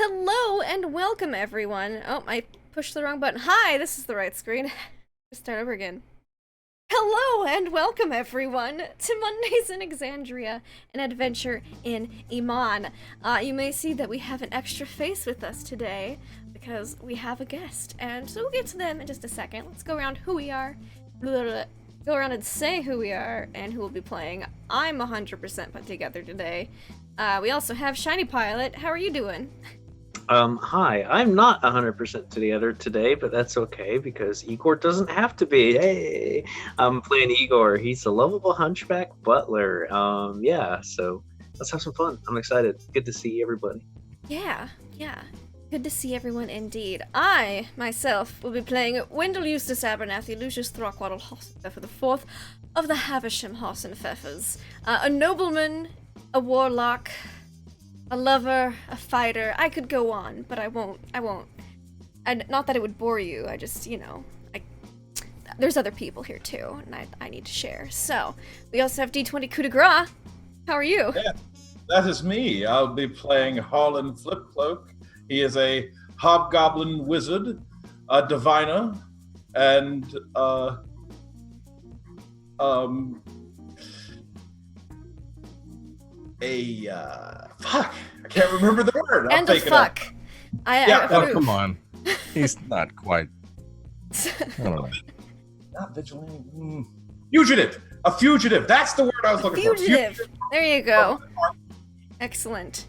Hello and welcome, everyone. Oh, I pushed the wrong button. Hi, this is the right screen. Let's start over again. Hello and welcome, everyone, to Mondays in Exandria, an adventure in Iman. You may see that we have an extra face with us today because we have a guest, and so we'll get to them in just a second. Let's go around who we are, go around and say who we are and who we'll be playing. I'm 100% put together today. We also have Shiny Pilot. How are you doing? Hi. I'm not 100% together today, but that's okay because Igor doesn't have to be. Hey, I'm playing Igor. He's a lovable hunchback butler. Yeah, so let's have some fun. I'm excited. Good to see everybody. Yeah. Good to see everyone indeed. I, myself, will be playing Wendell Eustace Abernathy, Lucius Throckwaddle Hossenpfeffer the Fourth of the Havisham Hossenpfeffers. A nobleman, a warlock, a lover, a fighter. I could go on, but I won't. Not that it would bore you, I just, there's other people here too, and I need to share. So, we also have D20 Coup de Grace. How are you? Yeah, that is me. I'll be playing Harlan Flipcloak. He is a hobgoblin wizard, a diviner, and fuck, I can't remember the word. And a fuck. Oh, come on. He's not quite. I don't know. Not vigilante. Fugitive. A fugitive. That's the word I was looking for. Fugitive. There you go. Excellent.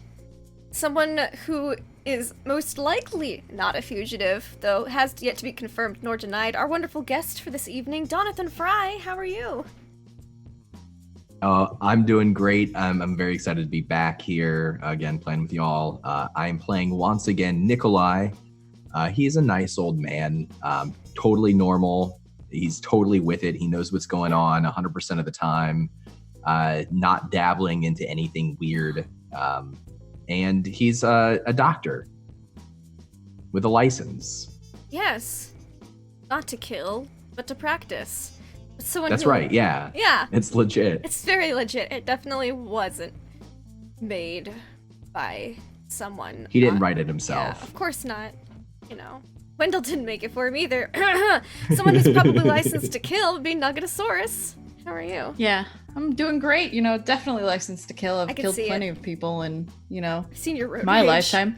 Someone who is most likely not a fugitive, though has yet to be confirmed nor denied. Our wonderful guest for this evening, Donathan Fry. How are you? I'm doing great. I'm very excited to be back here again playing with y'all. I'm playing once again Nikolai. He is a nice old man, totally normal. He's totally with it. He knows what's going on 100% of the time, not dabbling into anything weird. And he's a doctor with a license. Yes. Not to kill, but to practice. That's right, yeah. Yeah. It's legit. It's very legit. It definitely wasn't made by someone. He didn't write it himself. Yeah, of course not. Wendell didn't make it for him either. Someone who's probably licensed to kill would be Nuggetosaurus. How are you? Yeah, I'm doing great. Definitely licensed to kill. I've killed plenty of people in, I've seen your road my rage. lifetime.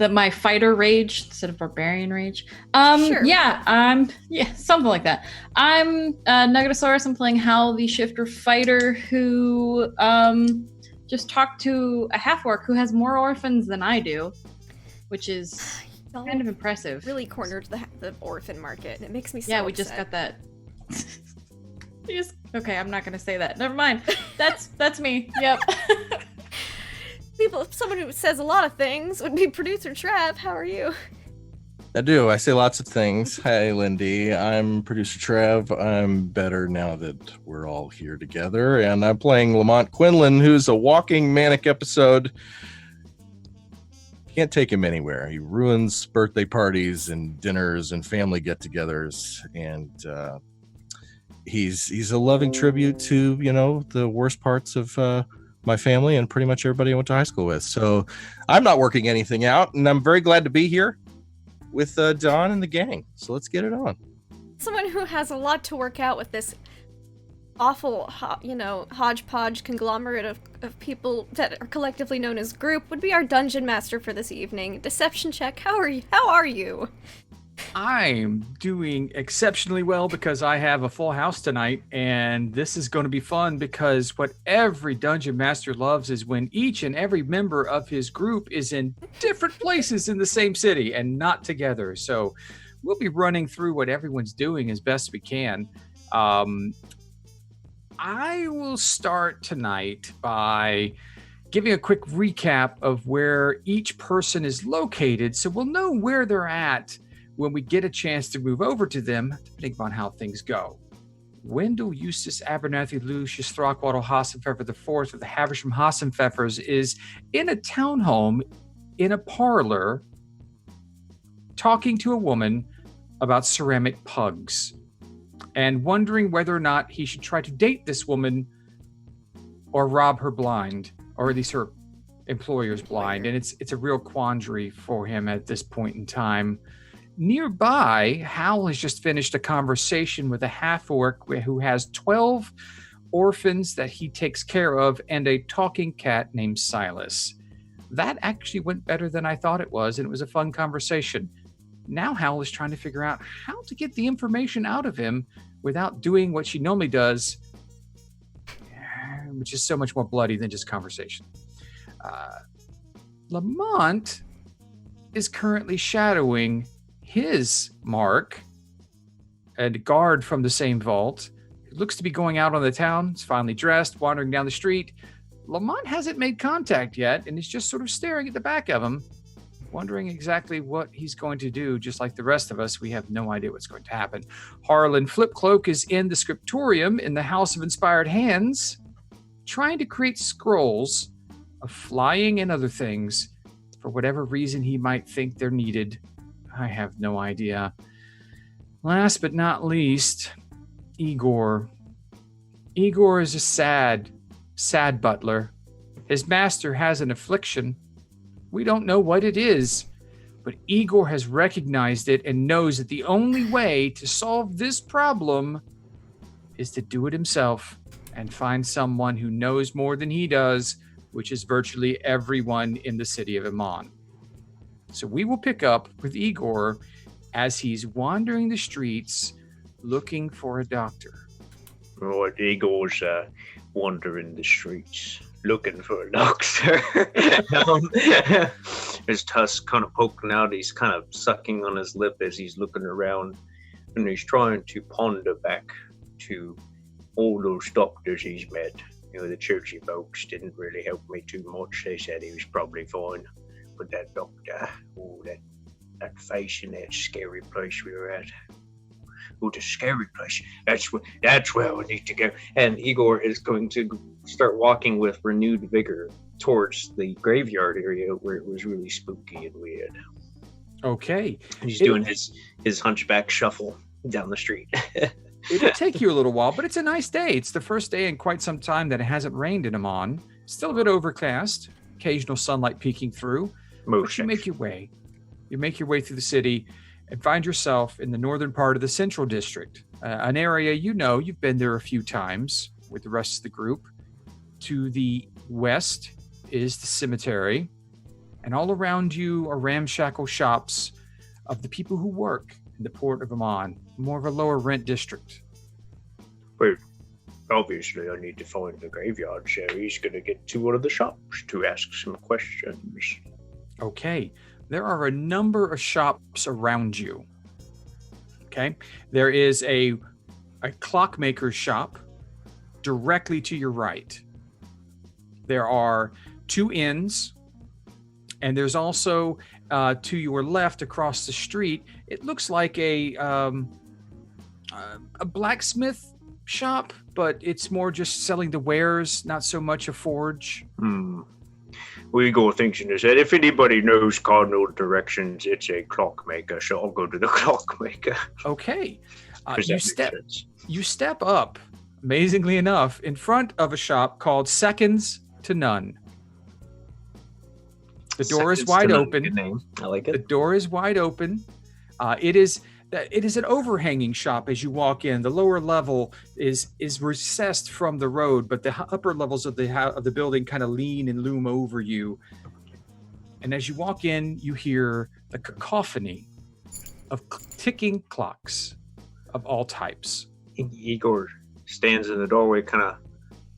My fighter rage instead of barbarian rage. Sure. Yeah, something like that. I'm Nuggetosaurus. I'm playing Hal the Shifter Fighter who just talked to a half-orc who has more orphans than I do, which is kind of impressive. Really cornered the orphan market, and it makes me so Yeah, we upset. just got that. Okay, I'm not gonna say that. Never mind. That's me. Yep. Someone who says a lot of things would be producer Trav. How are you? I do. I say lots of things. Hi, Lindy. I'm producer Trev. I'm better now that we're all here together. And I'm playing Lamont Quinlan, who's a walking manic episode. Can't take him anywhere. He ruins birthday parties and dinners and family get-togethers. And he's a loving tribute to, the worst parts of my family and pretty much everybody I went to high school with. So I'm not working anything out, and I'm very glad to be here with Don and the gang. So let's get it on. Someone who has a lot to work out with this awful, hodgepodge conglomerate of people that are collectively known as group would be our dungeon master for this evening. Deception check. How are you? I'm doing exceptionally well because I have a full house tonight, and this is going to be fun because what every dungeon master loves is when each and every member of his group is in different places in the same city and not together. So we'll be running through what everyone's doing as best we can. I will start tonight by giving a quick recap of where each person is located so we'll know where they're at when we get a chance to move over to them, depending upon how things go. Wendell Eustace Abernathy Lucius Throckwaddle Hossenpfeffer the Fourth of the Havisham Hossenpfeffers is in a townhome in a parlor talking to a woman about ceramic pugs and wondering whether or not he should try to date this woman or rob her blind, or at least her employer's blind, and it's a real quandary for him at this point in time. Nearby, Hal has just finished a conversation with a half-orc who has 12 orphans that he takes care of and a talking cat named Silas. That actually went better than I thought it was, and it was a fun conversation. Now Hal is trying to figure out how to get the information out of him without doing what she normally does, which is so much more bloody than just conversation. Lamont is currently shadowing his Mark, a guard from the same vault. He looks to be going out on the town. He's finally dressed, wandering down the street. Lamont hasn't made contact yet, and is just sort of staring at the back of him, wondering exactly what he's going to do. Just like the rest of us, we have no idea what's going to happen. Harlan Flipcloak is in the scriptorium in the House of Inspired Hands, trying to create scrolls of flying and other things for whatever reason he might think they're needed. I have no idea. Last but not least, Igor. Igor is a sad butler. His master has an affliction. We don't know what it is, but Igor has recognized it and knows that the only way to solve this problem is to do it himself and find someone who knows more than he does, which is virtually everyone in the city of Amon. So we will pick up with Igor as he's wandering the streets looking for a doctor. Right, Igor's wandering the streets looking for a doctor. His tusk kind of poking out. He's kind of sucking on his lip as he's looking around, and he's trying to ponder back to all those doctors he's met. You know, the churchy folks didn't really help me too much. They said he was probably fine. But that doctor, that face in that scary place we were at. Oh, the scary place. That's where we need to go. And Igor is going to start walking with renewed vigor towards the graveyard area where it was really spooky and weird. Okay. And he's doing his hunchback shuffle down the street. It'll take you a little while, but it's a nice day. It's the first day in quite some time that it hasn't rained in Amon. Still a bit overcast, occasional sunlight peeking through. But you make your way. You make your way through the city and find yourself in the northern part of the Central District, an area you've been there a few times with the rest of the group. To the west is the cemetery, and all around you are ramshackle shops of the people who work in the port of Amon, more of a lower rent district. Wait, obviously I need to find the graveyard, so he's going to get to one of the shops to ask some questions. Okay, there are a number of shops around you. Okay, there is a clockmaker's shop directly to your right. There are 2 inns, and there's also to your left across the street, it looks like a blacksmith shop, but it's more just selling the wares, not so much a forge. Igor thinks in his head, if anybody knows cardinal directions, it's a clockmaker, so I'll go to the clockmaker. Okay. You step up, amazingly enough, in front of a shop called Seconds to None. The door is wide open. Good name. I like it. The door is wide open. It is an overhanging shop as you walk in. The lower level is recessed from the road, but the upper levels of the building kind of lean and loom over you. And as you walk in, you hear the cacophony of ticking clocks of all types. Igor stands in the doorway, kind of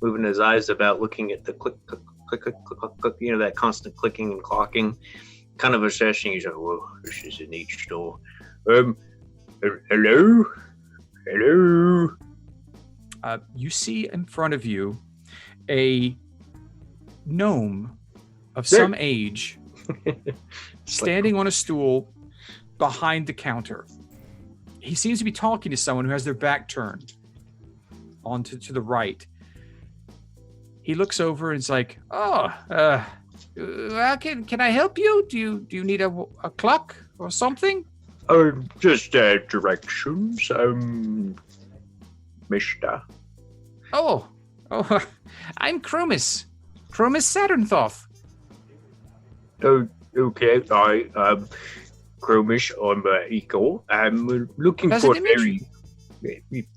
moving his eyes about, looking at the click, click, click, click, click, click, that constant clicking and clocking, kind of assessing. He's like, "Whoa, this is a neat store. Hello? You see in front of you a gnome of some age standing on a stool behind the counter. He seems to be talking to someone who has their back turned to the right. He looks over and is like, can I help you? Do you need a clock or something? Just directions, mister. Oh, I'm Chromis Saturnthorth. Oh, okay. I'm Chromish. I'm Eagle. I'm looking Pleasant for to a meet very.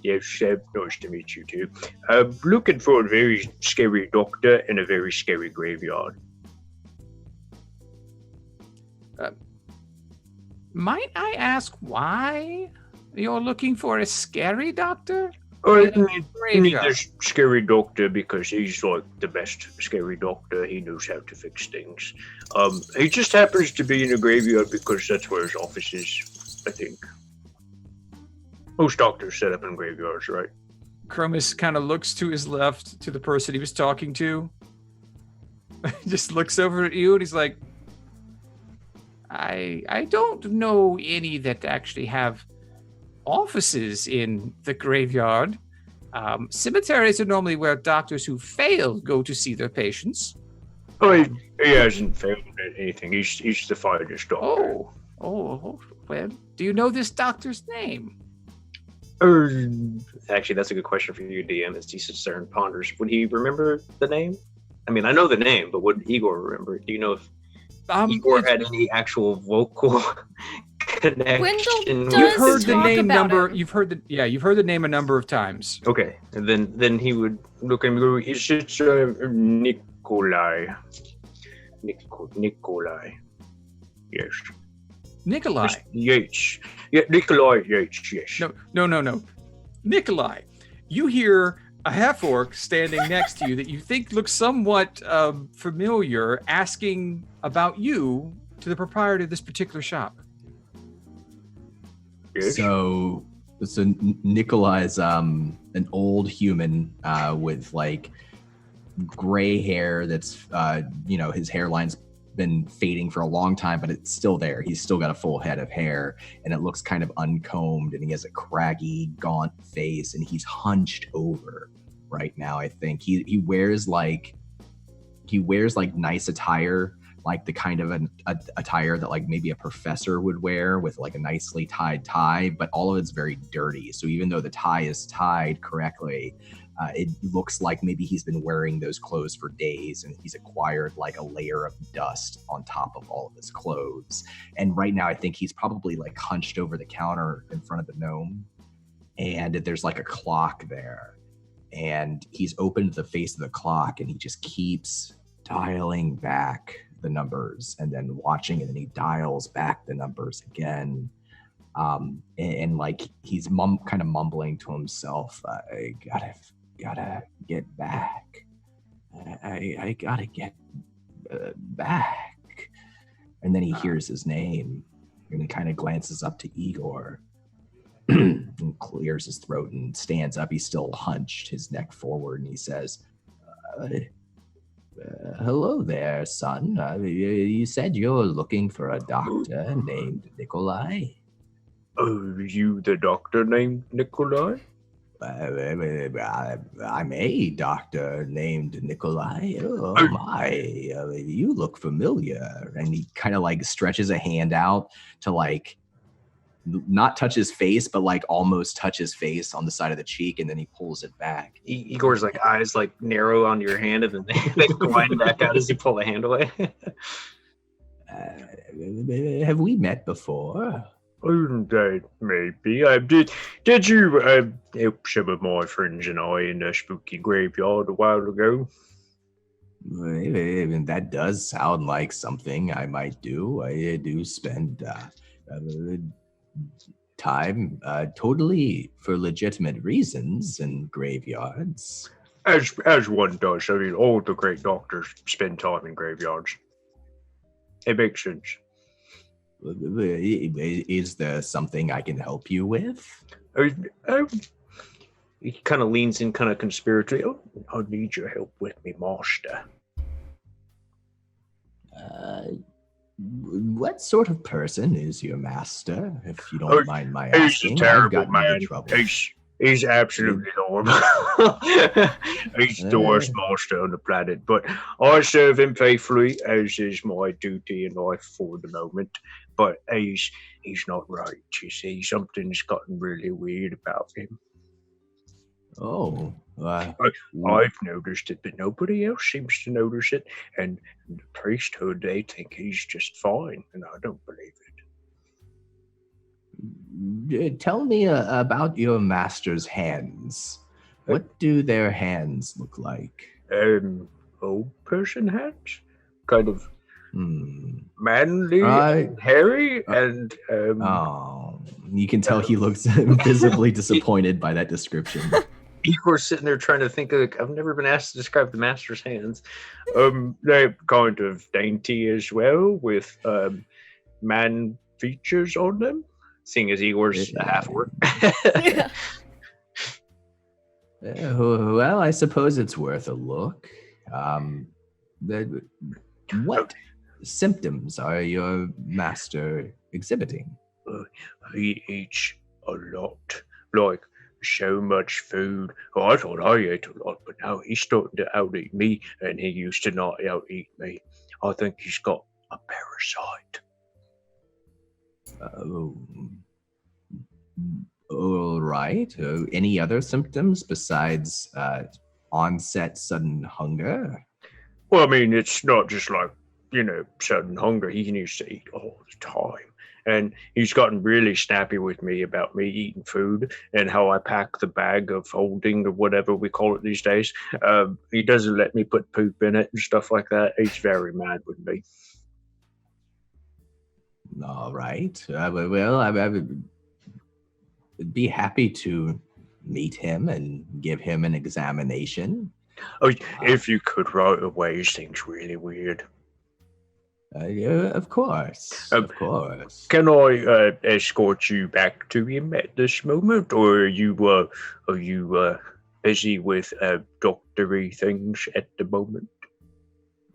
Yes, nice to meet you too. I'm looking for a very scary doctor in a very scary graveyard. Might I ask why you're looking for a scary doctor? I In a need graveyard. this scary doctor because he's like the best scary doctor. He knows how to fix things. He just happens to be in a graveyard because that's where his office is, I think. Most doctors set up in graveyards, right? Chromis kind of looks to his left to the person he was talking to. Just looks over at you and he's like, I don't know any that actually have offices in the graveyard. Cemeteries are normally where doctors who fail go to see their patients. Oh, he hasn't failed at anything. He's the finest doctor. Oh, well, do you know this doctor's name? Actually, that's a good question for you, DM, as he sits there and ponders. Would he remember the name? I mean, I know the name, but would Igor remember it? Do you know if Igor had any actual vocal connection? Wendell with does You've heard his the talk name about number. him. You've heard the name a number of times. Okay, and then he would look at me and go, "Is it Nikolai? Nikolai? Yes. Nikolai. Yates. Yeah, Nikolai Yates. Yes. No. Nikolai, you hear a half-orc standing next to you that you think looks somewhat familiar, asking about you to the proprietor of this particular shop. Yes. So Nikolai's an old human with like gray hair that's his hairline's been fading for a long time, but it's still there. He's still got a full head of hair and it looks kind of uncombed, and he has a craggy, gaunt face, and he's hunched over right now. I think he wears like nice attire, like the kind of an attire that like maybe a professor would wear with like a nicely tied tie, but all of it's very dirty. So even though the tie is tied correctly, it looks like maybe he's been wearing those clothes for days and he's acquired like a layer of dust on top of all of his clothes. And right now I think he's probably like hunched over the counter in front of the gnome, and there's like a clock there, and he's opened the face of the clock and he just keeps dialing back the numbers and then watching it, and he dials back the numbers again. And like he's kind of mumbling to himself, I gotta get back. I gotta get back. And then he hears his name and he kind of glances up to Igor and clears his throat and stands up. He's still hunched, his neck forward, and he says, hello there, son. You said you're looking for a doctor named Nikolai? Oh, you the doctor named Nikolai? I'm a doctor named Nikolai. Oh my, you look familiar. And he kind of like stretches a hand out to like not touch his face, but like almost touch his face on the side of the cheek, and then he pulls it back. Igor's like eyes like narrow on your hand, and then they glide back out as you pull the hand away. Have we met before? Maybe. Did you help some of my friends and I in a spooky graveyard a while ago? That does sound like something I might do. I do spend time totally for legitimate reasons in graveyards. As one does. I mean, all the great doctors spend time in graveyards. It makes sense. Is there something I can help you with? He kind of leans in, kind of conspiratorially. Oh, I need your help with me, master. What sort of person is your master, if you don't mind my asking? He's a terrible I've got man. trouble. He's absolutely normal. He's the worst master on the planet, but I serve him faithfully, as is my duty in life for the moment. But he's not right, you see. Something's gotten really weird about him. Oh, I've noticed it, but nobody else seems to notice it. And the priesthood, they think he's just fine, and I don't believe it. tell me about your master's hands. What do their hands look like? Old person hands, kind of Hmm. manly, and hairy, and Oh, you can tell he looks visibly disappointed by that description. Igor's sitting there trying to think of. I've never been asked to describe the master's hands. They're kind of dainty as well, with man features on them. Seeing as Igor's a half orc. Yeah. Well, I suppose it's worth a look. What symptoms are your master exhibiting? He eats a lot, like so much food. Oh, I thought I ate a lot, but now he's starting to out-eat me, and he used to not out-eat me. I think he's got a parasite. All right. Any other symptoms besides onset sudden hunger? Well, I mean, it's not just like, sudden hunger. He used to eat all the time. And he's gotten really snappy with me about me eating food and how I pack the bag of holding or whatever we call it these days. He doesn't let me put poop in it and stuff like that. He's very mad with me. All right. Well, I would be happy to meet him and give him an examination. Oh, if you could right away, seems really weird. Of course. Of course. Can I escort you back to him at this moment, or are you busy with doctory things at the moment?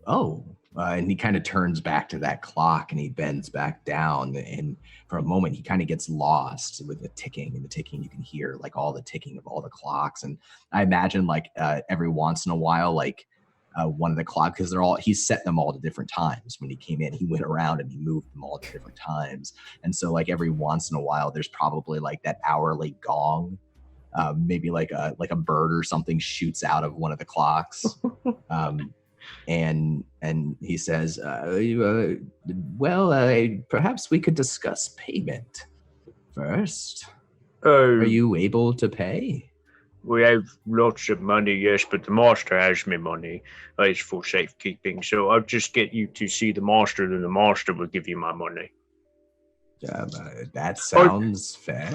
Oh, and he kind of turns back to that clock and he bends back down, and for a moment he kind of gets lost with the ticking, and the ticking you can hear like all the ticking of all the clocks. And I imagine like every once in a while, like one of the clocks, because he's set them all to different times. When he came in, he went around and he moved them all to different times. And so like every once in a while, there's probably like that hourly gong. Maybe like a bird or something shoots out of one of the clocks. And he says, perhaps we could discuss payment first. Are you able to pay? We have lots of money, yes, but the master has me money. It's for safekeeping, so I'll just get you to see the master, then the master will give you my money. That sounds fair.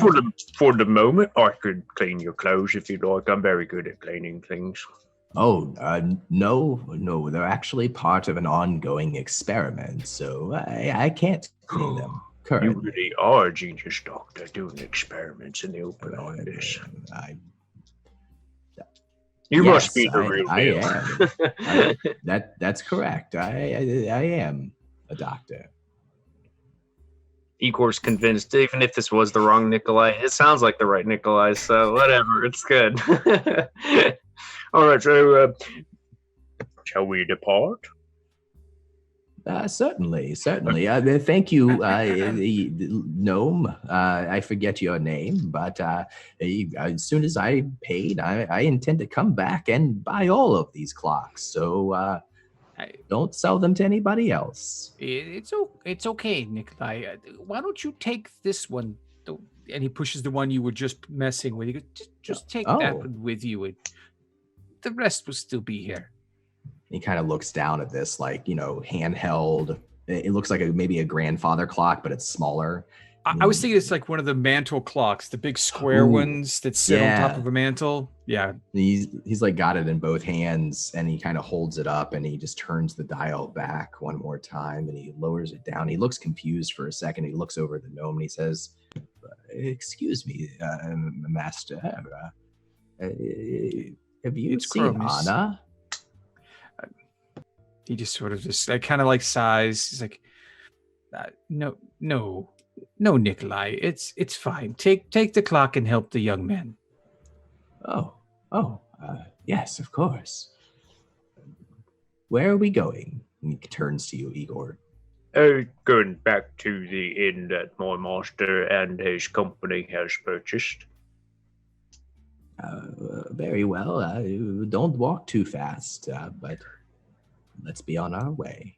For the moment, I could clean your clothes if you'd like. I'm very good at cleaning things. Oh, no, they're actually part of an ongoing experiment, so I can't clean them currently. You really are a genius doctor doing experiments in the open like this. You must be the real deal. I am. That's correct. I am a doctor. Igor's convinced, even if this was the wrong Nikolai, it sounds like the right Nikolai, so whatever, it's good. All right, so shall we depart? Certainly. Thank you, Gnome. I forget your name, but as soon as I paid, I intend to come back and buy all of these clocks. So don't sell them to anybody else. It's okay, Nikolai. Why don't you take this one? And he pushes the one you were just messing with. He goes, just take that one with you. And the rest will still be here. He kind of looks down at this, like, handheld. It looks like maybe a grandfather clock, but it's smaller. I was thinking it's like one of the mantle clocks, the big square ones that sit on top of a mantle. Yeah. He's like got it in both hands, and he kind of holds it up, and he just turns the dial back one more time, and he lowers it down. He looks confused for a second. He looks over at the gnome and he says, "Excuse me, master. Have you seen Anna?" He just sort of kind of like sighs. He's like, no, Nikolai, it's fine. Take the clock and help the young man. Yes, of course. Where are we going? And he turns to you, Igor. Going back to the inn that my master and his company has purchased. very well. Don't walk too fast, but let's be on our way.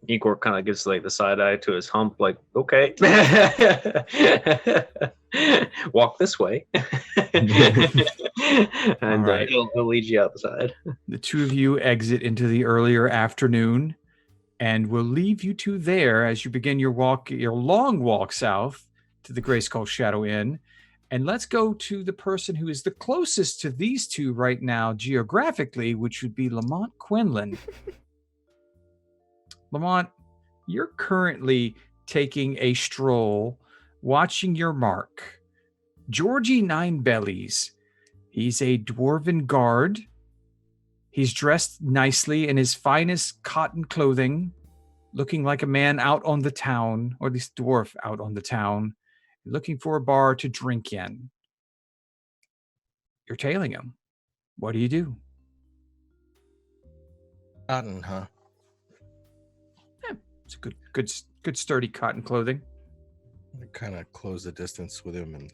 Igor kind of gives like the side eye to his hump, like, okay, walk this way, and right. he'll lead you outside. The two of you exit into the earlier afternoon, and we'll leave you two there as you begin your long walk south to the Gray Skull Shadow Inn. And let's go to the person who is the closest to these two right now geographically, which would be Lamont Quinlan. Lamont, you're currently taking a stroll, watching your mark. Georgie Ninebellies. He's a dwarven guard. He's dressed nicely in his finest cotton clothing, looking like a man out on the town, or at least dwarf out on the town, looking for a bar to drink in. You're tailing him. What do you do? Cotton, huh? It's a good sturdy cotton clothing. I kind of close the distance with him and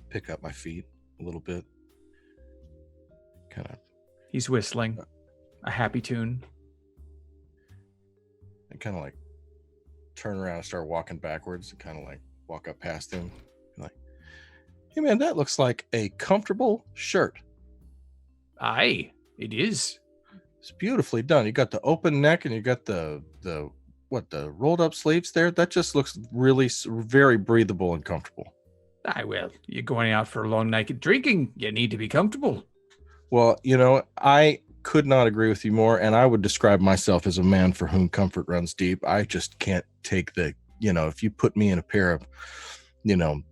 pick up my feet a little bit. Kind of. He's whistling a happy tune. I kind of like turn around and start walking backwards and kind of like walk up past him. Like, hey man, that looks like a comfortable shirt. Aye, it is. It's beautifully done. You got the open neck and you got the rolled up sleeves there. That just looks really very breathable and comfortable. Aye, well, you're going out for a long night of drinking. You need to be comfortable. Well, I could not agree with you more, and I would describe myself as a man for whom comfort runs deep. I just can't take if you put me in a pair of,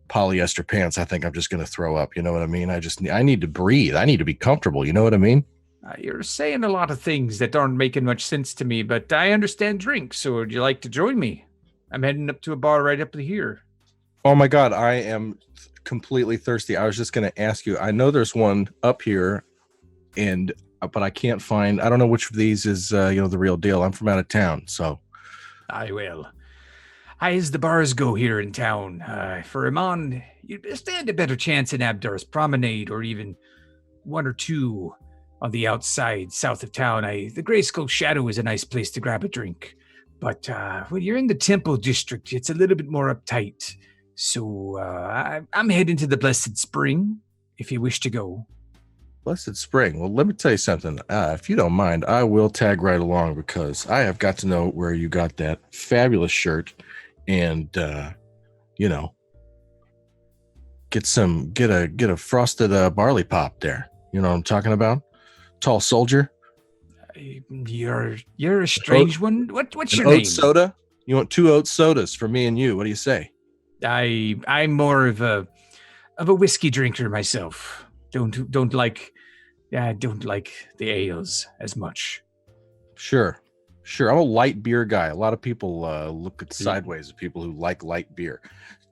polyester pants, I think I'm just going to throw up. You know what I mean? I need to breathe. I need to be comfortable. You know what I mean? You're saying a lot of things that aren't making much sense to me, but I understand drinks, so would you like to join me? I'm heading up to a bar right up here. Oh my God, I am completely thirsty. I was just going to ask you, I know there's one up here, but I can't find, I don't know which of these is, the real deal. I'm from out of town, so. I will. As the bars go here in town, for Iman, you'd stand a better chance in Abdar's Promenade, or even one or two on the outside, south of town. The Gray Skull Shadow is a nice place to grab a drink. But when you're in the Temple District, it's a little bit more uptight. So I'm heading to the Blessed Spring, if you wish to go. Blessed Spring. Well, let me tell you something. If you don't mind, I will tag right along because I have got to know where you got that fabulous shirt and, get a frosted barley pop there. You know what I'm talking about? Tall soldier. You're a strange one. What's your oat name? Soda? You want 2 oat sodas for me and you? What do you say? I'm more of a whiskey drinker myself. Don't like the ales as much. Sure. I'm a light beer guy. A lot of people look sideways at people who like light beer.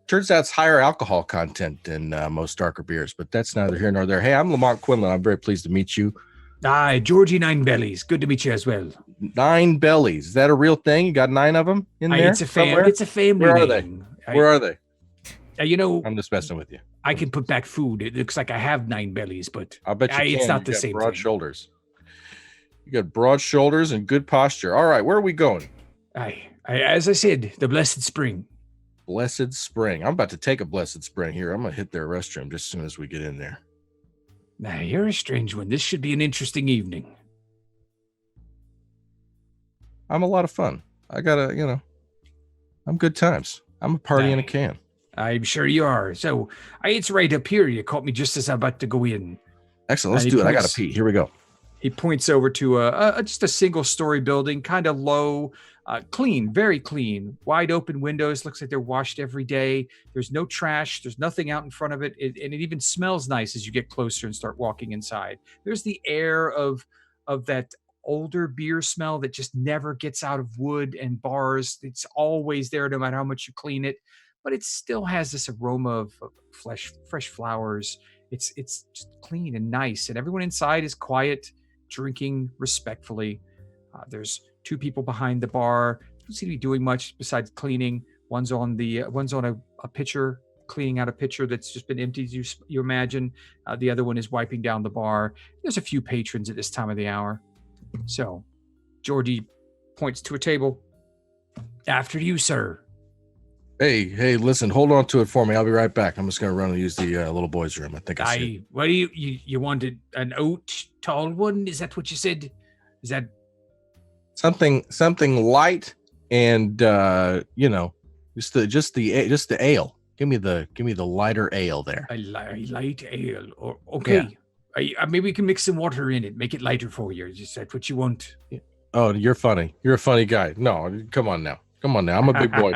Turns out it's higher alcohol content than most darker beers, but that's neither here nor there. Hey, I'm Lamont Quinlan. I'm very pleased to meet you. Aye, Georgie Ninebellies. Good to meet you as well. Ninebellies. Is that a real thing? You got 9 of them in there? It's a family Where name. Where are they? I'm just messing with you. I can put back food. It looks like I have 9 bellies, but I bet you can. It's not You the got same broad thing. shoulders. You got broad shoulders and good posture. All right, where are we going? Aye, as I said, the Blessed Spring. Blessed Spring. I'm about to take a Blessed Spring here. I'm going to hit their restroom just as soon as we get in there. Now, you're a strange one. This should be an interesting evening. I'm a lot of fun. I got I'm good times. I'm a party in a can. I'm sure you are. So, it's right up here. You caught me just as I'm about to go in. Excellent. Let's do it. I got to pee. Here we go. He points over to just a single-story building, kind of low, clean, very clean, wide open windows. Looks like they're washed every day. There's no trash. There's nothing out in front of it. And it even smells nice as you get closer and start walking inside. There's the air of that older beer smell that just never gets out of wood and bars. It's always there no matter how much you clean it. But it still has this aroma of fresh flowers. It's just clean and nice. And everyone inside is quiet, drinking respectfully. There's 2 people behind the bar. Don't seem to be doing much besides cleaning. One's on a pitcher cleaning out a pitcher that's just been emptied, you imagine. The other one is wiping down the bar. There's a few patrons at this time of the hour. So Georgie points to a table. After you, sir. Hey, listen, hold on to it for me. I'll be right back. I'm just going to run and use the little boy's room. I think I see it. What do you wanted an oat tall one? Is that what you said? Is that something light and just the ale. Give me the lighter ale there. a light ale? Or okay. Yeah. Maybe we can mix some water in it, make it lighter for you. Is that what you want? Oh, you're funny. You're a funny guy. No, come on now. I'm a big boy.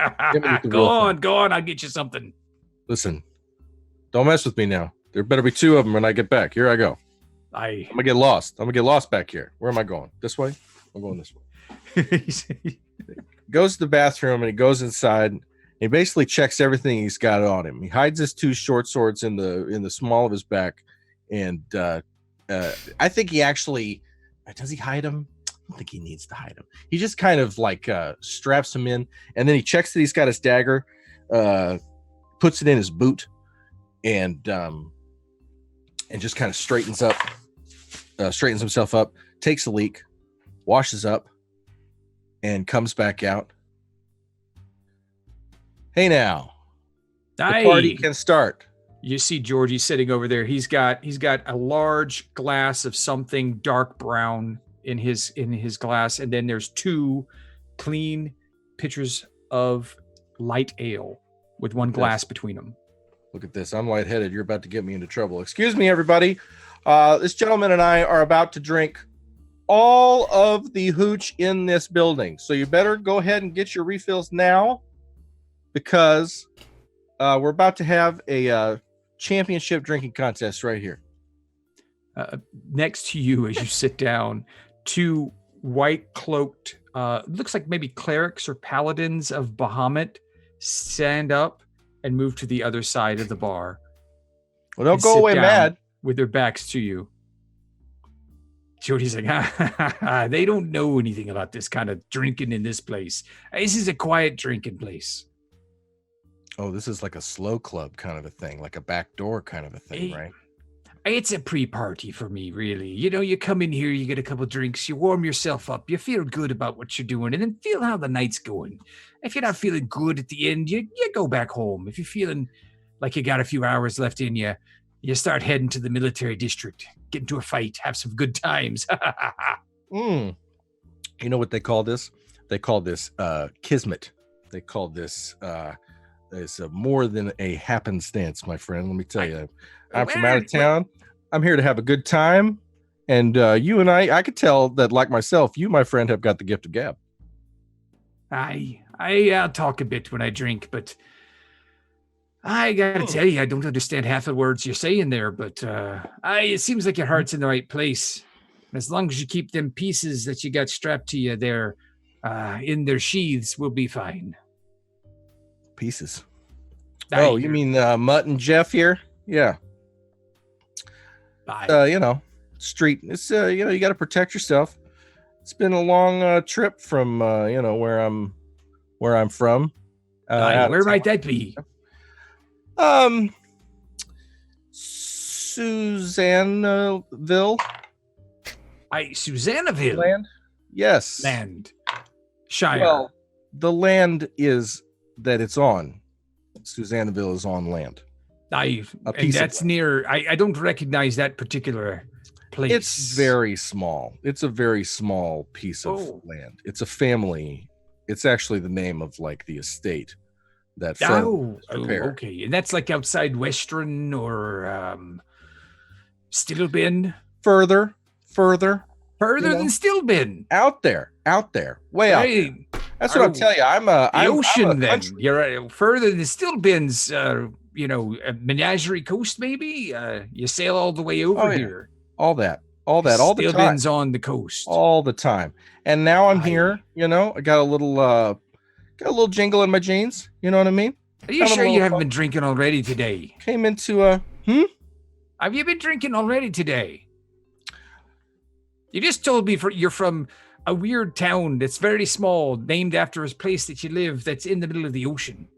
Go on. I'll get you something. Listen, don't mess with me now. There better be two of them when I get back. Here I go. I'm gonna get lost. Back here. Where am I going? This way? I'm going this way. Goes to the bathroom and he goes inside. And he basically checks everything he's got on him. He hides his two short swords in the small of his back, and I think he actually does he hide them? I don't think he needs to hide him. He just kind of like straps him in, and then he checks that he's got his dagger, puts it in his boot, and just kind of straightens himself up, takes a leak, washes up, and comes back out. Hey now, the party can start. You see Georgie sitting over there. He's got a large glass of something dark brown in his glass, and then there's two clean pitchers of light ale with one glass between them. Look at this. I'm lightheaded. You're about to get me into trouble. Excuse me, everybody. This gentleman and I are about to drink all of the hooch in this building. So you better go ahead and get your refills now, because we're about to have a championship drinking contest right here. Next to you as you sit down, two white cloaked, looks like maybe clerics or paladins of Bahamut stand up and move to the other side of the bar. Well, don't go away mad. With their backs to you. Jody's like, they don't know anything about this kind of drinking in this place. This is a quiet drinking place. Oh, this is like a slow club kind of a thing, like a back door kind of a thing, right? It's a pre-party for me, really. You come in here, you get a couple drinks, you warm yourself up, you feel good about what you're doing, and then feel how the night's going. If you're not feeling good at the end, you go back home. If you're feeling like you got a few hours left in you, you start heading to the military district, get into a fight, have some good times. You know what they call this? They call this kismet. They call this it's more than a happenstance, my friend. Let me tell you. I'm from out of town. I'm here to have a good time. And you and I could tell that, like myself, you, my friend, have got the gift of gab. I'll talk a bit when I drink, but I gotta tell you, I don't understand half the words you're saying there, but it seems like your heart's in the right place. As long as you keep them pieces that you got strapped to you there in their sheaths, we'll be fine. Pieces? Oh, you mean Mutt and Jeff here? Yeah. Street. It's you got to protect yourself. It's been a long trip from where I'm from. Where might that be? Susanville. Susanville. Land? Yes. Land. Shire. Well, the land is that it's on. Susanville is on land. That's near. I don't recognize that particular place. It's very small. It's a very small piece of land. It's a family. It's actually the name of like the estate that. Okay, and that's like outside Western or Stillben. Further than Stillben. Out there, way out there. That's what I'm telling you. I'm ocean. Then you're further than Stillben's. Menagerie Coast, maybe. You sail all the way over here. All the time. Stillben's on the coast all the time. And now I'm here. I got a little jingle in my jeans. You know what I mean? Are you sure you haven't been drinking already today? Came into Have you been drinking already today? You just told me you're from a weird town that's very small, named after a place that you live that's in the middle of the ocean.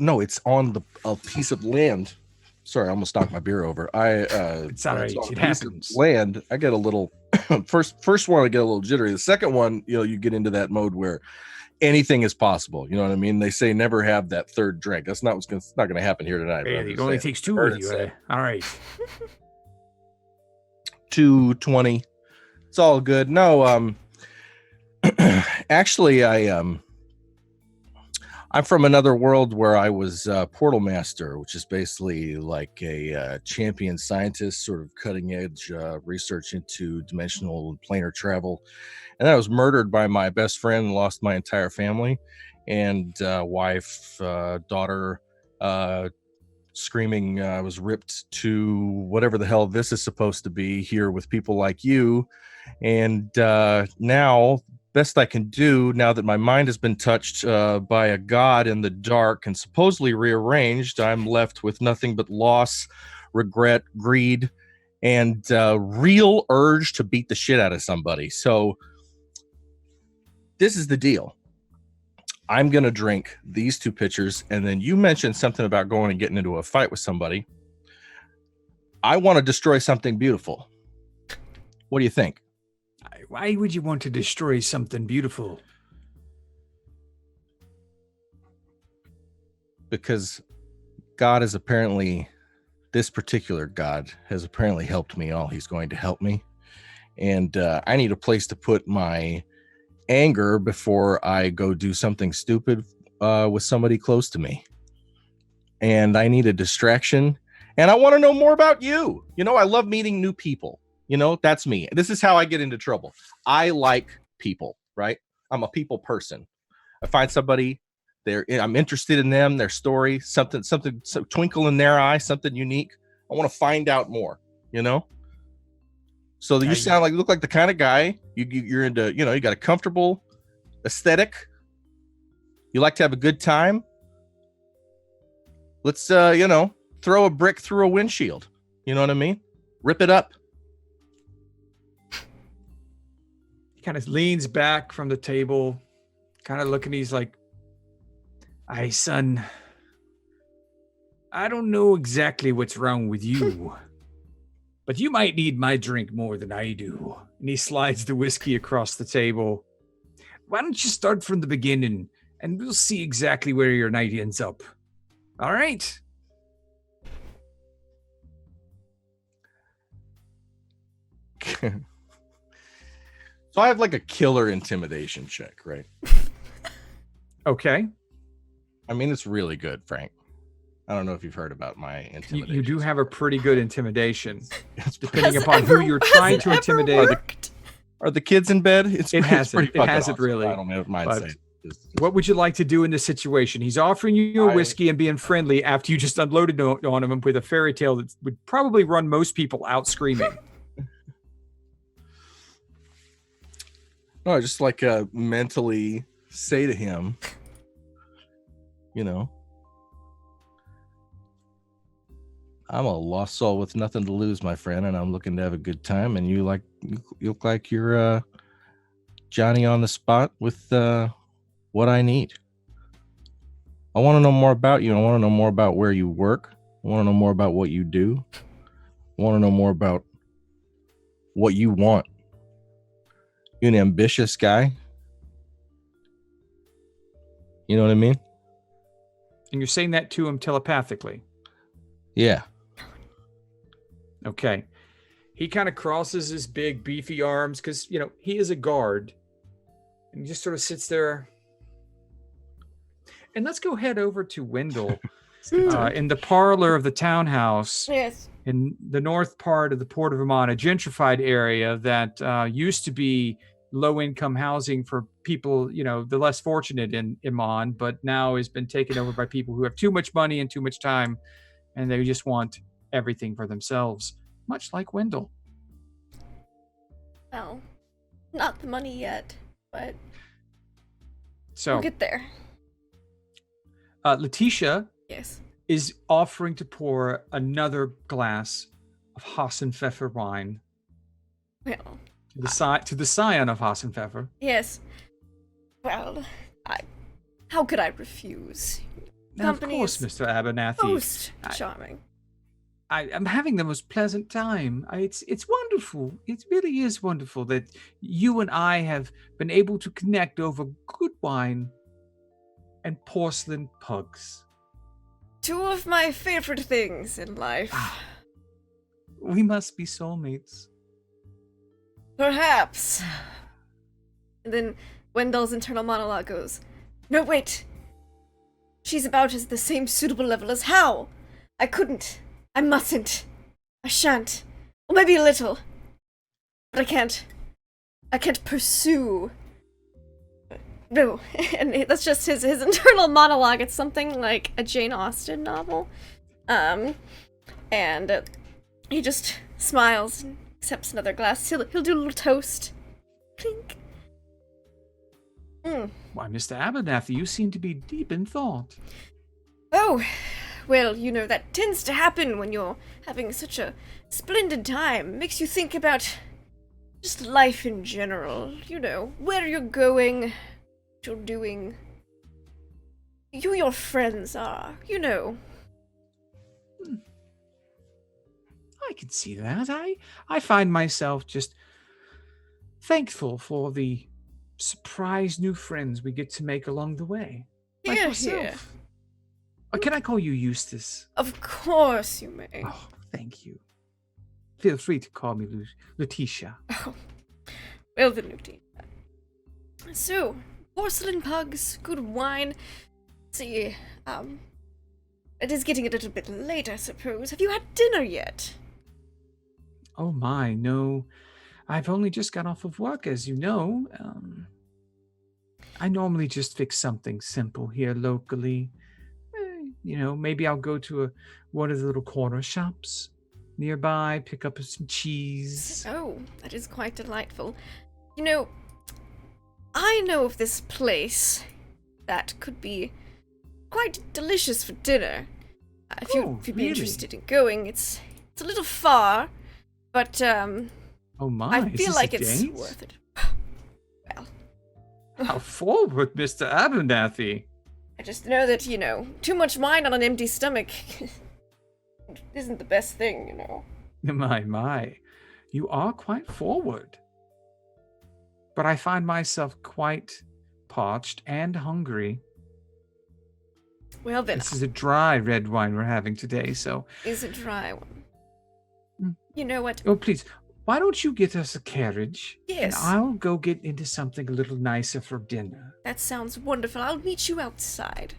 no, it's on a piece of land. Sorry, I almost knocked my beer over. It's all right. It happens. Land. I get a little first one I get a little jittery. The second one, you get into that mode where anything is possible. You know what I mean? They say never have that third drink. That's not it's not going to happen here tonight. It only takes two with you. All right. 220. It's all good. No, actually, I'm from another world where I was Portal Master, which is basically like a champion scientist, sort of cutting edge research into dimensional and planar travel. And I was murdered by my best friend, lost my entire family and wife, daughter, screaming. I was ripped to whatever the hell this is supposed to be here with people like you. And now, best I can do now that my mind has been touched by a god in the dark and supposedly rearranged, I'm left with nothing but loss, regret, greed, and real urge to beat the shit out of somebody. So this is the deal. I'm going to drink these 2 pitchers, and then you mentioned something about going and getting into a fight with somebody. I want to destroy something beautiful. What do you think? Why would you want to destroy something beautiful? Because God is apparently, this particular God has apparently helped me all he's going to help me. And I need a place to put my anger before I go do something stupid with somebody close to me. And I need a distraction. And I want to know more about you. I love meeting new people. That's me. This is how I get into trouble. I like people, right? I'm a people person. I find somebody, I'm interested in them, their story, something, some twinkle in their eye, something unique. I want to find out more, So you look like the kind of guy you're into, you got a comfortable aesthetic. You like to have a good time. Let's, throw a brick through a windshield. You know what I mean? Rip it up. Kind of leans back from the table, kind of looking. He's like, "Hey, son, I don't know exactly what's wrong with you, but you might need my drink more than I do." And he slides the whiskey across the table. "Why don't you start from the beginning, and we'll see exactly where your night ends up. All right?" So I have like a killer intimidation check, right? Okay. I mean, it's really good, Frank. I don't know if you've heard about my intimidation. You do have a pretty good intimidation, depending upon who you're trying to intimidate. Are the kids in bed? It hasn't awesome. really. I don't mind saying. What would you like to do in this situation? He's offering you a whiskey and being friendly after you just unloaded on him with a fairy tale that would probably run most people out screaming. No, I just mentally say to him, I'm a lost soul with nothing to lose, my friend, and I'm looking to have a good time. And you look like you're Johnny on the spot with what I need. I want to know more about you. I want to know more about where you work. I want to know more about what you do. I want to know more about what you want. You're an ambitious guy. You know what I mean? And you're saying that to him telepathically? Yeah. Okay. He kind of crosses his big, beefy arms because, he is a guard. And he just sort of sits there. And let's go head over to Wendell in the parlor of the townhouse. Yes. In the north part of the Port of Amman, a gentrified area that used to be low-income housing for people, the less fortunate in Amman, but now has been taken over by people who have too much money and too much time, and they just want everything for themselves, much like Wendell. Well, not the money yet, but so we'll get there. Letitia Yes. is offering to pour another glass of Hassenpfeffer wine Well, to the scion of Hassenpfeffer. yes. Well, how could I refuse? Of company course, is Mr. Abernathy. most charming. I'm having the most pleasant time. It's wonderful. It really is wonderful that you and I have been able to connect over good wine and porcelain pugs. Two of my favorite things in life. We must be soulmates. Perhaps. And then Wendell's internal monologue goes, "No, wait. She's about as the same suitable level as Hal. I couldn't. I mustn't. I shan't. Or maybe a little. But I can't. I can't pursue. No." And that's just his internal monologue. It's something like a Jane Austen novel. And he just smiles and accepts another glass. He'll do a little toast. Clink. Why, Mr. Abernathy, you seem to be deep in thought. Oh, well, that tends to happen when you're having such a splendid time. Makes you think about just life in general. Where you're going, what you're doing. Who your friends are, I can see that. I find myself just thankful for the surprise new friends we get to make along the way. Like Hear, yourself. hear. Can I call you Eustace? Of course you may. Oh, thank you. Feel free to call me Letitia. Oh. Well, the new team. So, porcelain pugs, good wine. Let's see, it is getting a little bit late, I suppose. Have you had dinner yet? Oh my, no. I've only just got off of work, as you know. I normally just fix something simple here locally. Maybe I'll go to one of the little corner shops nearby, pick up some cheese. Oh, that is quite delightful. I know of this place that could be quite delicious for dinner. If you'd be really? interested in going, it's a little far, but Oh my, I is feel this like a it's date? worth it. Well, How forward, Mr. Abernathy. I just know that, too much wine on an empty stomach isn't the best thing, My. You are quite forward. But I find myself quite parched and hungry. Well then, This is a dry red wine we're having today, so... it's a dry one. Mm. You know what? Oh, please, why don't you get us a carriage? Yes. And I'll go get into something a little nicer for dinner. That sounds wonderful. I'll meet you outside.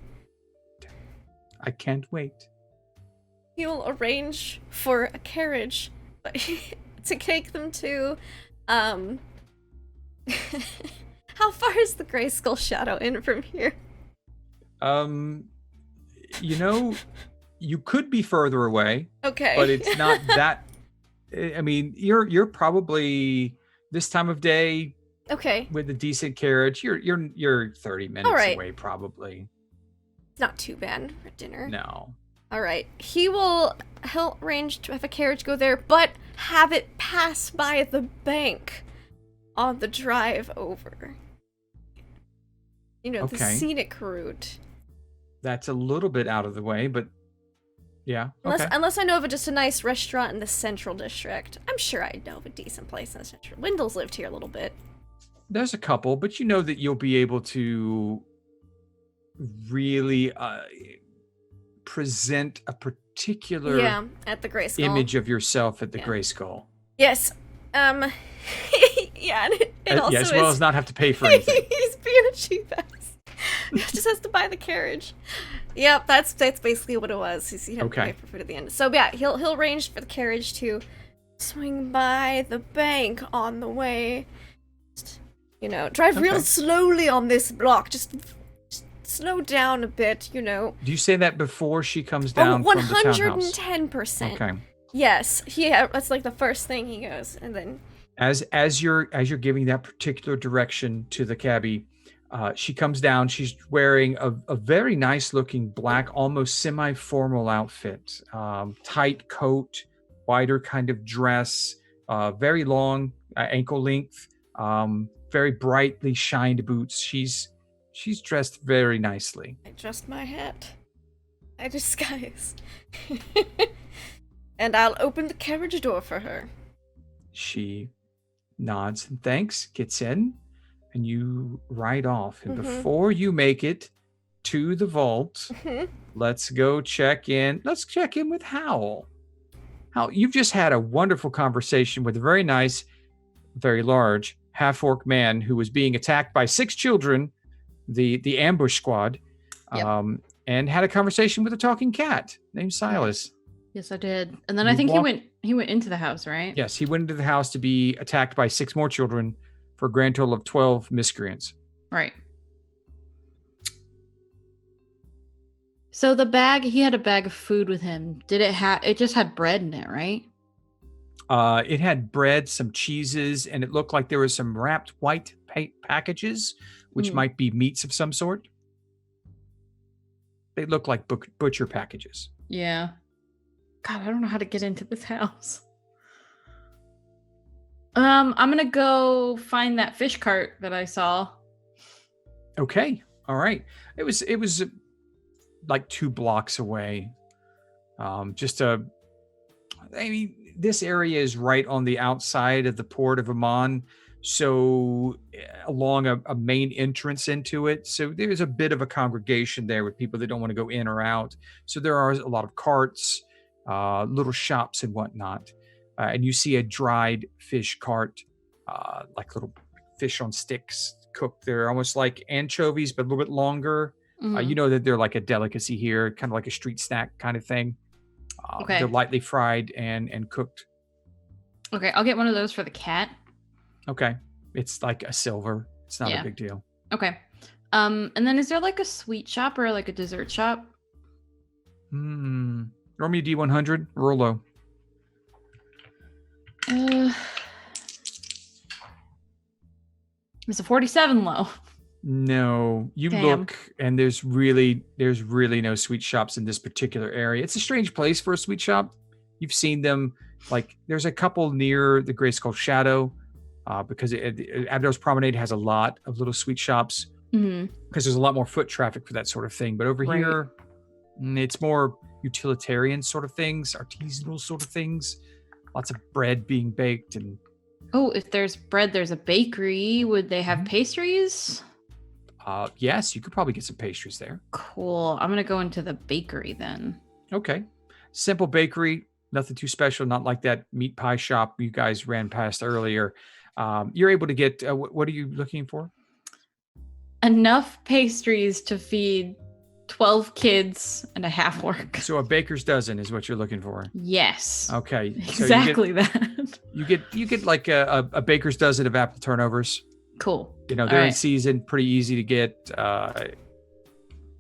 I can't wait. He'll arrange for a carriage to take them to, how far is the Gray Skull Shadow Inn from here? You could be further away, Okay. but it's not that. I mean, you're probably this time of day Okay. with a decent carriage. You're 30 minutes All right. away, probably. It's not too bad for dinner. No. Alright. He'll arrange to have a carriage go there, but have it pass by the bank on the drive over. The Okay. scenic route. That's a little bit out of the way, but yeah. Okay. Unless I know of just a nice restaurant in the Central District. I'm sure I know of a decent place in the Central. Wendell's lived here a little bit. There's a couple, but you know that you'll be able to really present a particular Yeah, at the Gray Skull. image of yourself at the Yeah. Gray Skull. Yes. Yeah, and it also as well is... as not have to pay for anything. He's being a cheap ass. Just has to buy the carriage. Yep, that's basically what it was. He had to Okay. pay for food at the end. So yeah, he'll arrange for the carriage to swing by the bank on the way. Just, drive real Okay. slowly on this block. Just slow down a bit. Do you say that before she comes down from the townhouse? 110%. Okay. Yes, that's like the first thing he goes, and then As you're giving that particular direction to the cabbie, she comes down. She's wearing a very nice looking black, almost semi-formal outfit, tight coat, wider kind of dress, very long ankle length, very brightly shined boots. She's dressed very nicely. I adjust my hat. I disguise. And I'll open the carriage door for her. She nods and thanks, gets in, and you ride off. And before you make it to the vault, let's go check in. Let's check in with Howl. Howl, you've just had a wonderful conversation with a very nice, very large half-orc man who was being attacked by 6 children, the ambush squad, Yep. and had a conversation with a talking cat named Silas. Yes, I did. And then You I think walk- he went into the house, right? Yes, he went into the house to be attacked by 6 more children for a grand total of 12 miscreants. Right. So the bag, he had a bag of food with him. Did it have, it just had bread in it, right? It had bread, some cheeses, and it looked like there was some wrapped white packages, which might be meats of some sort. They look like butcher packages. Yeah. God, I don't know how to get into this house. I'm gonna go find that fish cart that I saw. Okay, all right. It was like 2 blocks away. I mean, this area is right on the outside of the port of Amman, so along a main entrance into it. So there's a bit of a congregation there with people that don't want to go in or out. So there are a lot of carts, little shops and whatnot. And you see a dried fish cart, like little fish on sticks cooked. They're almost like anchovies, but a little bit longer. You know that they're like a delicacy here, kind of like a street snack kind of thing. Okay. They're lightly fried and cooked. Okay, I'll get one of those for the cat. Okay. It's like a silver. It's not a big deal. Okay. And then is there like a sweet shop or like a dessert shop? Roll me a D100. Roll low. It's a 47 low. No, you Damn. look, and there's really no sweet shops in this particular area. It's a strange place for a sweet shop. You've seen them, like there's a couple near the Grey Skull Shadow, because Abdor's Promenade has a lot of little sweet shops because there's a lot more foot traffic for that sort of thing. But over here, it's more utilitarian sort of things, artisanal sort of things. Lots of bread being baked and. Oh, if there's bread, there's a bakery. Would they have pastries? Yes, you could probably get some pastries there. Cool. I'm gonna go into the bakery then. Okay. Simple bakery, nothing too special, not like that meat pie shop you guys ran past earlier. You're able to get, what are you looking for? Enough pastries to feed 12 kids and a half orc. So a baker's dozen is what you're looking for. Yes. Okay. So Exactly that. You get like a baker's dozen of apple turnovers. Cool. You know, they're in season, pretty easy to get.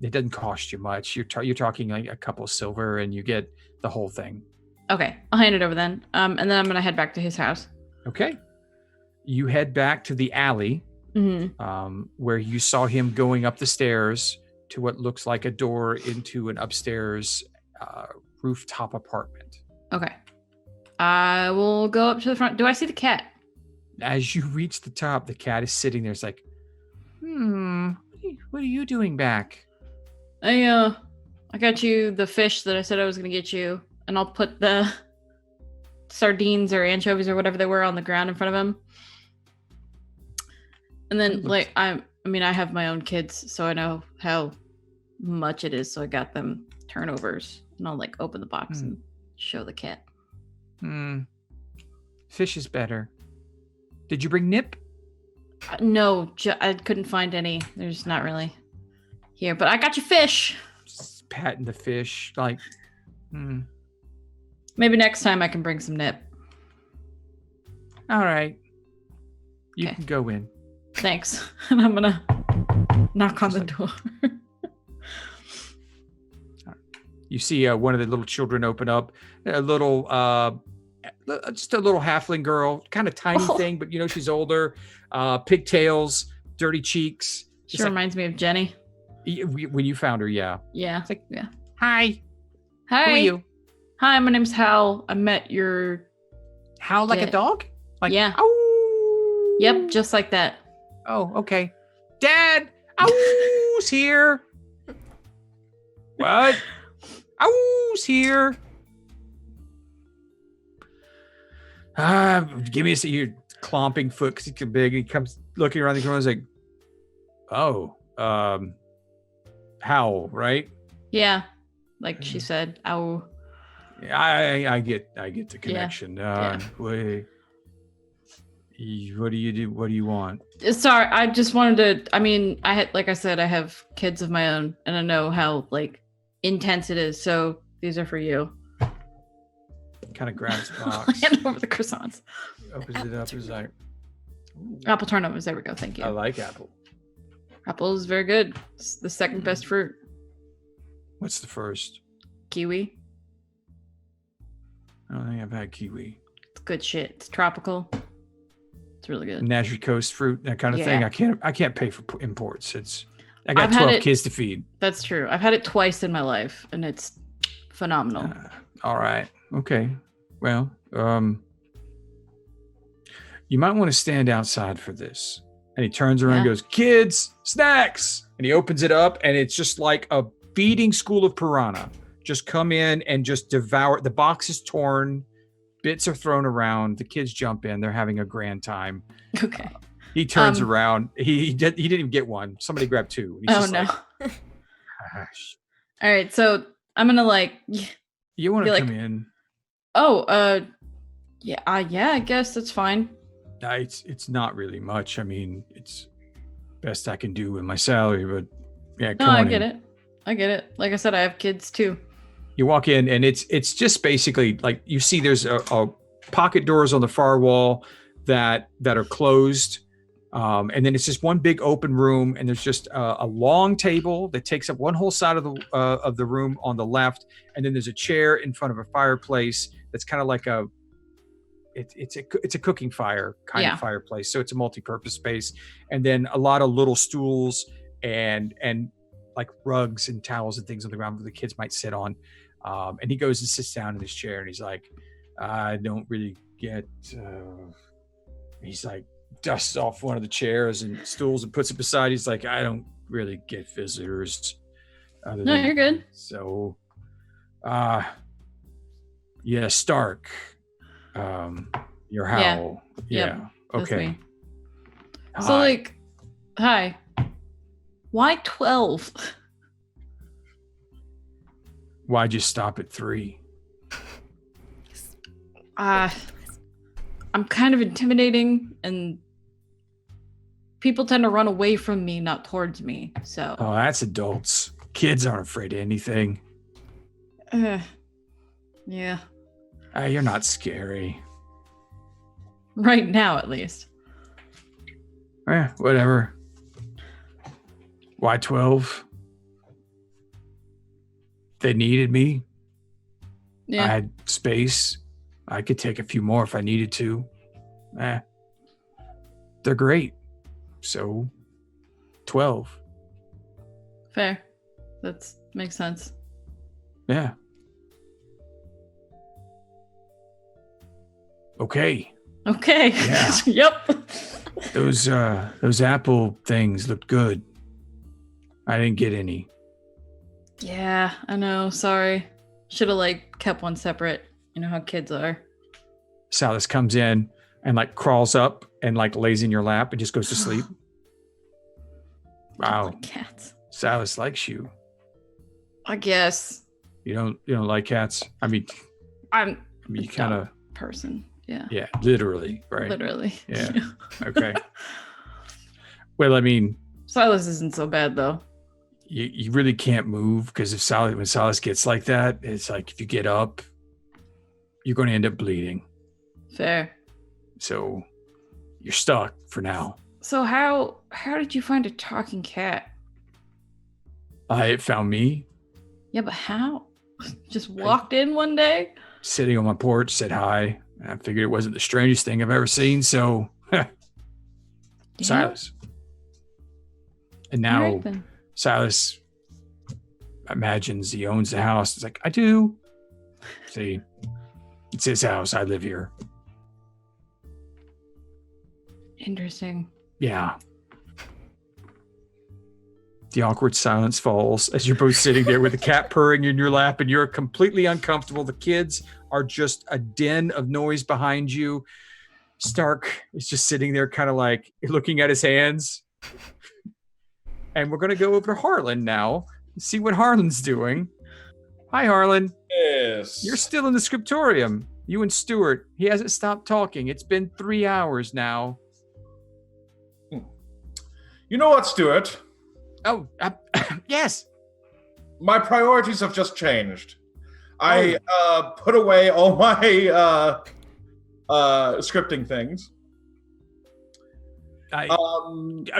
It doesn't cost you much. You're talking like a couple silver and you get the whole thing. Okay, I'll hand it over then. And then I'm gonna head back to his house. Okay. You head back to the alley where you saw him going up the stairs to what looks like a door into an upstairs rooftop apartment. Okay. I will go up to the front. Do I see the cat? As you reach the top, the cat is sitting there. It's like, what are you doing back? I got you the fish that I said I was gonna get you, and I'll put the sardines or anchovies or whatever they were on the ground in front of him. And then, like, I have my own kids, so I know how much it is. So I got them turnovers, and I'll like open the box and show the cat. Fish is better. Did you bring nip? No, I couldn't find any. There's not really here, but I got you fish. Just patting the fish, like, Maybe next time I can bring some nip. All right. You Okay. can go in. Thanks. And I'm gonna knock on the door. You see one of the little children open up. Just a little halfling girl, kind of tiny thing, but you know she's older. Pigtails, dirty cheeks. She reminds me of Jenny. When you found her, yeah. Yeah. It's like, yeah. Hi. Hi. Who are you? Hi, my name's Hal. I met your... Howl like a dog? Like, yeah. Ow! Yep, just like that. Oh, okay. Dad! Ow's here! What? Ow's here. Give me a second. You're clomping foot because he's big. He comes looking around the corner. He's like, oh, Howl, right? Yeah, like she said. Ow. I get the connection. Wait, what do you do? What do you want? Sorry, I just wanted to. I mean, like I said, I have kids of my own, and I know how like intense it is. So these are for you. Kind of grabs the box. Hand over the croissants. Opens it up. Is like apple turnovers. There we go. Thank you. I like apple. Apple is very good. It's the second best fruit. What's the first? Kiwi. I don't think I've had kiwi. It's good shit. It's tropical. It's really good. Natural coast fruit, that kind of thing. I can't pay for imports. I got I've had 12 it- kids to feed. That's true. I've had it twice in my life, and it's phenomenal. All right. Okay. Well, you might want to stand outside for this. And he turns around and goes, kids, snacks. And he opens it up, and it's just like a feeding school of piranha. Just come in and just devour. The box is torn. Bits are thrown around. The kids jump in. They're having a grand time. Okay. He turns around. He didn't even get one. Somebody grabbed two. He's just no. like, gosh. All right. So I'm going to like. You want to Be come like- in? Yeah, I guess that's fine. It's not really much. I mean, it's best I can do with my salary, but yeah, No, come I on get in. it. I get it. Like I said, I have kids too. You walk in, and it's just basically like you see there's a pocket doors on the far wall that are closed, and then it's just one big open room, and there's just a long table that takes up one whole side of the room on the left, and then there's a chair in front of a fireplace that's kind of like it's a cooking fire kind of fireplace, so it's a multi-purpose space, and then a lot of little stools and like rugs and towels and things on the ground that the kids might sit on. And he goes and sits down in his chair, and he's like, I don't really get, he's like, dusts off one of the chairs and stools and puts it beside. He's like, I don't really get visitors. No, you're good. So, yeah, Stark, your Howl. Yep. Yeah. That's Okay. me. So like, hi. Why 12? Why'd you stop at 3? I'm kind of intimidating, and people tend to run away from me, not towards me. So. Oh, that's adults. Kids aren't afraid of anything. Yeah. You're not scary. Right now, at least. Whatever. Why 12? They needed me. Yeah. I had space. I could take a few more if I needed to. They're great. So 12. Fair. That makes sense. Yeah. Okay. Okay. Yeah. Yep. Those apple things looked good. I didn't get any. Yeah, I know. Sorry. Should have like kept one separate. You know how kids are. Salas comes in and like crawls up and like lays in your lap and just goes to sleep. Wow. Like cats. Salas likes you. I guess. You don't like cats? I mean you kind of person. Yeah. Yeah, literally, right? Literally. Yeah. Okay. Well, I mean, Silas isn't so bad though. you really can't move because when Silas gets like that, it's like if you get up, you're going to end up bleeding. Fair. So you're stuck for now. So how did you find a talking cat? It found me Yeah, but how? Just walked in one day? sitting on my porch, said hi. I figured it wasn't the strangest thing I've ever seen. So Silas. And now All right, then. Silas imagines he owns the house. It's like, I do. See, it's his house. I live here. Interesting. Yeah. The awkward silence falls as you're both sitting there with the cat purring in your lap and you're completely uncomfortable. The kids are just a den of noise behind you. Stark is just sitting there kind of like looking at his hands. And we're going to go over to Harlan now, see what Harlan's doing. Hi, Harlan. Yes. You're still in the scriptorium. You and Stuart. He hasn't stopped talking. It's been 3 hours now. You know what, Stuart? Oh, yes. My priorities have just changed. I put away all my scripting things.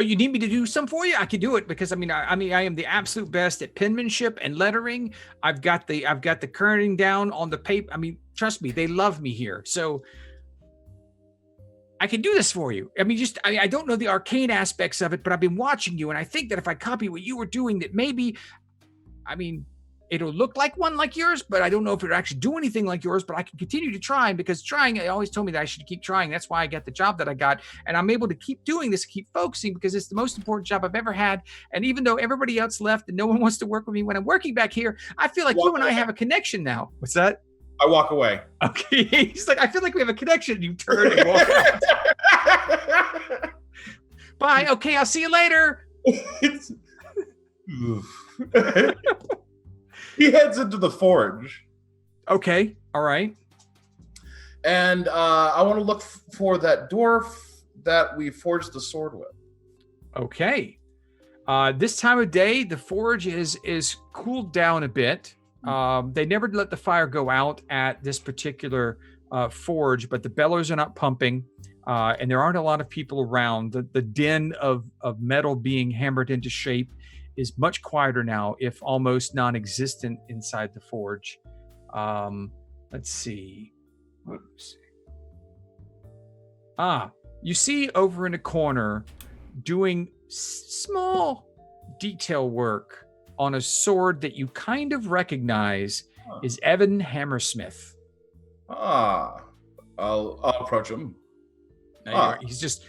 You need me to do some for you? I can do it because I am the absolute best at penmanship and lettering. I've got the kerning down on the paper. I mean, trust me, they love me here. So I can do this for you. I mean, I don't know the arcane aspects of it, but I've been watching you, and I think that if I copy what you were doing, that maybe, I mean, it'll look like one like yours, but I don't know if it'll actually do anything like yours, but I can continue to try, because trying, they always told me that I should keep trying. That's why I got the job that I got. And I'm able to keep doing this, keep focusing, because it's the most important job I've ever had. And even though everybody else left and no one wants to work with me when I'm working back here, I feel like you and I have a connection now. What's that? I walk away. Okay. He's like, I feel like we have a connection. You turn and walk out. Bye. Okay, I'll see you later. He heads into the forge. Okay. All right. And I want to look for that dwarf that we forged the sword with. Okay. This time of day, the forge is cooled down a bit. They never let the fire go out at this particular forge, but the bellows are not pumping, and there aren't a lot of people around. The din of metal being hammered into shape is much quieter now, if almost non-existent inside the forge. Let's see. Oops. You see over in a corner doing small detail work on a sword that you kind of recognize is Evan Hammersmith. I'll approach him. He's just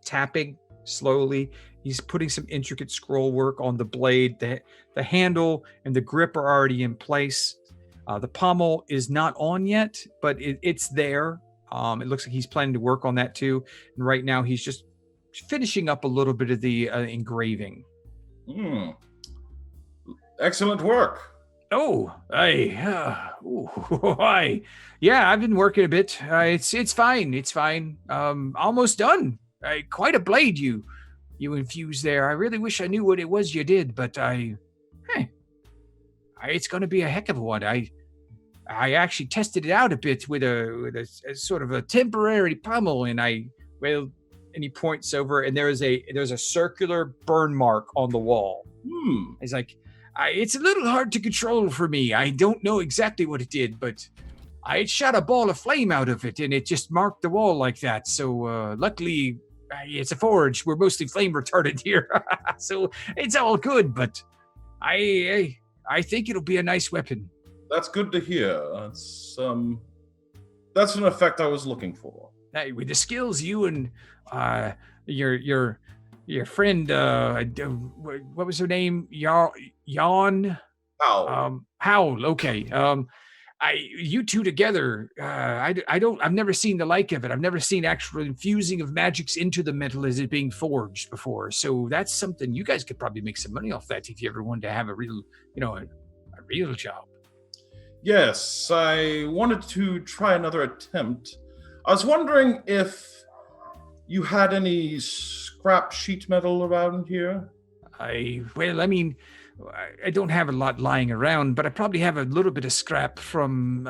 tapping slowly. He's putting some intricate scroll work on the blade. The handle and the grip are already in place. The pommel is not on yet, but it's there. It looks like he's planning to work on that too. And right now he's just finishing up a little bit of the engraving. Excellent work. Yeah, I've been working a bit. It's fine. It's fine. Almost done. Quite a blade you infused there. I really wish I knew what it was you did, but it's going to be a heck of a one. I actually tested it out a bit with a sort of a temporary pommel, and he points over, and there's a circular burn mark on the wall. He's like, it's a little hard to control for me. I don't know exactly what it did, but I shot a ball of flame out of it, and it just marked the wall like that. So luckily, it's a forge. We're mostly flame retardant here, so it's all good. But I think it'll be a nice weapon. That's good to hear. That's an effect I was looking for. With the skills you and your friend, what was her name? Yawn? How? Howl. Okay. You two together, I've never seen the like of it. I've never seen actual infusing of magics into the metal as it being forged before. So that's something you guys could probably make some money off that if you ever wanted to have a real, a real job. Yes, I wanted to try another attempt. I was wondering if you had any scrap sheet metal around here? I don't have a lot lying around, but I probably have a little bit of scrap from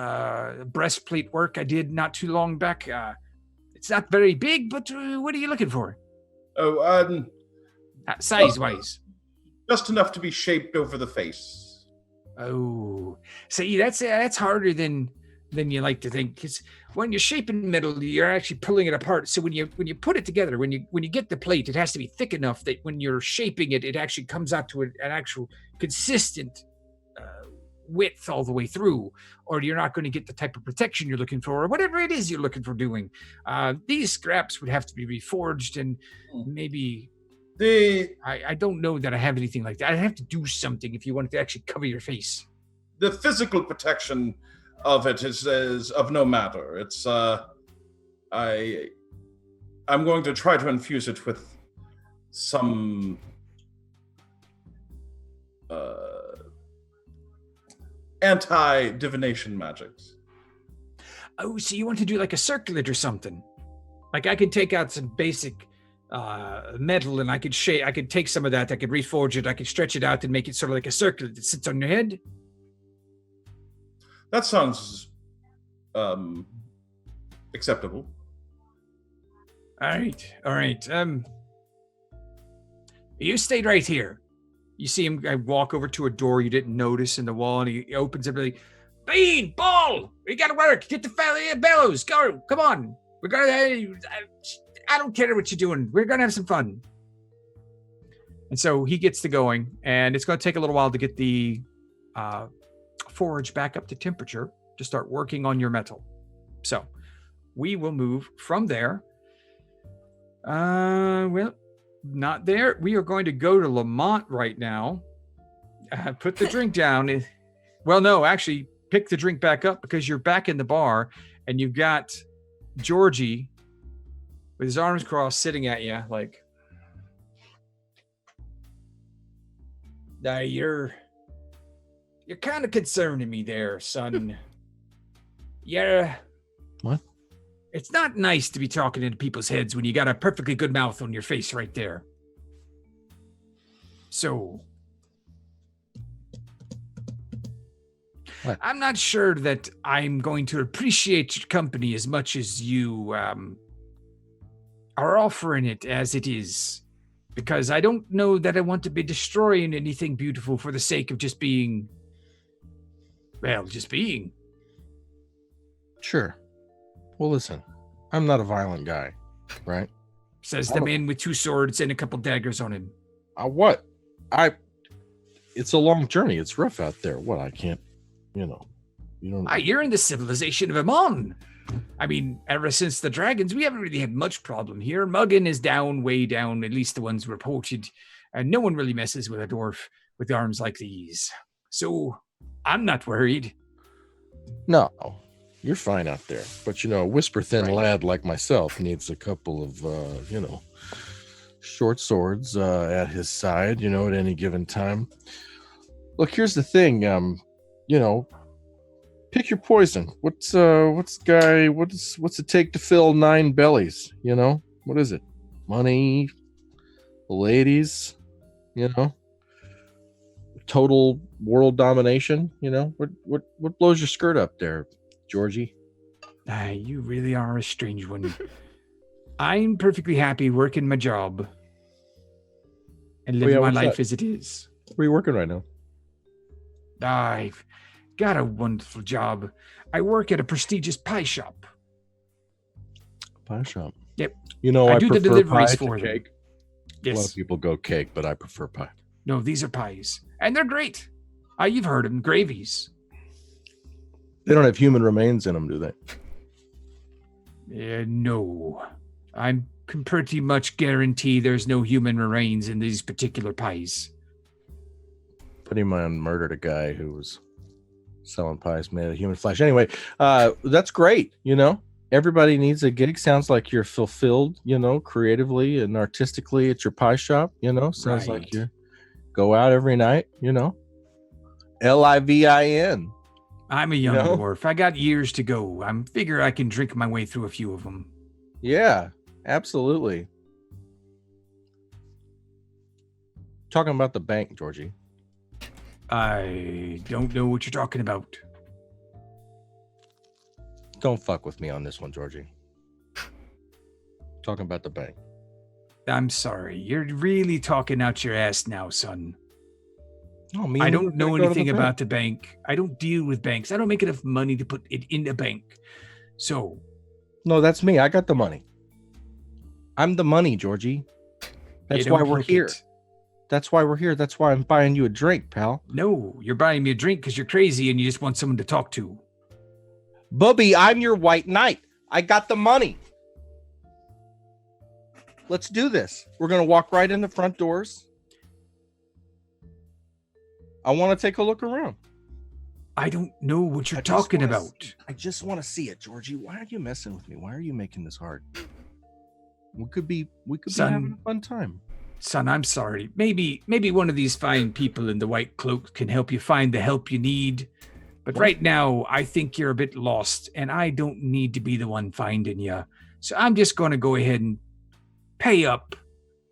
breastplate work I did not too long back. It's not very big, but what are you looking for? Size-wise? Just enough to be shaped over the face. Oh, see, that's harder than you like to think. Because when you're shaping metal, you're actually pulling it apart. So when you put it together, when you get the plate, it has to be thick enough that when you're shaping it, it actually comes out to an actual consistent width all the way through, or you're not going to get the type of protection you're looking for, or whatever it is you're looking for doing. These scraps would have to be reforged and maybe I don't know that I have anything like that. I'd have to do something if you wanted to actually cover your face. The physical protection of it is of no matter. It's I'm going to try to infuse it with some anti-divination magics. Oh, so you want to do like a circlet or something? Like I could take out some basic metal and I could take some of that, I could reforge it, I could stretch it out and make it sort of like a circlet that sits on your head. That sounds acceptable. All right. You stayed right here. You see him walk over to a door you didn't notice in the wall, and he opens it really. Bean, Ball, we gotta work. Get the bellows. Go, come on. We're gonna. I don't care what you're doing. We're gonna have some fun. And so he gets to going, and it's gonna take a little while to get the forge back up to temperature to start working on your metal. So we will move from there. Well, not there. We are going to go to Lamont right now. Put the drink down. Well, no, actually, pick the drink back up because you're back in the bar and you've got Georgie with his arms crossed sitting at you like, you're kind of concerning me there, son. Yeah. What? It's not nice to be talking into people's heads when you got a perfectly good mouth on your face right there. So, what? I'm not sure that I'm going to appreciate your company as much as you are offering it as it is. Because I don't know that I want to be destroying anything beautiful for the sake of just being. Sure. Well, listen, I'm not a violent guy, right? Says the man with 2 swords and a couple daggers on him. What? It's a long journey. It's rough out there. What? I can't, you don't. You're in the civilization of Amon. I mean, ever since the dragons, we haven't really had much problem here. Muggin is down, way down, at least the ones reported. And no one really messes with a dwarf with arms like these. So I'm not worried. No, you're fine out there. But, a whisper-thin lad like myself needs a couple of, short swords at his side, at any given time. Look, here's the thing, pick your poison. What's it take to fill 9 bellies? What is it? Money, ladies, total world domination. What blows your skirt up there, Georgie? You really are a strange one. I'm perfectly happy working my job and living my life as it is. Where are you working right now? I've got a wonderful job. I work at a prestigious pie shop. Pie shop? Yep. I do the prefer deliveries pie for to them. cake. Yes. A lot of people go cake, but I prefer pie. No, these are pies. And they're great. You've heard them, gravies. They don't have human remains in them, do they? No. I can pretty much guarantee there's no human remains in these particular pies. Buddy mine murdered a guy who was selling pies made of human flesh. Anyway, that's great. Everybody needs a gig. Sounds like you're fulfilled, creatively and artistically at your pie shop. Sounds like you go out every night. Livin. I'm a young dwarf. I got years to go. I figure I can drink my way through a few of them. Yeah, absolutely. Talking about the bank, Georgie. I don't know what you're talking about. Don't fuck with me on this one, Georgie. Talking about the bank. I'm sorry. You're really talking out your ass now, son. Oh, I don't know anything about the bank. I don't deal with banks. I don't make enough money to put it in a bank. So. No, that's me. I got the money. I'm the money, Georgie. That's why we're here. That's why we're here. That's why I'm buying you a drink, pal. No, you're buying me a drink because you're crazy and you just want someone to talk to. Bubby, I'm your white knight. I got the money. Let's do this. We're gonna walk right in the front doors. I want to take a look around. I don't know what you're I just talking wanna about. I just want to see it, Georgie. Why are you messing with me? Why are you making this hard? We could be Son. having a fun time. Son, I'm sorry. Maybe one of these fine people in the white cloaks can help you find the help you need. But right now, I think you're a bit lost, and I don't need to be the one finding you. So I'm just going to go ahead and pay up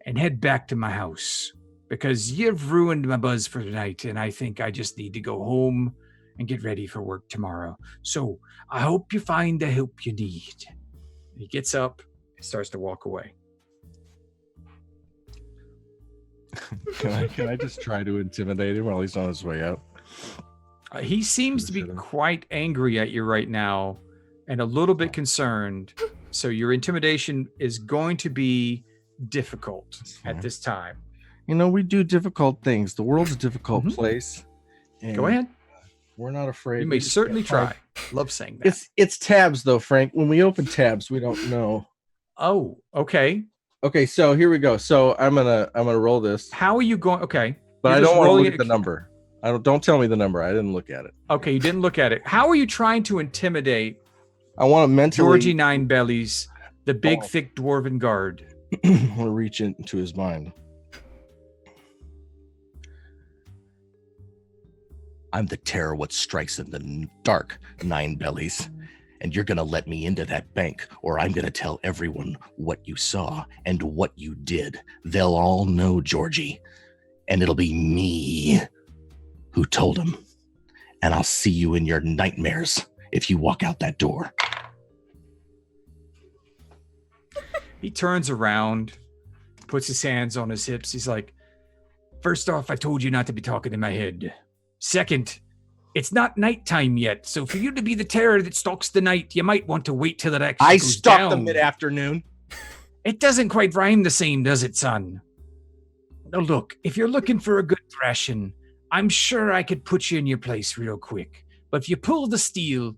and head back to my house because you've ruined my buzz for tonight, and I think I just need to go home and get ready for work tomorrow. So I hope you find the help you need. He gets up and starts to walk away. Can I just try to intimidate him while he's on his way out? He seems to be quite angry at you right now and a little bit concerned. So your intimidation is going to be difficult at this time. You know, we do difficult things. The world's a difficult place. Go ahead. We're not afraid. You may certainly try. Love saying that. It's tabs though, Frank. When we open tabs, we don't know. Oh, okay. Okay, so here we go. So I'm gonna roll this. How are you going? Okay. But I don't want to look at the number. Don't tell me the number. I didn't look at it. Okay, you didn't look at it. How are you trying to intimidate I want to mentally Georgie Nine Bellies, the big, thick dwarven guard? I want to reach into his mind. I'm the terror what strikes in the dark, Nine Bellies. And you're going to let me into that bank, or I'm going to tell everyone what you saw and what you did. They'll all know, Georgie. And it'll be me who told him. And I'll see you in your nightmares if you walk out that door. He turns around, puts his hands on his hips. He's like, first off, I told you not to be talking in my head. Second, it's not nighttime yet, so for you to be the terror that stalks the night, you might want to wait till it actually goes stalk down. the mid-afternoon. It doesn't quite rhyme the same, does it, son? Now look, if you're looking for a good thrashing, I'm sure I could put you in your place real quick. But if you pull the steel,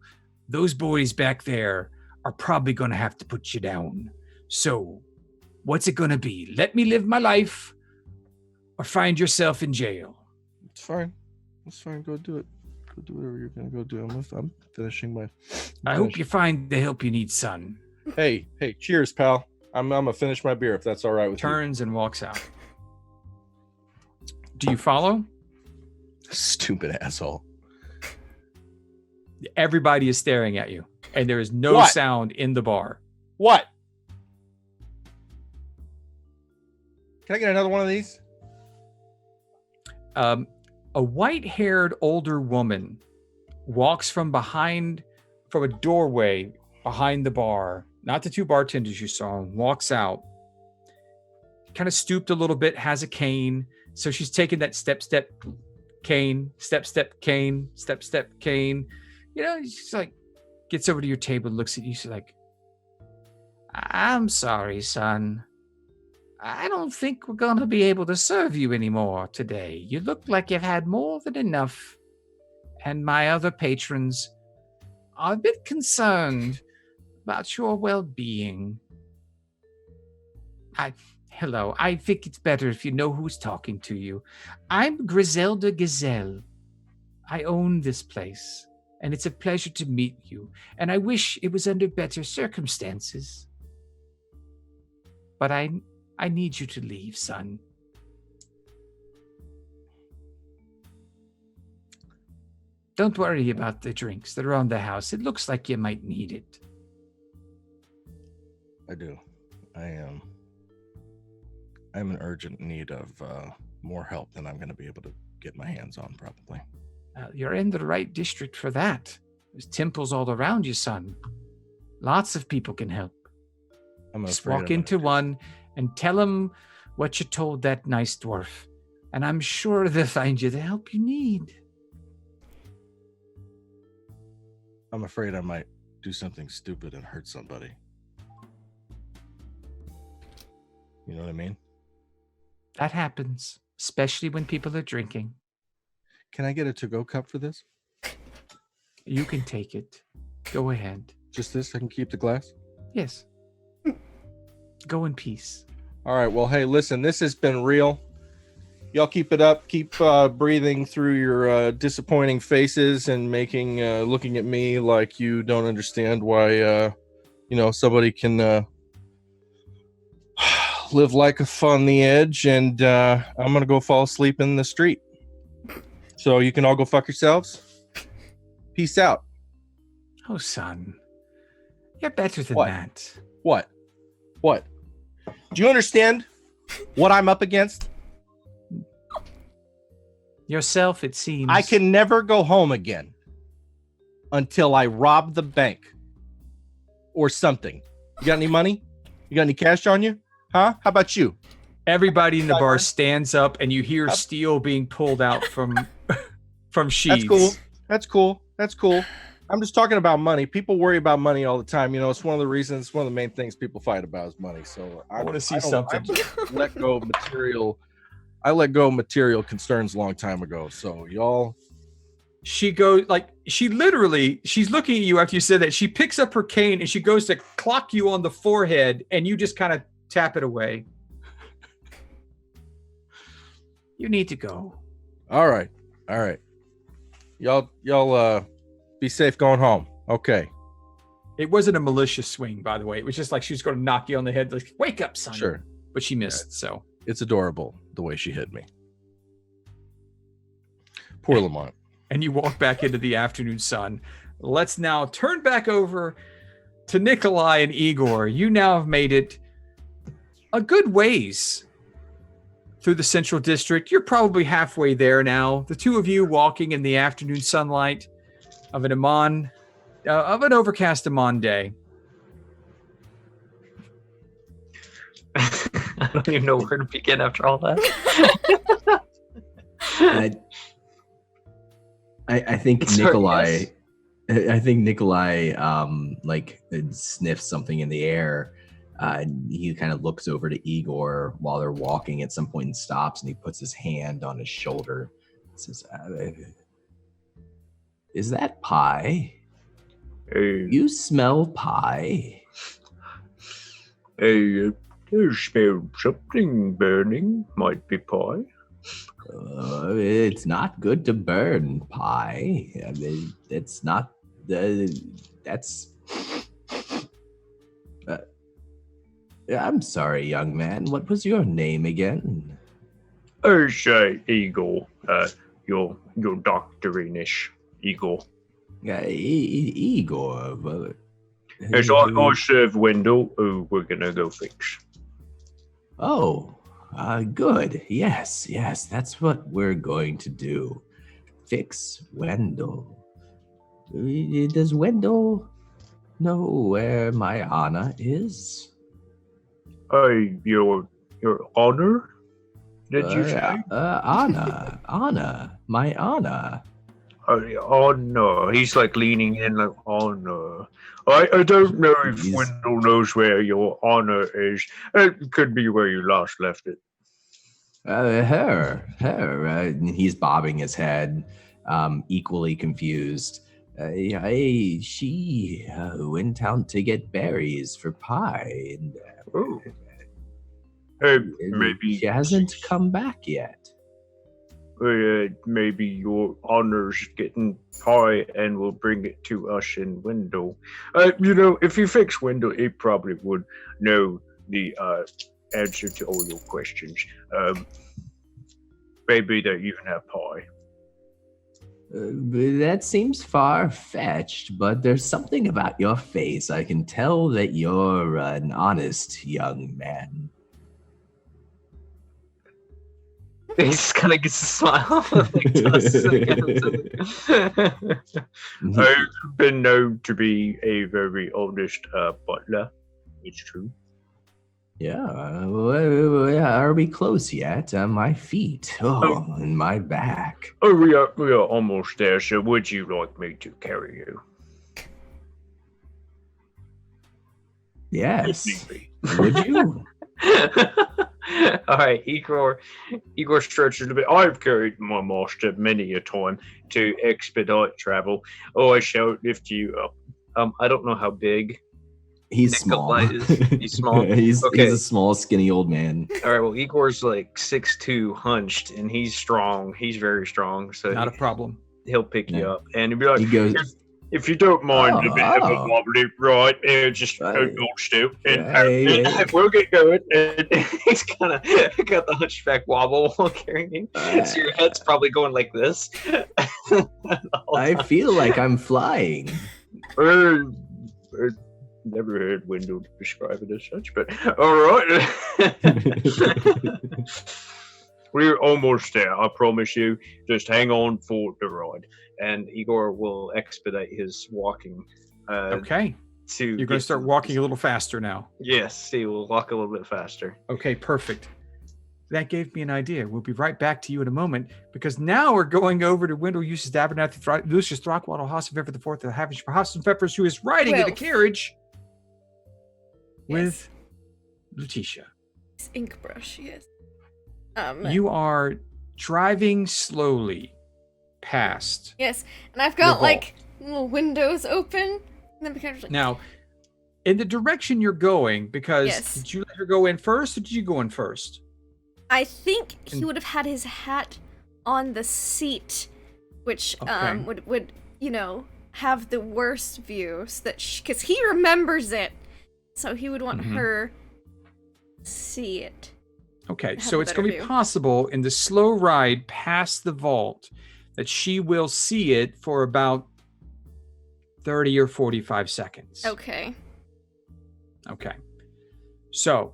those boys back there are probably going to have to put you down. So, what's it going to be? Let me live my life or find yourself in jail? It's fine. It's fine. Go do it. Go do whatever you're going to go do. I'm finishing my... I hope you find the help you need, son. Hey, cheers, pal. I'm going to finish my beer if that's all right with you. Turns and walks out. Do you follow? Stupid asshole. Everybody is staring at you, and there is no sound in the bar. What? Can I get another one of these? A white-haired older woman walks from a doorway behind the bar, not the two bartenders you saw, walks out, kind of stooped a little bit, has a cane. So she's taking that step, cane, step, cane, step, cane. You know, she's like, gets over to your table, looks at you, she's like, I'm sorry, son. I don't think we're going to be able to serve you anymore today. You look like you've had more than enough. And my other patrons are a bit concerned about your well-being. Hello, I think it's better if you know who's talking to you. I'm Griselda Gazelle. I own this place, and it's a pleasure to meet you. And I wish it was under better circumstances. But I need you to leave, son. Don't worry about the drinks. They're on the house. It looks like you might need it. I do. I'm in urgent need of more help than I'm going to be able to get my hands on, probably. You're in the right district for that. There's temples all around you, son. Lots of people can help. Just walk into one and tell them what you told that nice dwarf. And I'm sure they'll find you the help you need. I'm afraid I might do something stupid and hurt somebody. You know what I mean? That happens, especially when people are drinking. Can I get a to-go cup for this? You can take it. Go ahead. Just this? I can keep the glass? Yes. Go in peace. All right. Well, hey, listen, this has been real. Y'all keep it up. Keep breathing through your disappointing faces and making looking at me like you don't understand why somebody can live life on the edge. And I'm gonna go fall asleep in the street. So you can all go fuck yourselves. Peace out. Oh, son, you're better than What? that. What? Do you understand what I'm up against? Yourself, it seems. I can never go home again until I rob the bank or something. You got any money? You got any cash on you? Huh? How about you? Everybody in the bar stands up, and you hear steel being pulled out from sheaths. That's cool. I'm just talking about money. People worry about money all the time. It's one of the main things people fight about is money. So I want to see something. I let go of material concerns a long time ago. So y'all. She goes she's looking at you after you said that. She picks up her cane and she goes to clock you on the forehead, and you just kind of tap it away. You need to go. All right. Y'all be safe going home. Okay. It wasn't a malicious swing, by the way. It was just like she was going to knock you on the head, like, wake up, son. Sure. But she missed, so. It's adorable the way she hit me. Poor Lamont. And you walk back into the afternoon sun. Let's now turn back over to Nikolai and Igor. You now have made it a good ways through the Central District. You're probably halfway there now. The two of you walking in the afternoon sunlight of an overcast Amon day. I don't even know where to begin after all that. I think Sorry, Nikolai. yes. I think Nikolai sniffs something in the air. He kind of looks over to Igor while they're walking at some point and stops, and he puts his hand on his shoulder. Says, "Is that pie? You smell pie." I smell something burning. Might be pie. It's not good to burn pie. I mean, it's not. That's. I'm sorry, young man. What was your name again? Eagle. Your doctorinish Eagle. Igor. As I serve window, we're gonna go fix. Oh, good. Yes, that's what we're going to do. Fix Wendell. Does Wendell know where my Anna is? Your honor? Did you say? Anna, my Anna. Honor. He's like leaning in like honor. I don't know if Wendell knows where your honor is. It could be where you last left it. Her. He's bobbing his head, equally confused. She went out to get berries for pie. And, maybe she hasn't come back yet. Maybe your honor's getting pie and will bring it to us in Wendell. If you fix Wendell, he probably would know the answer to all your questions. Maybe they even have pie. That seems far-fetched, but there's something about your face. I can tell that you're an honest young man. He just kind of gets a smile. I've been known to be a very honest butler. It's true. Yeah, are we close yet? My feet, and my back. Oh, we are almost there. So, would you like me to carry you? Yes. Would you? All right, Igor stretches a bit. I've carried my master many a time to expedite travel. Oh, I shall lift you up. I don't know how big. He's small. He's small. He's Okay. a small, skinny old man. All right. Well, Igor's like 6'2", hunched, and he's strong. He's very strong. So Not a problem. he'll pick you Yeah. up, and he'll be like, He goes. if you don't mind a bit of a Oh. wobbly ride, just Right. hold still, and Hey. we'll get going. And he's kind of got the hunchback wobble while carrying you. So your head's probably going like this. the whole I time. feel like I'm flying. Never heard Wendell describe it as such, but all right. We're almost there, I promise you. Just hang on for the ride. And Igor will expedite his walking. Okay. You're You're going to start walking a little faster now. Yes, he will walk a little bit faster. Okay, perfect. That gave me an idea. We'll be right back to you in a moment, because now we're going over to Wendell Eustace Abernathy, Lucius Throckwaddle, House of Pepper the Fourth, the Havish House of Peppers, who is riding in the Well. carriage Yes. with Letitia. It's ink brush, yes. You are driving slowly past. Yes, and I've got vault. like little windows open, and then kind of like, Now, in the direction you're going, because Yes. did you let her go in first, or did you go in first? I think he would have had his hat on the seat, which Okay. would have the worst view, so that because he remembers it, so he would want Mhm. her to see it. Okay, Have so a it's going to better be view. possible in the slow ride past the vault that she will see it for about 30 or 45 seconds. Okay. Okay. So,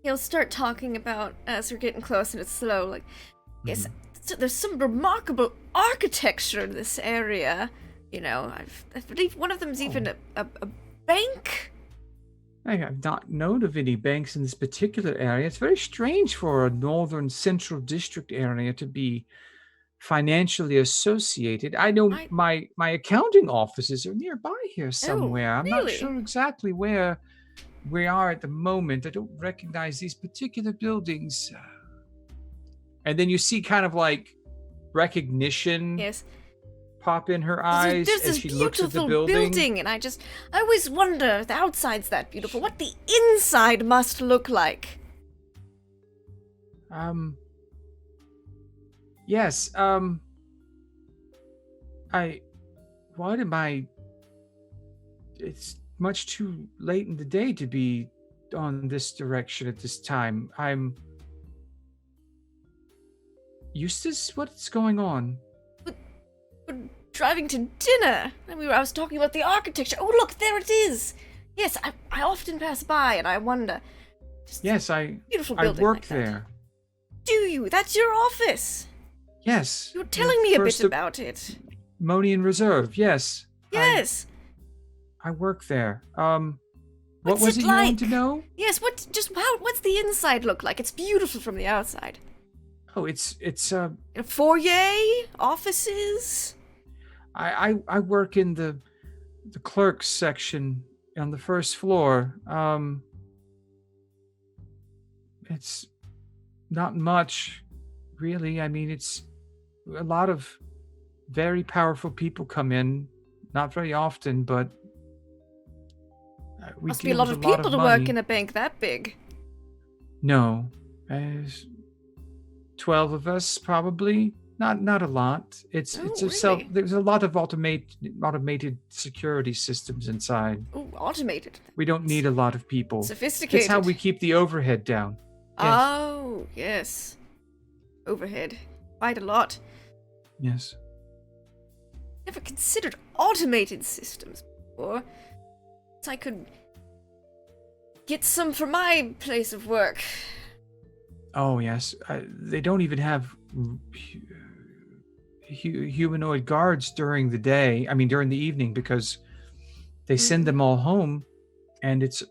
He'll start talking about as we're getting close and it's slow, like, yes, so there's some remarkable architecture in this area. I believe one of them's even a bank. I have not known of any banks in this particular area. It's very strange for a northern central district area to be financially associated. I know my accounting offices are nearby here somewhere. I'm not really? sure exactly where we are at the moment. I don't recognize these particular buildings. And then you see kind of like recognition Yes. pop in her eyes There's as this she looks at the beautiful building. and I always wonder if the outside's that beautiful, what the inside must look like. Yes, it's much too late in the day to be on this direction at this time. Eustace, what's going on? We're driving to dinner, and I was talking about the architecture. Oh, look, there it is. Yes, I often pass by, and I wonder. Just Yes, beautiful I building work like that. there. Do you? That's your office. Yes. You were telling me a bit First about it. Monian Reserve, yes. Yes. I work there. What What's was it it you wanted to like? know? Yes. What's the inside look like? It's beautiful from the outside. Oh, it's A foyer, offices. I work in the clerks section on the first floor. It's not much, really. I mean, it's a lot of very powerful people come in, not very often, but we Must be a deal lot with of people to money. work in a bank that big. No, there's 12 of us probably. Not a lot. It's Oh, a self. really? There's a lot of automated security systems inside. Oh, automated. We don't need a lot of people. Sophisticated. It's how we keep the overhead down. Yes. Oh, yes. Overhead. Quite a lot. Yes. Never considered automated systems before. So I could get some for my place of work. Oh yes. They don't even have humanoid guards during the day. I mean, during the evening, because they send them all home, and it's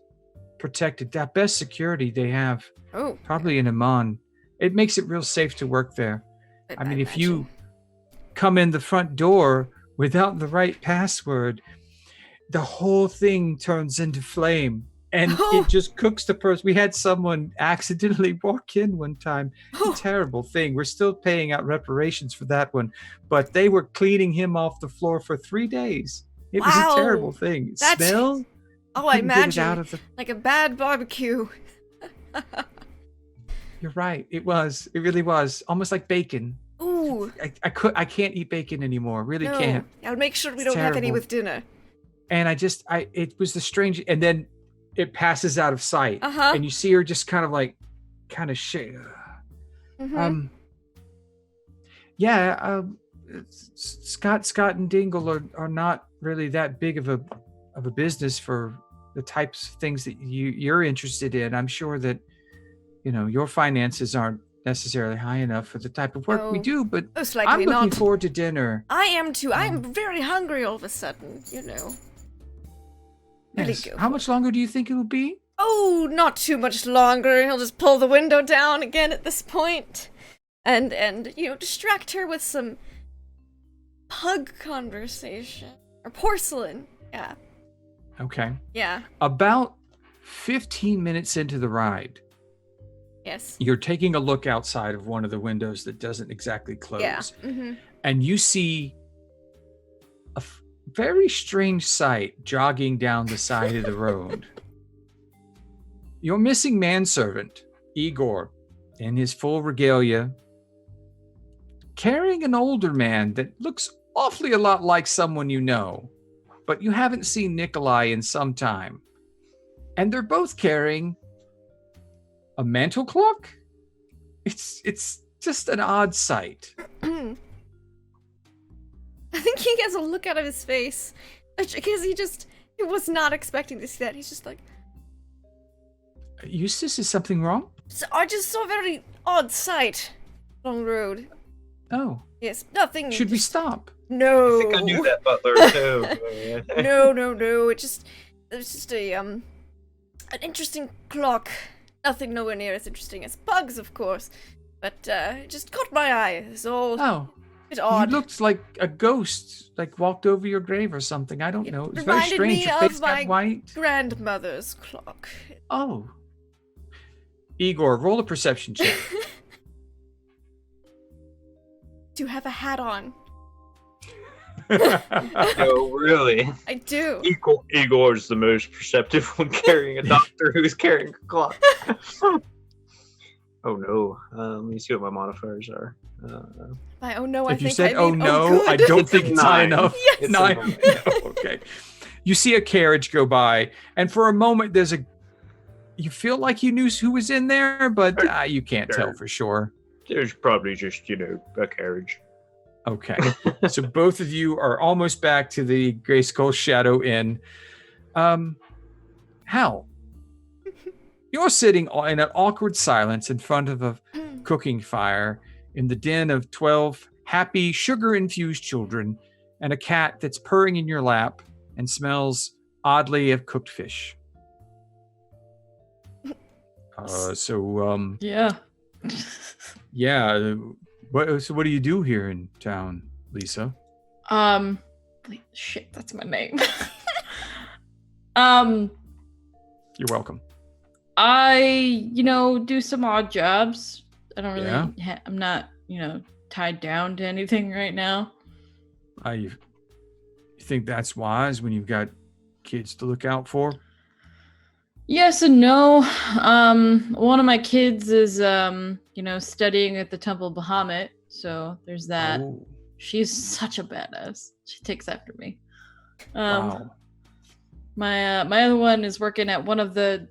protected. That best security they have, Oh, probably in Amman. It makes it real safe to work there. I mean, if you imagine. come in the front door without the right password, the whole thing turns into flame, and Oh. it just cooks the person. We had someone accidentally walk in one time. Oh. Terrible thing. We're still paying out reparations for that one, but they were cleaning him off the floor for 3 days. It was Wow. a terrible thing. That's- Smell? Oh, I couldn't get it imagine. out of the. Like a bad barbecue. You're right. It was. It really was. Almost like bacon. Ooh. I can't eat bacon anymore. Really No. can't. I'll make sure we It's don't have any terrible. with dinner. And it was the strange, and then it passes out of sight, Uh-huh. and you see her just kind of shake. Mhm. Yeah. Scott and Dingle are not really that big of a business for the types of things that you're interested in. I'm sure that your finances aren't necessarily high enough for the type of work we No. do, but Most I'm likely looking not. forward to dinner. I am too. I am very hungry all of a sudden, Really Yes. go How for much longer do you think it will be? Oh, not too much longer. He'll just pull the window down again at this point. And distract her with some pug conversation. Or porcelain. Yeah. Okay. Yeah. About 15 minutes into the ride, Yes. you're taking a look outside of one of the windows that doesn't exactly close. Yeah. Mm-hmm. And you see a very strange sight jogging down the side of the road. Your missing manservant, Igor, in his full regalia, carrying an older man that looks awfully a lot like someone you know, but you haven't seen Nikolai in some time. And they're both carrying a mantle clock? It's just an odd sight. I think he gets a look out of his face. Because he was not expecting to see that. He's just like, Eustace, is something wrong? I just saw a very odd sight along the road. Oh. Yes, nothing. Should we stop? No. I think I knew that butler too. No. It's just an interesting clock. Nothing nowhere near as interesting as pugs, of course. But it just caught my eye. It's all Oh. a bit odd. You looked like a ghost, like walked over your grave or something. I don't know. It was very reminded strange. me Your of face my got white. grandmother's clock. Oh. Igor, roll a perception check. Do you have a hat on? No, really. I do. Igor's the most perceptive one carrying a doctor who's carrying a clock. Oh no. Let me see what my modifiers are. Oh no, I If you think said, I "Oh mean, no," good. I don't It's a think it's high 9. enough. It's a 9. 9. No, okay. You see a carriage go by, and for a moment, you feel like you knew who was in there, but you can't tell for sure. There's probably just, a carriage. Okay. So both of you are almost back to the Gray Skull Shadow Inn. Hal, you're sitting in an awkward silence in front of a cooking fire in the den of 12 happy, sugar-infused children and a cat that's purring in your lap and smells oddly of cooked fish. Yeah. Yeah. So what do you do here in town, Lisa? Shit, that's my name. You're welcome. I, do some odd jobs. I don't really, Yeah? I'm not, tied down to anything right now. You think that's wise when you've got kids to look out for? Yes and no. One of my kids is, studying at the Temple of Bahamut, so there's that. Oh, She's such a badass. She takes after me. wow. My other one is working at one of the.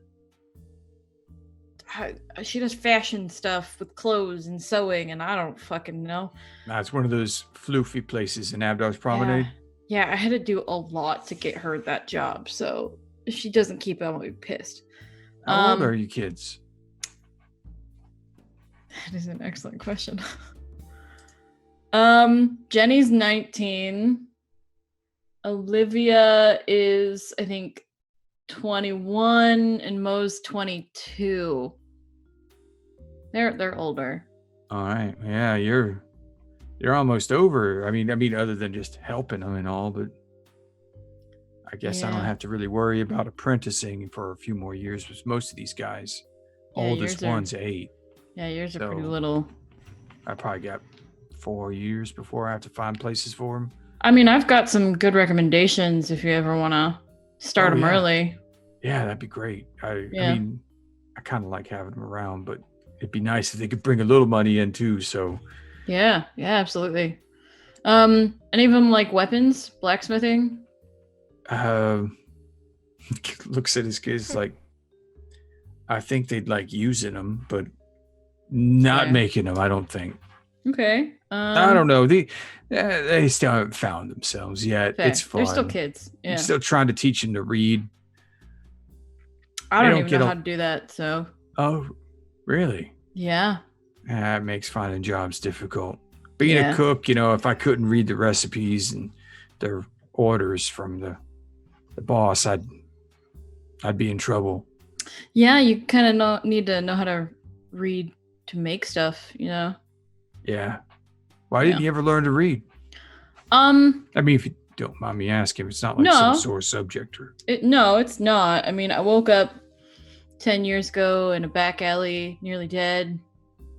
She does fashion stuff with clothes and sewing, and I don't fucking know. It's one of those floofy places in Abdal's Promenade. Yeah, I had to do a lot to get her that job, so if she doesn't keep it, I'm gonna be pissed. How old are you kids? That is an excellent question. Jenny's 19. Olivia is, I think, 21, and Mo's 22. They're older. All right. Yeah, you're almost over. I mean, other than just helping them and all, but I guess I don't Yeah. have to really worry about apprenticing for a few more years with most of these guys. Yeah, Oldest yours are- one's 8. Yeah, yours are pretty So- little. I probably got 4 years before I have to find places for them. I mean, I've got some good recommendations if you ever want to start Oh, them yeah. early. Yeah, that'd be great. I Yeah. mean, I kind of like having them around, but it'd be nice if they could bring a little money in too. So, Yeah, absolutely. Any of them like weapons, blacksmithing? looks at his kids like, I think they'd like using them, but not Fair. making them. I don't think. Okay. I don't know. They still haven't found themselves yet. Fair. It's fun. They're still kids. Yeah. I'm still trying to teach them to read. I they don't don't even know get how to do that. So Oh, really? yeah. That makes finding jobs difficult. Being Yeah. a cook, if I couldn't read the recipes and their orders from the boss, I'd be in trouble. Yeah, you kind of need to know how to read to make stuff, Yeah. Why didn't Yeah. you ever learn to read? I mean, if you don't mind me asking, it's not like No. some sore subject or. No, it's not. I mean, I woke up 10 years ago in a back alley, nearly dead.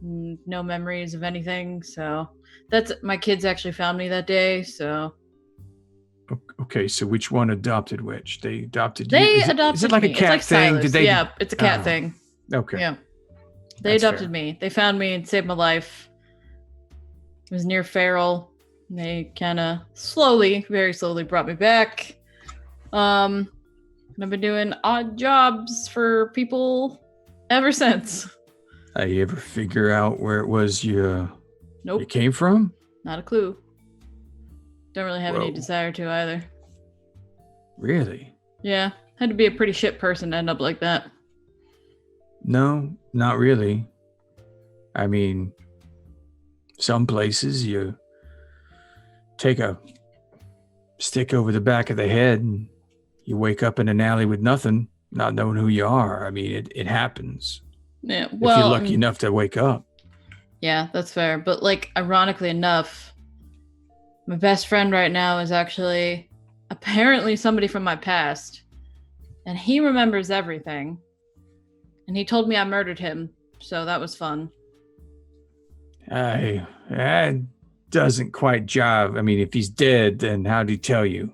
No memories of anything. So that's my kids actually found me that day. So Okay, so which one adopted which? They adopted you? they Is adopted it like me. a cat it's like thing? Silas. Did they? Yeah, it's a cat Oh, thing. Okay. Yeah. They That's adopted fair. me. They found me and saved my life. It was near feral. They kind of slowly, very slowly brought me back. And I've been doing odd jobs for people ever since. You ever figure out where it was you Nope, came from? not a clue. Don't really have any Whoa. desire to either. Really? Yeah, had to be a pretty shit person to end up like that. No, not really. I mean, some places you take a stick over the back of the head and you wake up in an alley with nothing, not knowing who you are. I mean, it happens. Yeah, If well, you're lucky enough to wake up. yeah, that's fair. But like, ironically enough, my best friend right now is actually apparently somebody from my past, and he remembers everything. And he told me I murdered him, so that was fun. That doesn't quite jive. I mean, if he's dead, then how'd he tell you?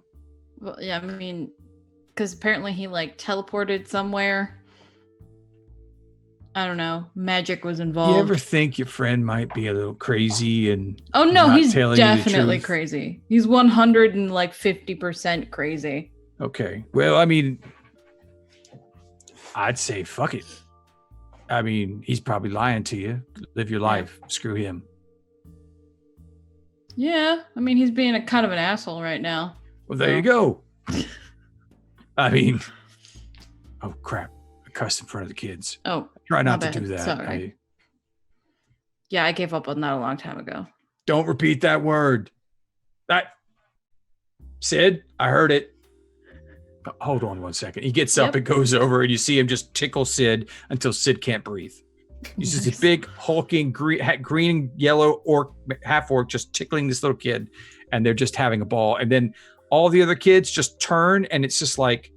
Well, yeah, I mean, because apparently he like teleported somewhere. I don't know. Magic was involved. You ever think your friend might be a little crazy and Oh no, not he's telling you the definitely truth? crazy. He's 150% crazy. Okay. Well, I mean, I'd say fuck it. I mean, he's probably lying to you. Live your life. Screw him. Yeah, I mean he's being a kind of an asshole right now. Well, there you go. I mean, oh crap! I cussed in front of the kids. Oh, Try not to bad. do that. Sorry. Yeah, I gave up on that a long time ago. Don't repeat that word. Sid, I heard it. Hold on 1 second. He gets up Yep. and goes over, and you see him just tickle Sid until Sid can't breathe. He's just Nice. a big hulking green and yellow orc, half orc, just tickling this little kid, and they're just having a ball. And then all the other kids just turn, and it's just like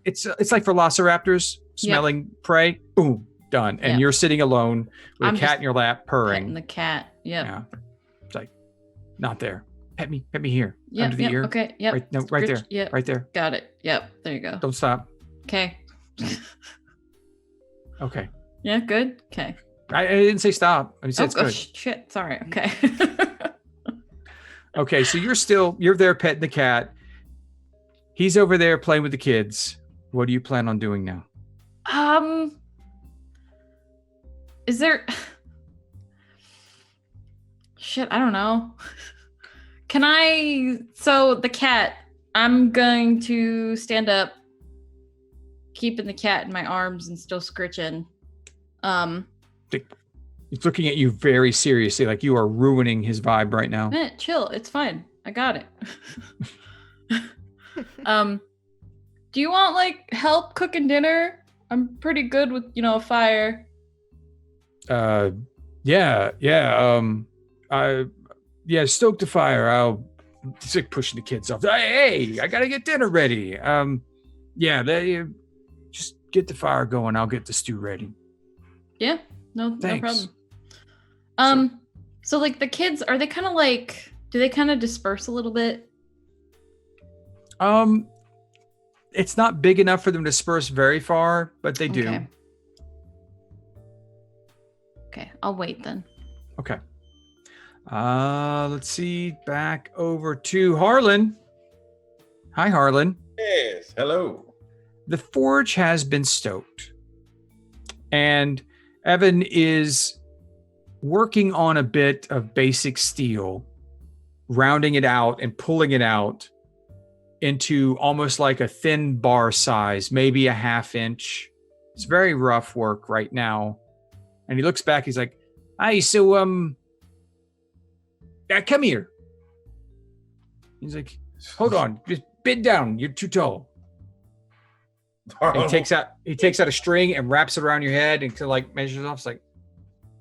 it's like velociraptors smelling prey. Boom, done. And Yeah. you're sitting alone with I'm a cat just in your lap, Petting purring. the cat. Yep. Yeah, it's like not there. Pet me here, Yep. under the Yep. ear. Okay. Yep. Right, no, right there, Yep. right there. Got it. Yep. There you go. Don't stop. Okay. Okay. Yeah. Good. Okay. I didn't say stop. I said it's good. Shit. Sorry. Okay. Okay, so you're there petting the cat. He's over there playing with the kids. What do you plan on doing now? Is there shit, I don't know. So the cat, I'm going to stand up, keeping the cat in my arms and still scritching. He's looking at you very seriously, like you are ruining his vibe right now. Chill, it's fine. I got it. Do you want like help cooking dinner? I'm pretty good with, a fire. Stoke the fire. I'll just like pushing the kids off. Hey, I gotta get dinner ready. Just get the fire going. I'll get the stew ready. Yeah, no Thanks. problem. So like the kids, are they kind of like, do they kind of disperse a little bit? it's not big enough for them to disperse very far, but they do. Okay. Okay, I'll wait then. Okay. Let's see. Back over to Harlan. Hi, Harlan. Yes, hello. The forge has been stoked, and Evan is working on a bit of basic steel, rounding it out and pulling it out into almost like a thin bar size, maybe a ½ inch. It's very rough work right now. And he looks back, he's like, "Hey, so come here." He's like, "Hold on, just bend down. You're too tall." And he takes out a string and wraps it around your head and like measures off. It's like,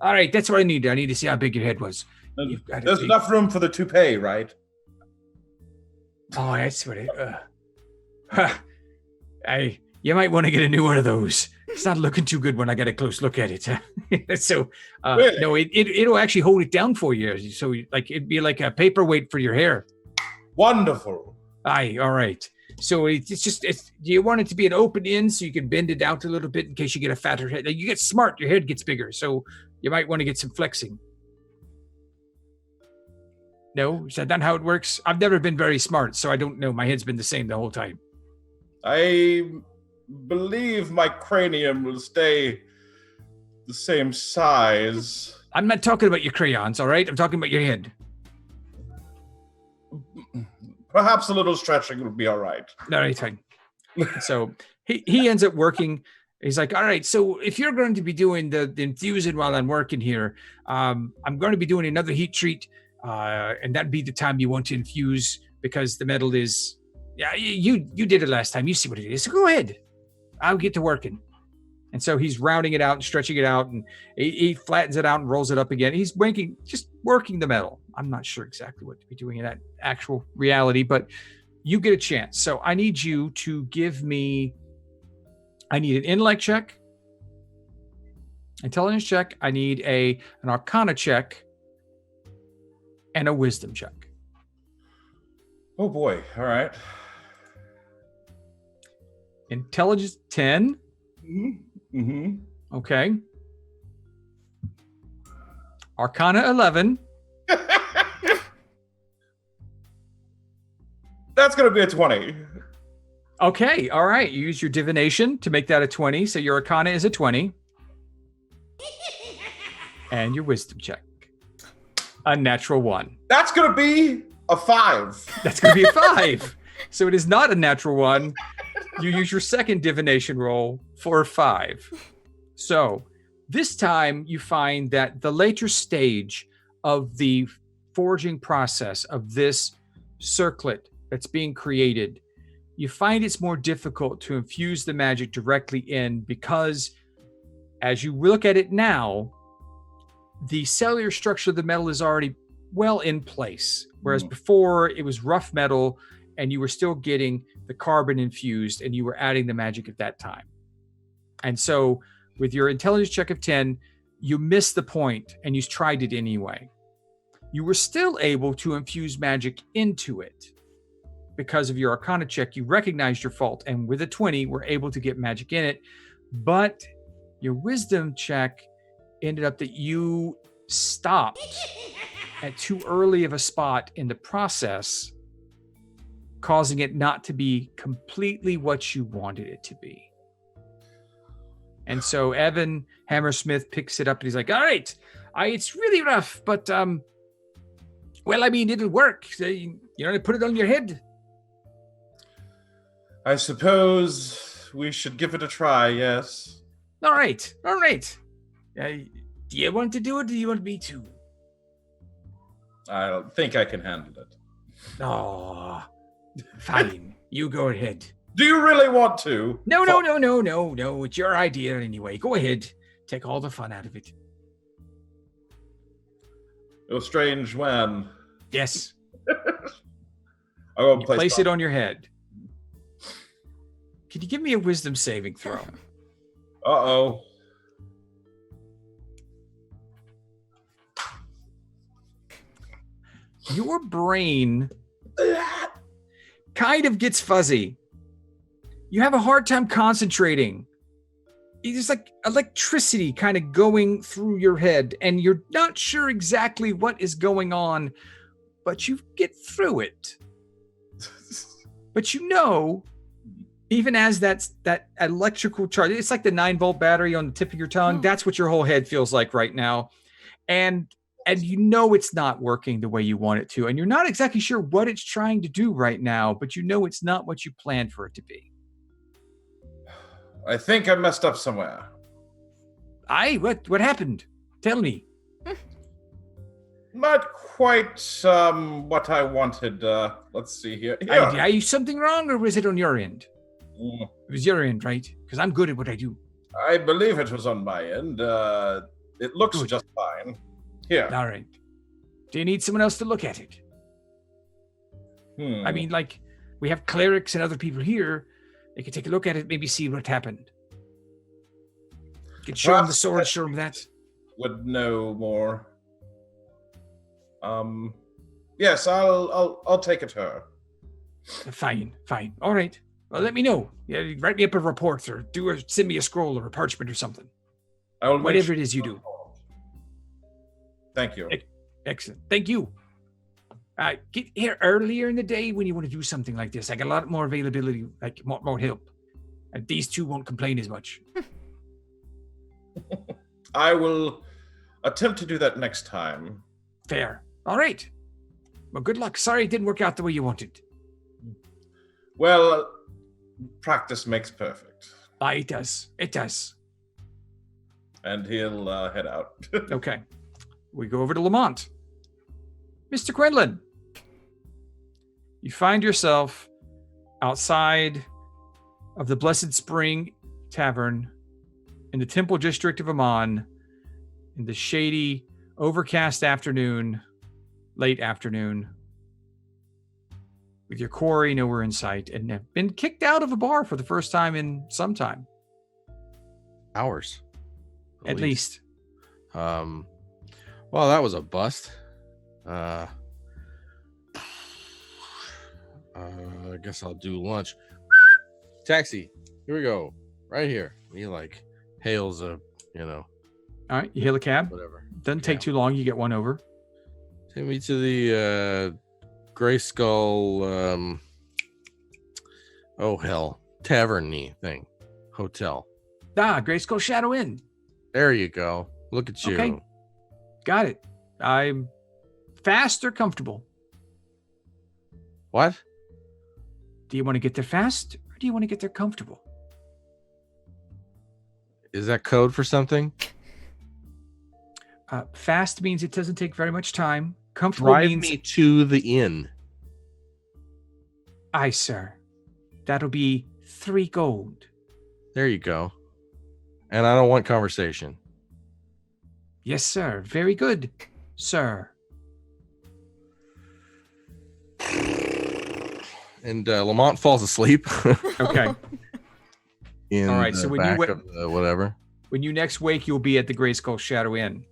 "All right, that's what I need. I need to see how big your head was." There's enough room for the toupee, right? Oh, that's what it. You might want to get a new one of those. It's not looking too good when I get a close look at it. So, Really? no, it'll actually hold it down for you. So, like, it'd be like a paperweight for your hair. Wonderful. Aye, all right. So do you want it to be an open end so you can bend it out a little bit in case you get a fatter head? You get smart, your head gets bigger. So you might want to get some flexing. No, is that not how it works? I've never been very smart, so I don't know. My head's been the same the whole time. I believe my cranium will stay the same size. I'm not talking about your crayons, all right? I'm talking about your head. Perhaps a little stretching would be all right. All right, fine. So he ends up working. He's like, all right, so if you're going to be doing the infusing while I'm working here, I'm going to be doing another heat treat, and that'd be the time you want to infuse because the metal is, yeah, you did it last time. You see what it is. So go ahead. I'll get to working. And so he's rounding it out and stretching it out, and he flattens it out and rolls it up again. He's just working the metal. I'm not sure exactly what to be doing in that actual reality, but you get a chance. So I need you to give me, I need an intellect check, intelligence check. I need an arcana check, and a wisdom check. Oh boy. All right. Intelligence 10. Mm-hmm. Okay. Arcana 11. That's going to be a 20. Okay. All right. You use your divination to make that a 20. So your arcana is a 20. And your wisdom check. A natural 1. That's going to be a 5. That's going to be a 5. So it is not a natural 1. You use your second divination roll for a 5. So this time you find that the later stage of the forging process of this circlet that's being created, you find it's more difficult to infuse the magic directly in because as you look at it now, the cellular structure of the metal is already well in place. Whereas before it was rough metal and you were still getting the carbon infused and you were adding the magic at that time. And so with your intelligence check of 10, you missed the point and you tried it anyway. You were still able to infuse magic into it. Because of your arcana check, you recognized your fault. And with a 20, were able to get magic in it. But your wisdom check ended up that you stopped at too early of a spot in the process, causing it not to be completely what you wanted it to be. And so Evan Hammersmith picks it up and he's like, all right, it's really rough, but, well, I mean, it'll work. So, put it on your head. I suppose we should give it a try, yes. All right. Do you want to do it or do you want me to? I don't think I can handle it. Oh, fine. You go ahead. Do you really want to? No. It's your idea anyway. Go ahead. Take all the fun out of it. Oh, strange when. Yes. I will place it on your head. Can you give me a wisdom saving throw? Uh-oh. Your brain kind of gets fuzzy You have a hard time concentrating. It's like electricity kind of going through your head, and you're not sure exactly what is going on, but you get through it. But you know, even as that electrical charge, it's like the 9-volt battery on the tip of your tongue. That's what your whole head feels like right now. And you know it's not working the way you want it to. And you're not exactly sure what it's trying to do right now, but you know it's not what you planned for it to be. I think I messed up somewhere. What happened? Tell me. Not quite what I wanted. Let's see here. Are you something wrong, or was it on your end? It was your end, right? Because I'm good at what I do. I believe it was on my end. It looks just fine. Here. All right. Do you need someone else to look at it? I mean, like, we have clerics and other people here. They can take a look at it, maybe see what happened. You can show them the sword, show them that. Would know more. Yes, I'll take it to her. Fine. All right. Well, let me know. Yeah, write me up a report, or send me a scroll or a parchment or something. I will whatever it is you do. Thank you. Excellent. Thank you. Get here earlier in the day when you want to do something like this. I got a lot more availability, like more help. And these two won't complain as much. I will attempt to do that next time. Fair. All right. Well, good luck. Sorry it didn't work out the way you wanted. Well, practice makes perfect. It does. It does. And he'll head out. Okay. We go over to Lamont. Mr. Quinlan. You find yourself outside of the Blessed Spring Tavern in the Temple District of Amman in the shady, overcast afternoon, late afternoon, with your quarry nowhere in sight, and have been kicked out of a bar for the first time in some time. Hours. At least. Well, that was a bust. I guess I'll do lunch. Taxi. Here we go. Right here. He like hails a, All right. You hail a cab. Whatever. Doesn't take too long. You get one over. Take me to the Gray Skull. Tavern-y thing. Hotel. Gray Skull Shadow Inn. There you go. Look at you. Okay. Got it. I'm fast or comfortable? What? Do you want to get there fast, or do you want to get there comfortable? Is that code for something? Fast means it doesn't take very much time. Comfortable Drive means... me to the inn. Aye, sir. That'll be 3 gold. There you go. And I don't want conversation. Yes, sir. Very good, sir. And Lamont falls asleep. Okay. In all right. the So when back you of the whatever. When you next wake, you'll be at the Gray Skull Shadow Inn.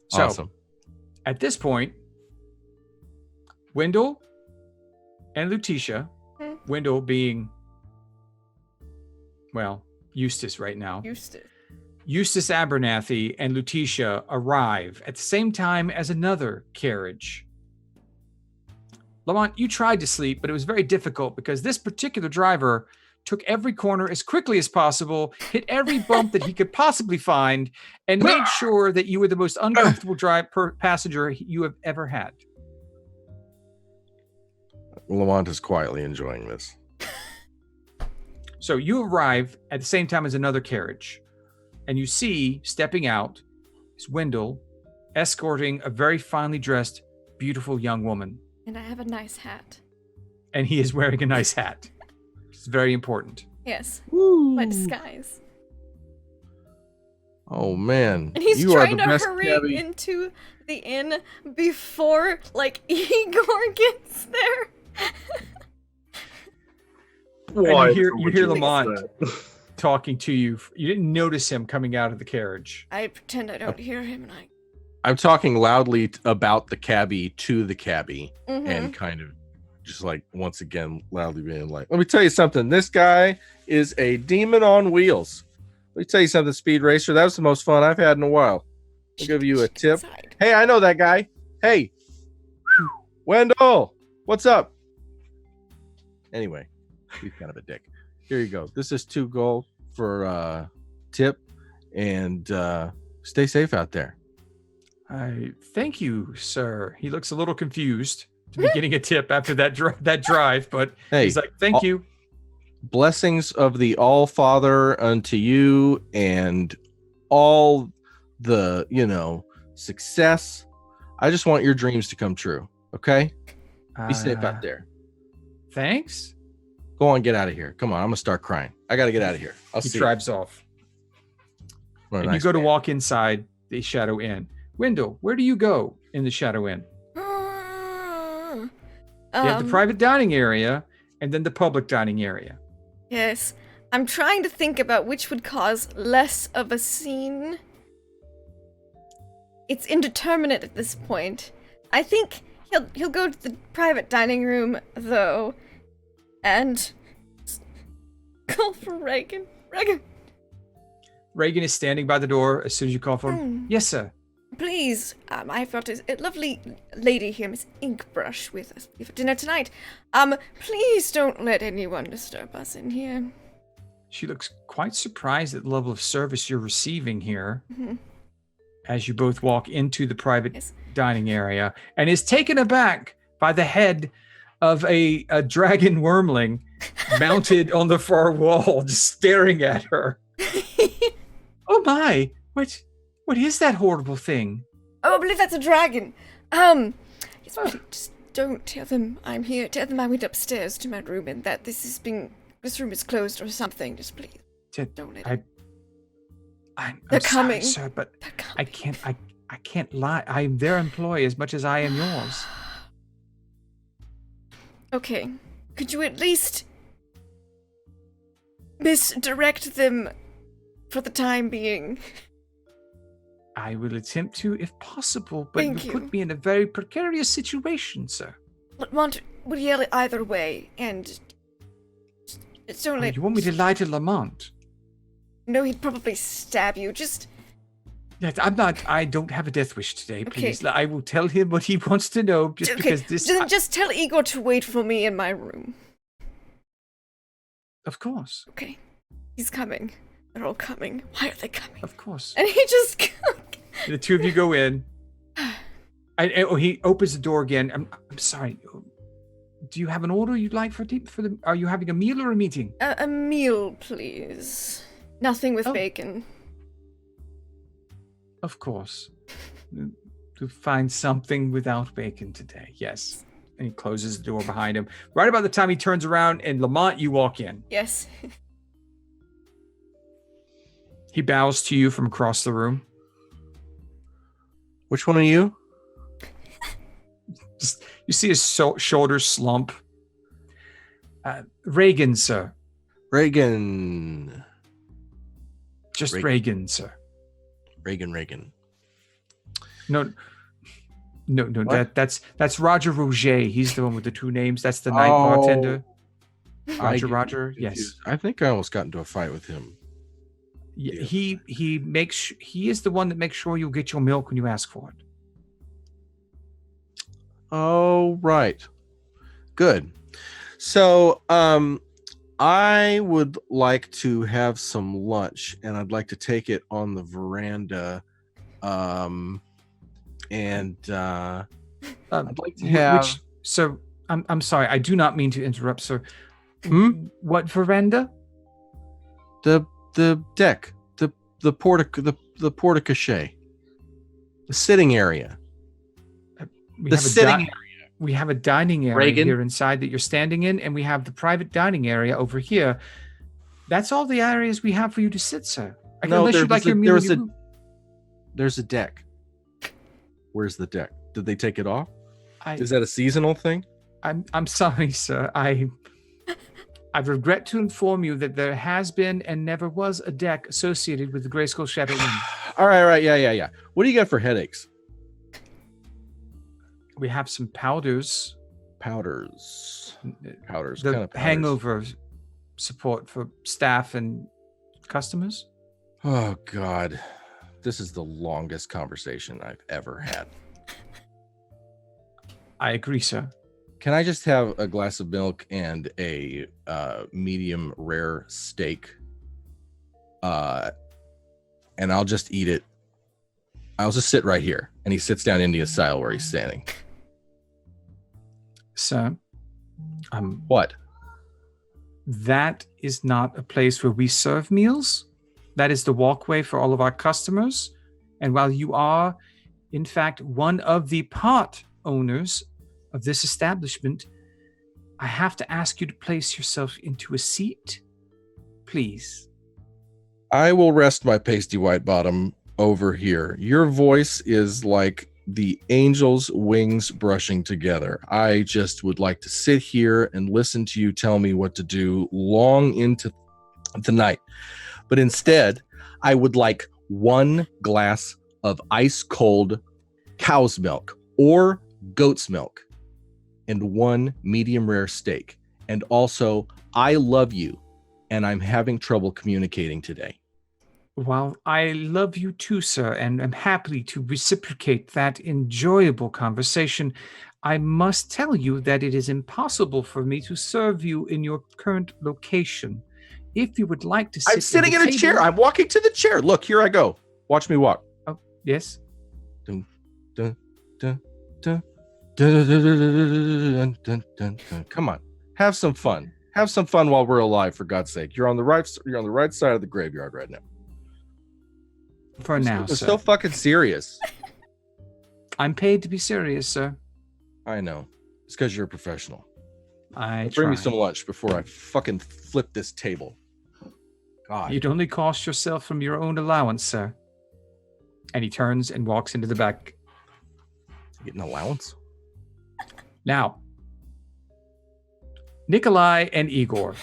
So, awesome. At this point, Wendell and Lutetia, Wendell being, Eustace right now. Eustace Abernathy and Lutetia arrive at the same time as another carriage. Lamont, you tried to sleep, but it was very difficult because this particular driver took every corner as quickly as possible, hit every bump that he could possibly find, and made sure that you were the most uncomfortable passenger you have ever had. Lamont is quietly enjoying this. So you arrive at the same time as another carriage, and you see, stepping out, is Wendell escorting a very finely dressed, beautiful young woman. And I have a nice hat. And he is wearing a nice hat. It's very important. Yes. Woo. My disguise. Oh man. And he's you trying are the to best hurry cabbie. into the inn before, Igor gets there. Why And you would hear do Lamont that? talking to you. You didn't notice him coming out of the carriage. I pretend I don't hear him, and I'm talking loudly about the cabbie to the cabbie Mhm. and kind of just like once again loudly being like, let me tell you something. This guy is a demon on wheels. Let me tell you something, Speed Racer. That was the most fun I've had in a while. I'll give you a tip. Inside. Hey, I know that guy. Hey, Wendell, what's up? Anyway, he's kind of a dick. Here you go. This is 2 gold for tip, and stay safe out there. Thank you, sir. He looks a little confused to be getting a tip after that drive, but Hey, he's like, thank you. blessings of the All Father unto you, and all the success. I just want your dreams to come true. Okay, be safe out there. Thanks. Go on, get out of here. Come on, I'm gonna start crying. I gotta get out of here. I'll He see drives off. you. And you go to walk inside the Shadow Inn. Wendell, where do you go in the Shadow Inn? You have the private dining area and then the public dining area. Yes. I'm trying to think about which would cause less of a scene. It's indeterminate at this point. I think he'll go to the private dining room though, and call for Reagan. Reagan is standing by the door as soon as you call for him. Yes, sir. Please, I've got a lovely lady here, Miss Inkbrush, with us for dinner tonight. Please don't let anyone disturb us in here. She looks quite surprised at the level of service you're receiving here Mhm. as you both walk into the private Yes. dining area, and is taken aback by the head of a dragon wormling mounted on the far wall, just staring at her. Oh my! What is that horrible thing? Oh, I believe that's a dragon. Yes, please, just don't tell them I'm here. Tell them I went upstairs to my room and that this room is closed or something. Just please, don't let I'm They're sorry, coming. sir, but They're I coming. can't lie. I'm their employee as much as I am yours. Okay, could you at least misdirect them for the time being? I will attempt to if possible, but Thank you you. put me in a very precarious situation, sir. Would yell it either way, and don't Oh, let. you want me to lie to Lamont? No, he'd probably stab you. Just Yes, I don't have a death wish today, Okay. please. I will tell him what he wants to know, just okay. because this... Then just tell Igor to wait for me in my room. Of course, Okay, he's coming. They're all coming. Why are they coming? of course. And he just. The two of you go in. He opens the door again. I'm sorry. Do you have an order you'd like for the? Are you having a meal or a meeting? A meal, please. Nothing with Oh. bacon. Of course. To find something without bacon today. Yes. And he closes the door behind him. Right about the time he turns around, and Lamont, you walk in. Yes. He bows to you from across the room. Which one are you? Just, you see his shoulders slump. Reagan, sir. Reagan. Just Reagan. Reagan, sir. Reagan. No. What? That's Roger Roger. He's the one with the 2 names. That's the night Oh. bartender. I get Roger. Yes. confused. I think I almost got into a fight with him. Yeah, he is the one that makes sure you get your milk when you ask for it. Oh, right. Good. So, I would like to have some lunch, and I'd like to take it on the veranda. And I'd like to have. So I'm sorry. I do not mean to interrupt, sir. What veranda? The deck, the portico, the sitting area. We The have a sitting area. We have a dining area Reagan? here inside that you're standing in, and we have the private dining area over here. That's all the areas we have for you to sit, sir. No, Unless you'd like your meal. there's a deck. Where's the deck? Did they take it off? I Is that a seasonal thing? I'm sorry, sir. I regret to inform you that there has been and never was a deck associated with the Grayskull Shadow Inn. All right, yeah. What do you got for headaches? We have some powders Powders. Powders. The Kind of powders. hangover support for staff and customers. Oh God, this is the longest conversation I've ever had. I agree, sir. Can I just have a glass of milk and a medium rare steak? And I'll just eat it. I'll just sit right here. And he sits down India style where he's standing. Sir, What? that is not a place where we serve meals. That is the walkway for all of our customers. And while you are, in fact, one of the part owners of this establishment, I have to ask you to place yourself into a seat, please. I will rest my pasty white bottom over here. Your voice is like the angel's wings brushing together. I just would like to sit here and listen to you tell me what to do long into the night. But instead, I would like 1 glass of ice cold cow's milk or goat's milk and 1 medium rare steak. And also, I love you and I'm having trouble communicating today. Well, I love you too, sir, and am happy to reciprocate that enjoyable conversation. I must tell you that it is impossible for me to serve you in your current location. If you would like to sit I'm sitting at in the a chair. table- I'm walking to the chair. Look, here I go. Watch me walk. Oh, yes. Dun, dun, dun, dun, dun, dun, dun, dun, dun, dun, dun. Come on, have some fun. Have some fun while we're alive, for God's sake. You're on the right side of the graveyard right now. For now, It's sir. so fucking serious. I'm paid to be serious, sir. I know. It's because you're a professional. I Bring me try. some lunch before I fucking flip this table. God. You'd only cost yourself from your own allowance, sir. And he turns and walks into the back. Get an allowance? Now, Nikolai and Igor,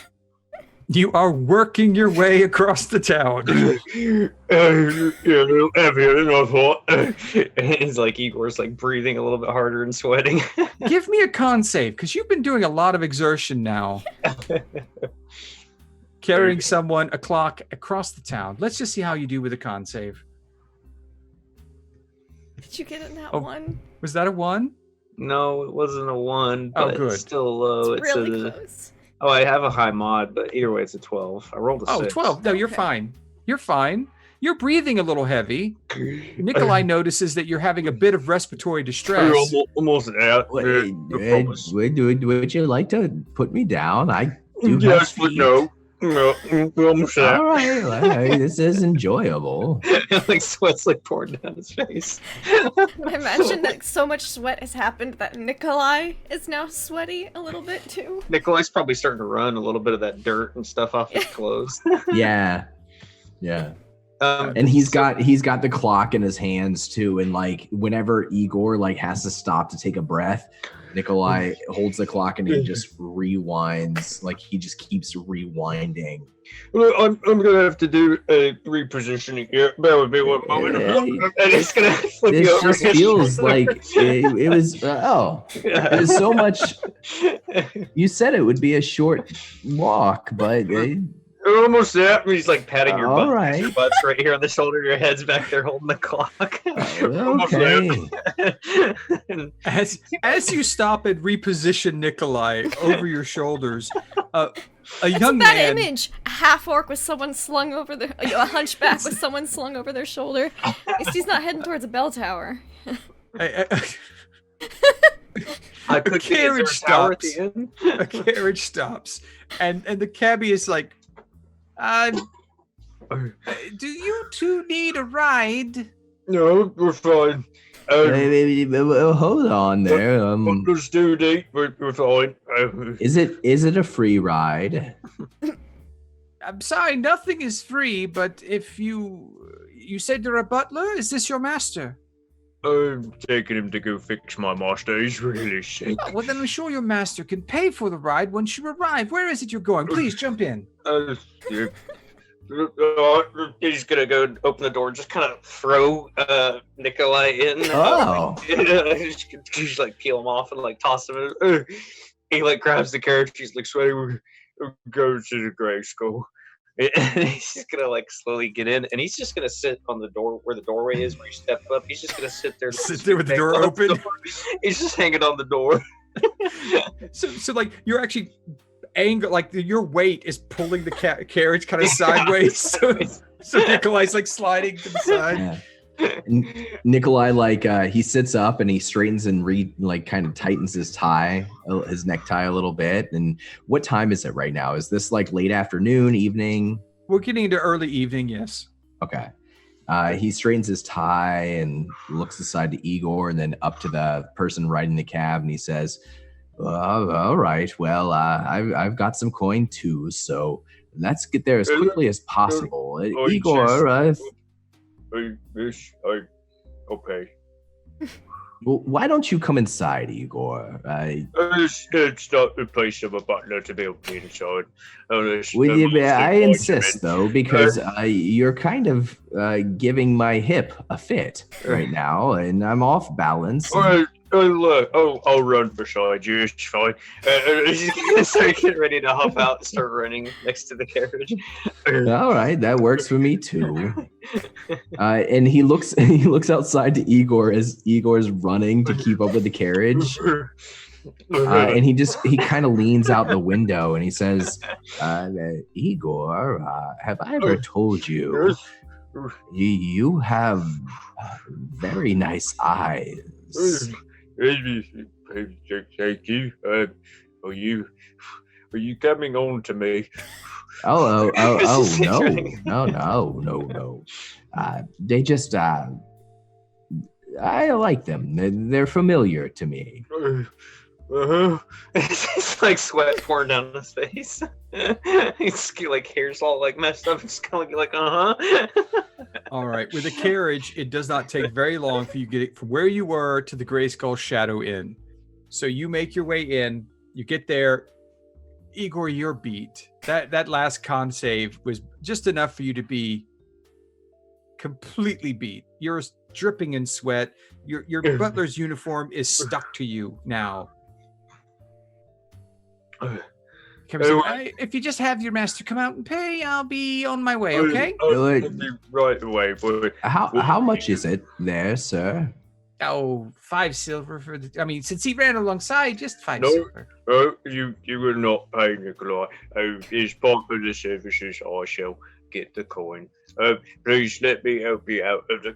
you are working your way across the town. Heavier than I thought. It's like Igor's like breathing a little bit harder and sweating. Give me a con save, because you've been doing a lot of exertion now. Carrying someone, a clock, across the town. Let's just see how you do with a con save. Did you get it in that Oh. one? Was that a 1? No, it wasn't a 1, Oh, but good. it's still low. It's really close. Oh, I have a high mod, but either way, it's a 12. I rolled a Oh, 6. 12. No, you're Okay. fine. You're fine. You're breathing a little heavy. Nikolai notices that you're having a bit of respiratory distress. Almost there. Would you like to put me down? I do have Yes, but feet. no. No, we're almost there. All right, this is enjoyable. Like sweat's like pouring down his face. I imagine that so much sweat has happened that Nikolai is now sweaty a little bit too. Nikolai's probably starting to run a little bit of that dirt and stuff off his clothes. Yeah. And he's got the clock in his hands too, and like whenever Igor like has to stop to take a breath, Nikolai holds the clock and he just rewinds, like he just keeps rewinding. I'm gonna have to do a repositioning here. Bear with me one moment. And it's gonna flip you This over. just feels like it was it was so much. You said it would be a short walk, but We're almost there. And he's like patting your All butt. right. Your butt's right here on the shoulder. Your head's back there holding the clock. We're almost okay. there. As you stop and reposition Nikolai over your shoulders, a It's young that man. image. A half orc with someone slung over their a hunchback with someone slung over their shoulder. At least he's not heading towards a bell tower. I could carriage is there a tower at stops. the end? A carriage stops, and the cabbie is like, "Do you two need a ride?" No, we're fine. Hold on there. There's due date. We're fine. Is it a free ride? I'm sorry, nothing is free. But if you said you're a butler, is this your master? I'm taking him to go fix my master. He's really sick. Oh, well, then I'm sure your master can pay for the ride once you arrive. Where is it you're going? Please jump in. Yeah. He's gonna go open the door, just kind of throw Nikolai in. Oh. Just like peel him off and like toss him in. He like grabs the carriage. He's like, "Sweaty, we're going to the grade school." And he's just gonna like slowly get in, and he's just gonna sit on the door where the doorway is, where you step up. He's just gonna sit there, with the door open. He's just hanging on the door. So like you're actually like your weight is pulling the carriage kind of sideways. So Nikolai's like sliding to the side. Yeah. Nikolai, like he sits up and he straightens and kind of tightens his necktie a little bit. And what time is it right now? Is this like late afternoon, evening? We're getting into early evening, yes. Okay. He straightens his tie and looks aside to Igor and then up to the person riding the cab, and he says, all right, well, I've got some coin too, so let's get there as quickly as possible. Igor, okay. Well, why don't you come inside, Igor? It's not the place of a butler to be inside. I insist, though, because you're kind of giving my hip a fit right now, and I'm off balance. I'll run beside you. It's fine. He's gonna start getting ready to hop out and start running next to the carriage. All right, that works for me too. And he looks outside to Igor as Igor's running to keep up with the carriage. And he kind of leans out the window and he says, Igor, have I ever told you you have very nice eyes? Thank you. Are you coming on to me? Oh no. They just I like them. They're familiar to me. It's like sweat pouring down his face. His like hair's all like messed up. It's kind of like All right. With a carriage, it does not take very long for you to get it from where you were to the Gray Skull Shadow Inn. So you make your way in. You get there. Igor, you're beat. That last con save was just enough for you to be completely beat. You're dripping in sweat. Your butler's uniform is stuck to you now. If you just have your master come out and pay, I'll be on my way, okay? I'll be right away, boy. How much is it there, sir? Oh, 5 silver for since he ran alongside, just 5 silver. No, you will not pay, Nikolai. As part of the services, I shall get the coin. Please let me help you out of the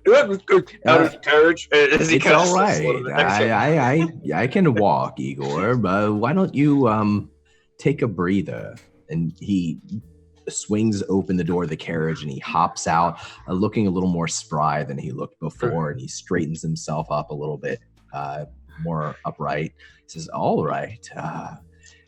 carriage. It's all right. I can walk, Igor, but why don't you take a breather? And he swings open the door of the carriage and he hops out, looking a little more spry than he looked before, and he straightens himself up a little bit more upright. He says, all right,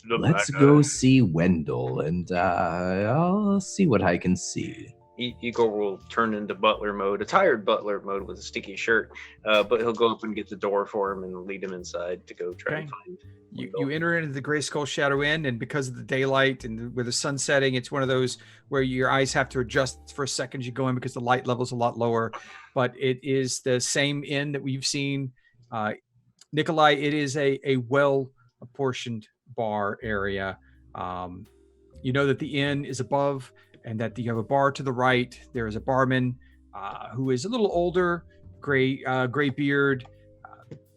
let's go see Wendell, and I'll see what I can see. Igor will turn into butler mode, a tired butler mode with a sticky shirt, but he'll go up and get the door for him and lead him inside to go try and find you enter into the Gray Skull Shadow Inn, and because of the daylight and with the sun setting, it's one of those where your eyes have to adjust for a second as you go in because the light level's a lot lower. But it is the same inn that we've seen. Nikolai, it is a well-apportioned bar area. You know that the inn is above and that you have a bar to the right. There is a barman who is a little older, gray beard.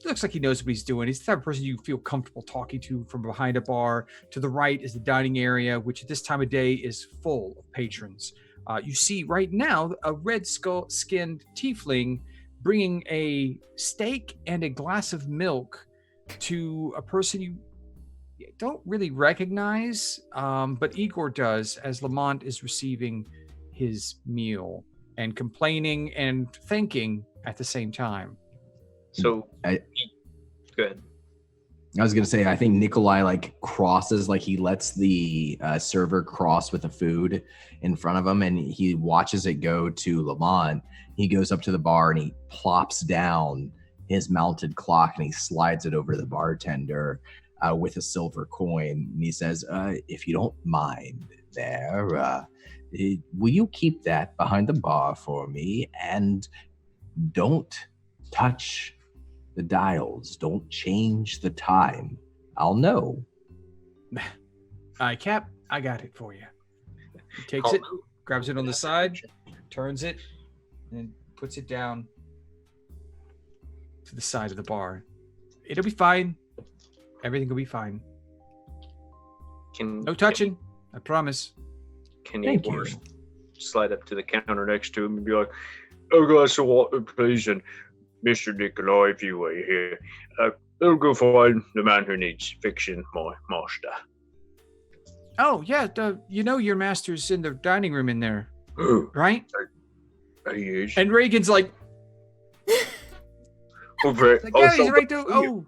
Looks like he knows what he's doing. He's the type of person you feel comfortable talking to from behind a bar. To the right is the dining area, which at this time of day is full of patrons. You see right now a red-skinned tiefling bringing a steak and a glass of milk to a person you don't really recognize, but Igor does, as Lamont is receiving his meal and complaining and thanking at the same time. So, go ahead. I was going to say, I think Nikolai crosses, he lets the server cross with the food in front of him, and he watches it go to Lamont. He goes up to the bar and he plops down his mounted clock and he slides it over to the bartender with a silver coin. And he says, if you don't mind there, will you keep that behind the bar for me? And don't touch the dials. Don't change the time. I'll know. Cap, I got it for you. He takes it, grabs it on the side, turns it, and puts it down to the side of the bar. It'll be fine. Everything will be fine. No touching. I promise. Can Thank you you. slide up to the counter next to him and be like, "A glass of water, please, and Mr. Nikolai, if you were here, I'll go find the man who needs fixing my master." Oh, yeah. Your master's in the dining room in there, right? He is. And Reagan's like, Over. yeah, he's right there. Oh,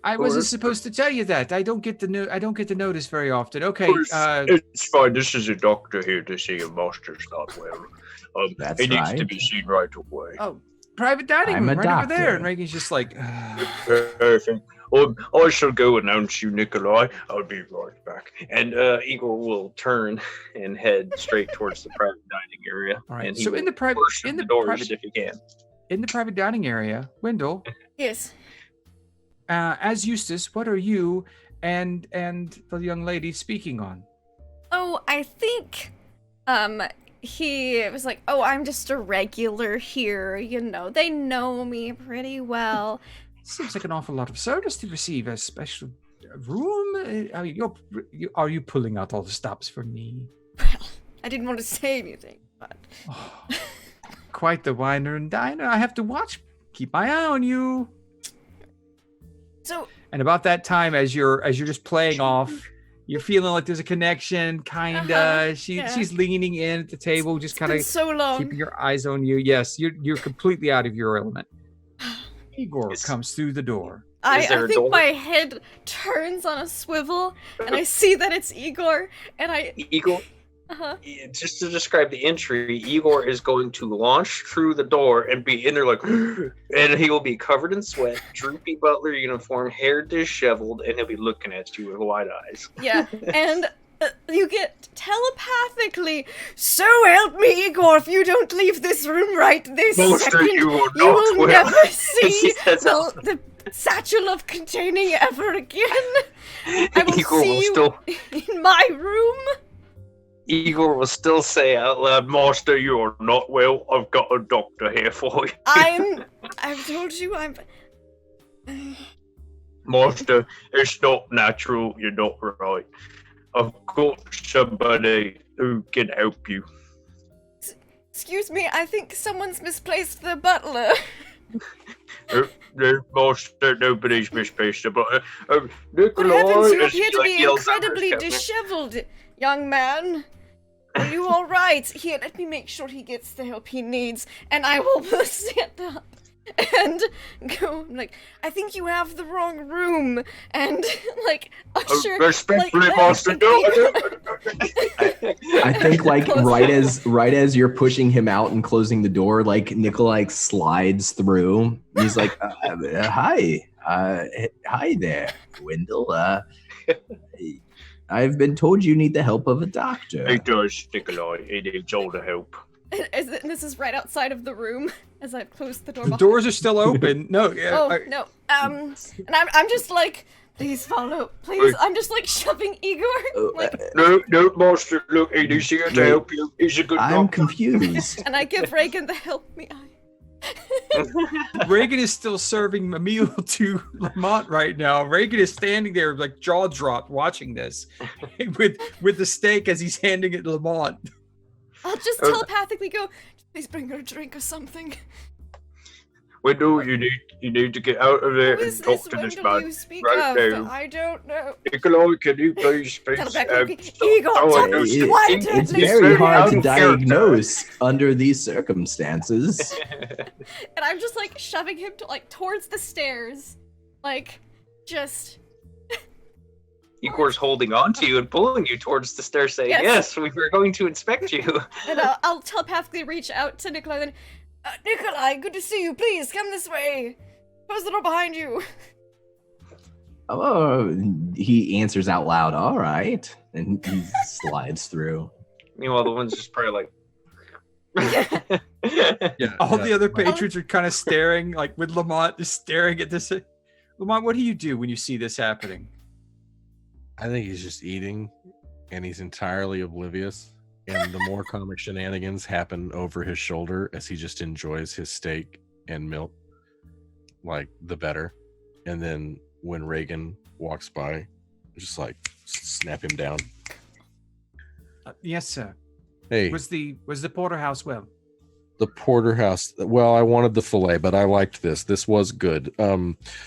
I wasn't supposed to tell you that. I don't get to notice very often. Okay. It's fine. This is a doctor here to see your master's not well. That's he needs right. to be seen right away. Oh, private dining I'm room a right over there. doctor. And Reagan's just like, Perfect. I shall go announce you, Nikolai. I'll be right back. And Igor will turn and head straight towards the private dining area. all right. And he So will in the private, burst through the doors if he can. in the private dining area, Wendell, Yes. as Eustace, what are you and the young lady speaking on? Oh, I think he was like, "Oh, I'm just a regular here, they know me pretty well." Seems like an awful lot of service to receive a special room. Are you pulling out all the stops for me? Well, I didn't want to say anything, but Oh, quite the winer and diner. I have to keep my eye on you. so And about that time, as you're just playing off, you're feeling like there's a connection, kinda. Uh-huh, She's leaning in at the table, just it's kind been of so long. keeping your eyes on you. Yes, you're completely out of your element. Igor comes through the door. I there a think door? my head turns on a swivel, and I see that it's Igor, and Igor, just to describe the entry, Igor is going to launch through the door and be in there like, and he will be covered in sweat, droopy butler uniform, hair disheveled, and he'll be looking at you with wide eyes. yeah, and you get telepathically, "So help me, Igor, if you don't leave this room right this Monster, second, you will you not will well." never see That's how- the satchel of containing ever again. I will Igor see will you still in my room." Igor will still say out loud, "Master, you are not well. I've got a doctor here for you." I've told you, I'm... Master, it's not natural. You're not right. I've got somebody who can help you. Excuse me, I think someone's misplaced the butler. Master, nobody's misplaced the butler. What Nikolai, happens? You as appear he, to like, be yells over his incredibly captain. disheveled, young man. Are you alright? Here, let me make sure he gets the help he needs, and I will stand up and go, like, "I think you have the wrong room," and, like, usher... Respectfully, like, Master, no. I think like Close right as you're pushing him out and closing the door, like Nikolai slides through. He's like, "Hi, hi there, Wendell. I've been told you need the help of a doctor." He does, Nikolai. He needs all the help. This is right outside of the room, as I've closed the door The behind doors are still open. No, no. And I'm just like, "Please follow, please." I'm just like shoving Igor, like, No, Master, look, he needs here to help you. He's a good I'm doctor. confused. and I give Reagan the help me eye. Reagan is still serving a meal to Lamont right now. Reagan is standing there like jaw dropped watching this with the steak as he's handing it to Lamont. I'll just telepathically go, "Please bring her a drink or something." Wendell, you need to get out of there Who is and talk this to this Wendell man. you speak right of? now. I don't know. Nikolai, can you please Telepathically, stop Igor, throwing tell those me It- why things? don't It's they very stay hard out to of character. diagnose under these circumstances. And I'm just like shoving him to like towards the stairs, like just. Igor's holding on to you and pulling you towards the stairs, saying, Yes. "Yes, we were going to inspect you." And I'll telepathically reach out to Nikolai. Then, "Nikolai, good to see you. Please come this way. Close the door behind you." Oh, he answers out loud, "All right," and he slides through. Meanwhile, the one's just probably like. Yeah. All yeah. the other patrons are kind of staring, like with Lamont just staring at this. Lamont, what do you do when you see this happening? I think he's just eating, and he's entirely oblivious. And the more comic shenanigans happen over his shoulder as he just enjoys his steak and milk, like the better. And then when Reagan walks by, just like snap him down. Yes, sir. Hey, Was the porterhouse well? the porterhouse. Well, I wanted the fillet, but I liked this. This was good.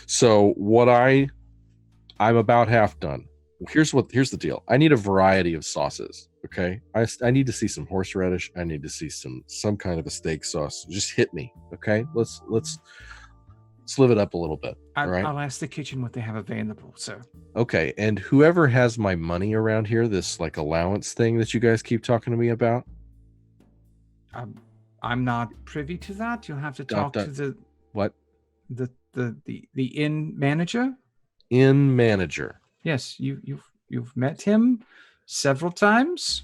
So what I'm about half done. Here's the deal. I need a variety of sauces. Okay, I need to see some horseradish. I need to see some kind of a steak sauce. Just hit me. Okay, let's live it up a little bit. All right. I'll ask the kitchen what they have available, sir. Okay, and whoever has my money around here, this like allowance thing that you guys keep talking to me about. I'm not privy to that. You'll have to talk to the what? The inn manager. Inn manager. Yes, you've met him several times.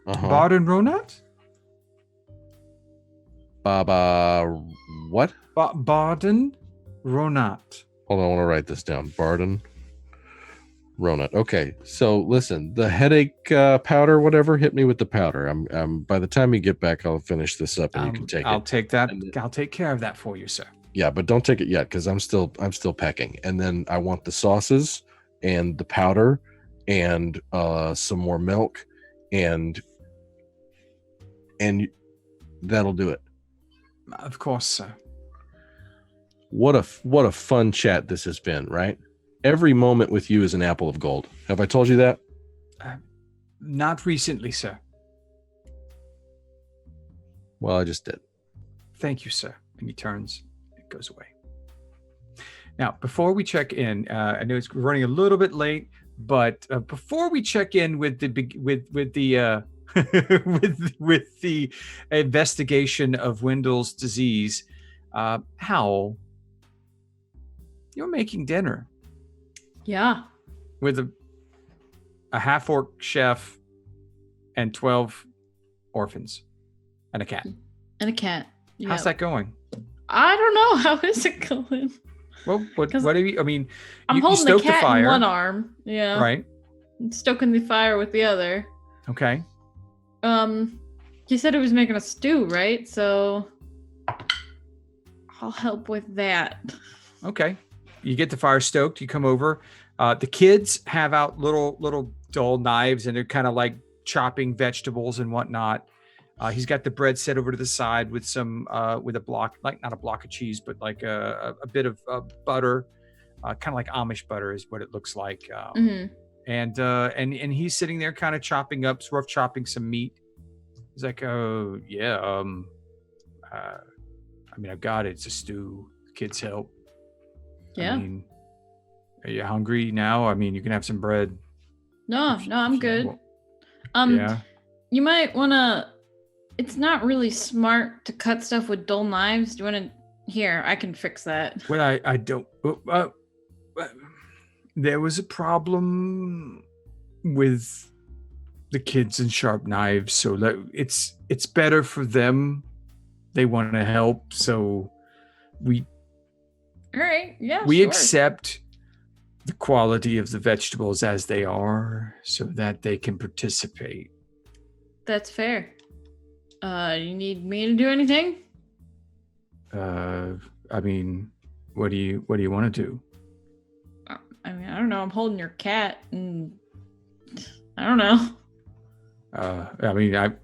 Barden Ronat? Baba what? Barden Ronat. Hold on, I want to write this down. Barden Ronat. Okay, so listen, the headache powder, whatever, hit me with the powder. I'm by the time you get back, I'll finish this up and you can take I'll it. take that. I'll take care of that for you, sir. Yeah, but don't take it yet because I'm still pecking. And then I want the sauces and the powder and some more milk and that'll do it. Of course, sir. What a fun chat this has been, right? Every moment with you is an apple of gold. Have I told you that? Not recently, sir. Well, I just did. Thank you, sir. And he turns. It goes away. Now, before we check in, I know it's running a little bit late, but before we check in with the with the investigation of Wendell's disease, Hal, you're making dinner. Yeah. With a half-orc chef and 12 orphans and a cat. And a cat. Yeah. How's that going? I don't know. How is it going? Well, what do you? I mean, I'm you holding stoked the cat the fire, in one arm. Yeah. right? And stoking the fire with the other. Okay. He said he was making a stew, right? So I'll help with that. Okay. You get the fire stoked. You come over. The kids have out little dull knives, and they're kind of like chopping vegetables and whatnot. He's got the bread set over to the side with some with a block, like not a block of cheese, but like a bit of butter, kind of like Amish butter is what it looks like. And he's sitting there kind of chopping up, rough chopping some meat. He's like, oh yeah, I mean, I've got it. It's a stew. Kids help. Yeah. I mean, are you hungry now? I mean, you can have some bread. No, I'm good. Yeah. You might wanna. It's not really smart to cut stuff with dull knives. Do you wanna? Here, I can fix that. Well, I don't. There was a problem with the kids and sharp knives, so that it's better for them. They want to help, so we. All right. Yeah. We sure. accept the quality of the vegetables as they are, so that they can participate. That's fair. You need me to do anything? I mean, what do you want to do? I mean, I don't know. I'm holding your cat, and I don't know. I mean,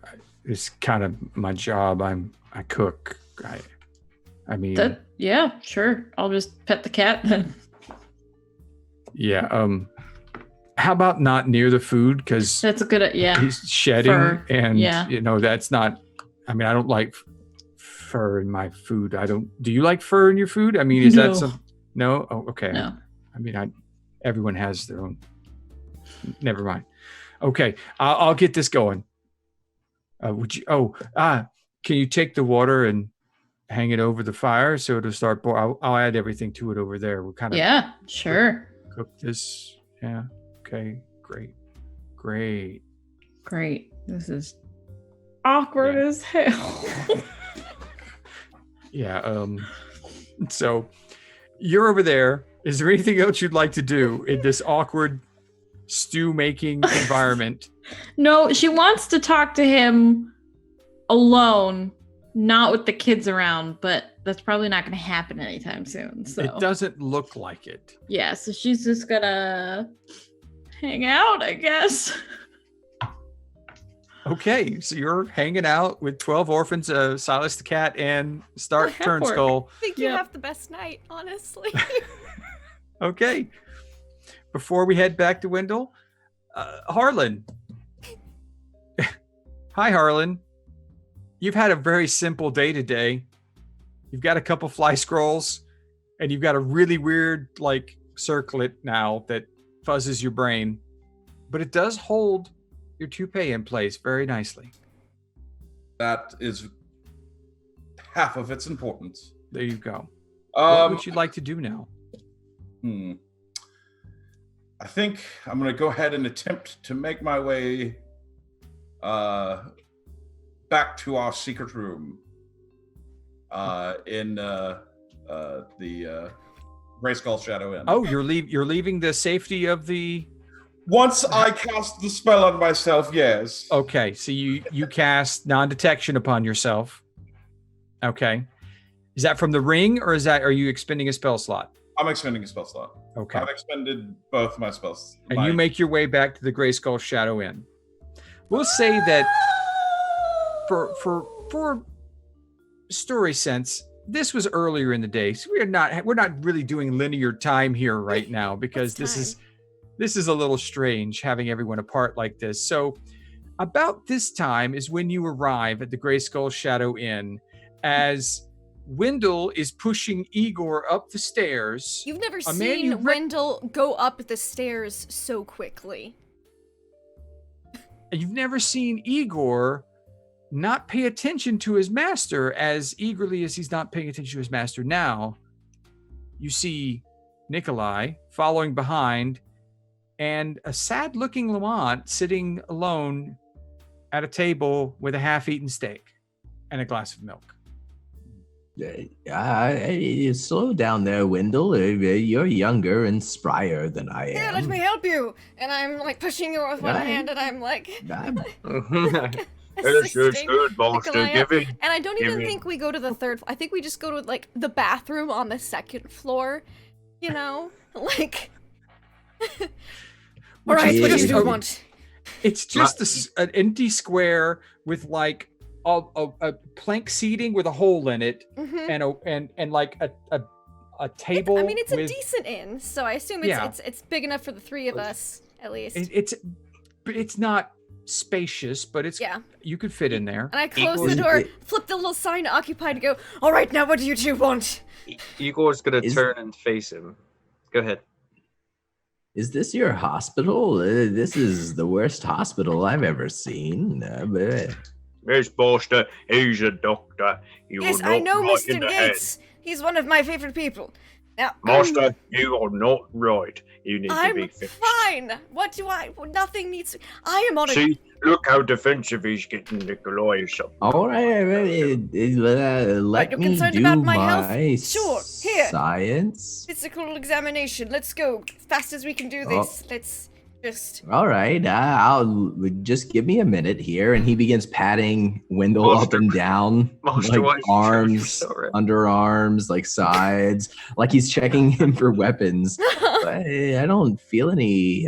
it's kind of my job. I cook. I mean, yeah, sure. I'll just pet the cat then. Yeah. How about not near the food? Because that's a good. Yeah. He's shedding, fur. and yeah. That's not. I mean, I don't like fur in my food. I don't. Do you like fur in your food? I mean, is that some? No. Oh, okay. No. I mean, everyone has their own. Never mind. Okay, I'll get this going. Would you? Can you take the water and hang it over the fire so it'll start boiling? I'll add everything to it over there. We'll kind of. Yeah. Sure. Cook this. Yeah. Okay. Great. Great. This is awkward as hell. Yeah. So you're over there. Is there anything else you'd like to do in this awkward stew making environment? No, she wants to talk to him alone, not with the kids around, but that's probably not going to happen anytime soon. So It doesn't look like it. yeah, so she's just gonna hang out, I guess. Okay, so you're hanging out with 12 orphans, Silas the cat, and Stark Half orc. Turnskull. I think you Yep. have the best night, honestly. Okay. Before we head back to Wendell, Harlan. Hi, Harlan. You've had a very simple day today. You've got a couple fly scrolls, and you've got a really weird, like, circlet now that fuzzes your brain. But it does hold your toupee in place very nicely. That is half of its importance. There you go. What Um, would you like to do now? I think I'm going to go ahead and attempt to make my way back to our secret room in the Gray Skull Shadow Inn. Oh, you're leaving the safety of the... Once I cast the spell on myself, yes. Okay, so you cast non-detection upon yourself. Okay. Is that from the ring, or are you expending a spell slot? I'm expending a spell slot. Okay. I've expended both my spells. And you make your way back to the Gray Skull Shadow Inn. We'll say that for story sense, this was earlier in the day, so we're not really doing linear time here right now because this is a little strange having everyone apart like this. So about this time is when you arrive at the Gray Skull Shadow Inn as Wendell is pushing Igor up the stairs. You've never A man seen you Wendell go up the stairs so quickly. You've never seen Igor not pay attention to his master as eagerly as he's not paying attention to his master now. You see Nikolai following behind and a sad-looking Lamont sitting alone at a table with a half-eaten steak and a glass of milk. Slow down there, Wendell. You're younger and sprier than I am. Here, let me help you. And I'm like pushing you with one Right. hand, and I'm like, It's assisting good, monster. Nikolai Give up. it. And I don't Give even me- think we go to the third. I think we just go to like the bathroom on the second floor. You know, like. All right, is what do just you a- want? It's just an empty square with like a plank seating with a hole in it Mhm. and like a table. I mean, it's a with, decent inn, so I assume it's big enough for the three of us at least. But it's not spacious, but it's Yeah. you could fit in there. And I close Igor's- the door, flip the little sign to occupied, and go, all right, now what do you two want? Igor's gonna Is- turn and face him. Go ahead. Is this your hospital? This is the worst hospital I've ever seen. Miss Monster, he's a doctor. You Yes, are I not know right Mr. in the head. Gates. He's one of my favorite people. Now, Master, you are not right. You need to I'm be fixed. fine. What do I? Nothing needs. I am on a. See, look how defensive he's getting, Nikolai. So All right, let you're me concerned do about my health? my Sure, here. science. Physical examination. Let's go. Fast as we can do this. Let's just. All right, I'll just give me a minute here, and he begins patting Wendell up Monster- and down, Monster, why like is your arms, so red? underarms, like sides, like he's checking him for weapons. But I don't feel any.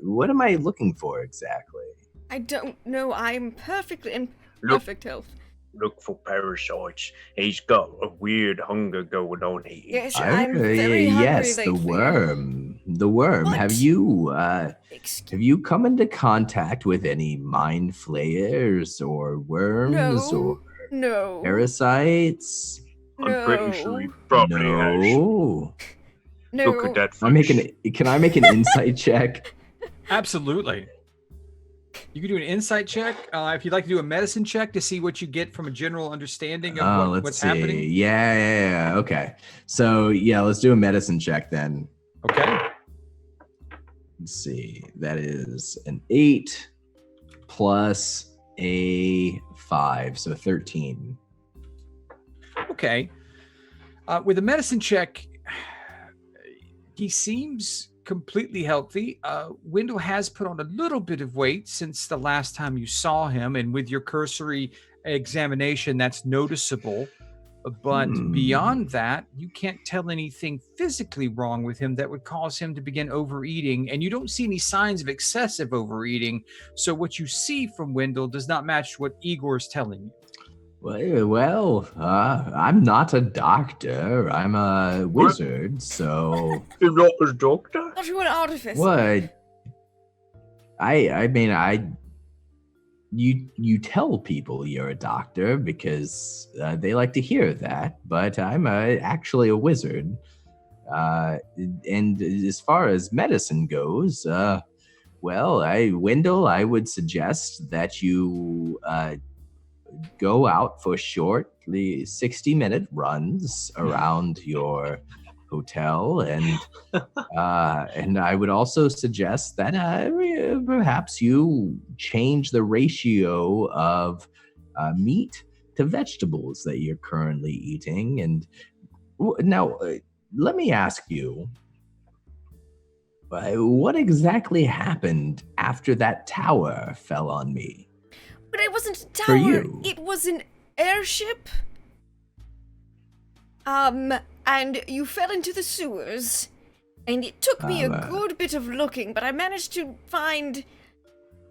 What am I looking for exactly? I don't know. I'm perfectly in Look. perfect health. Look for parasites. He's got a weird hunger going on here. Yes, I'm very hungry yes, the lately. worm. The worm. What? Have you come into contact with any mind flayers or worms or No. parasites? I'm pretty sure he No. probably has. No. No. Look at that Can I make an insight check? Absolutely. You can do an insight check. If you'd like to do a medicine check to see what you get from a general understanding of Let's what's see. happening. Yeah. Okay. So yeah, let's do a medicine check then. Okay. Let's see. That is an 8 plus a 5, so 13. Okay. With a medicine check, he seems completely healthy. Wendell has put on a little bit of weight since the last time you saw him, and with your cursory examination, that's noticeable. But beyond that, you can't tell anything physically wrong with him that would cause him to begin overeating, and you don't see any signs of excessive overeating. So what you see from Wendell does not match what Igor's telling you. Well, I'm not a doctor. I'm a wizard, so... You're not a doctor? Not you an artificer. What? I mean, you tell people you're a doctor because they like to hear that, but I'm actually a wizard. And as far as medicine goes, Wendell, I would suggest that you go out for short 60-minute runs around your hotel, and I would also suggest that perhaps you change the ratio of meat to vegetables that you're currently eating. And now, let me ask you, what exactly happened after that tower fell on me? But it wasn't a tower. For you. It was an airship. And you fell into the sewers. And it took me a good bit of looking, but I managed to find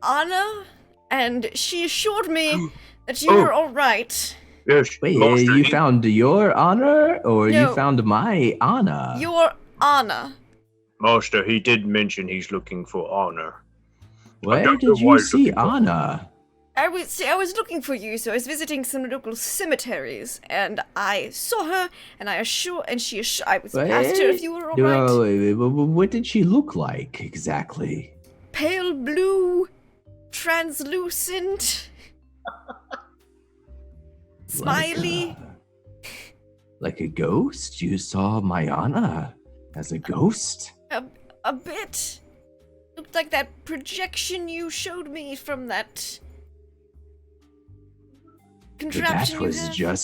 Anna, and she assured me that you were all right. Yes. Wait, Master, you found your honor, or No. you found my Anna? Your Anna. Master, he did mention he's looking for honor. Where don't know did why you he's see looking for- Anna? I was looking for you, so I was visiting some local cemeteries, and I saw her, and I asked her if you were all right. What did she look like exactly? Pale blue, translucent, smiley. Like a ghost? You saw my Anna as a ghost? A bit. Looked like that projection you showed me from that contraption you have.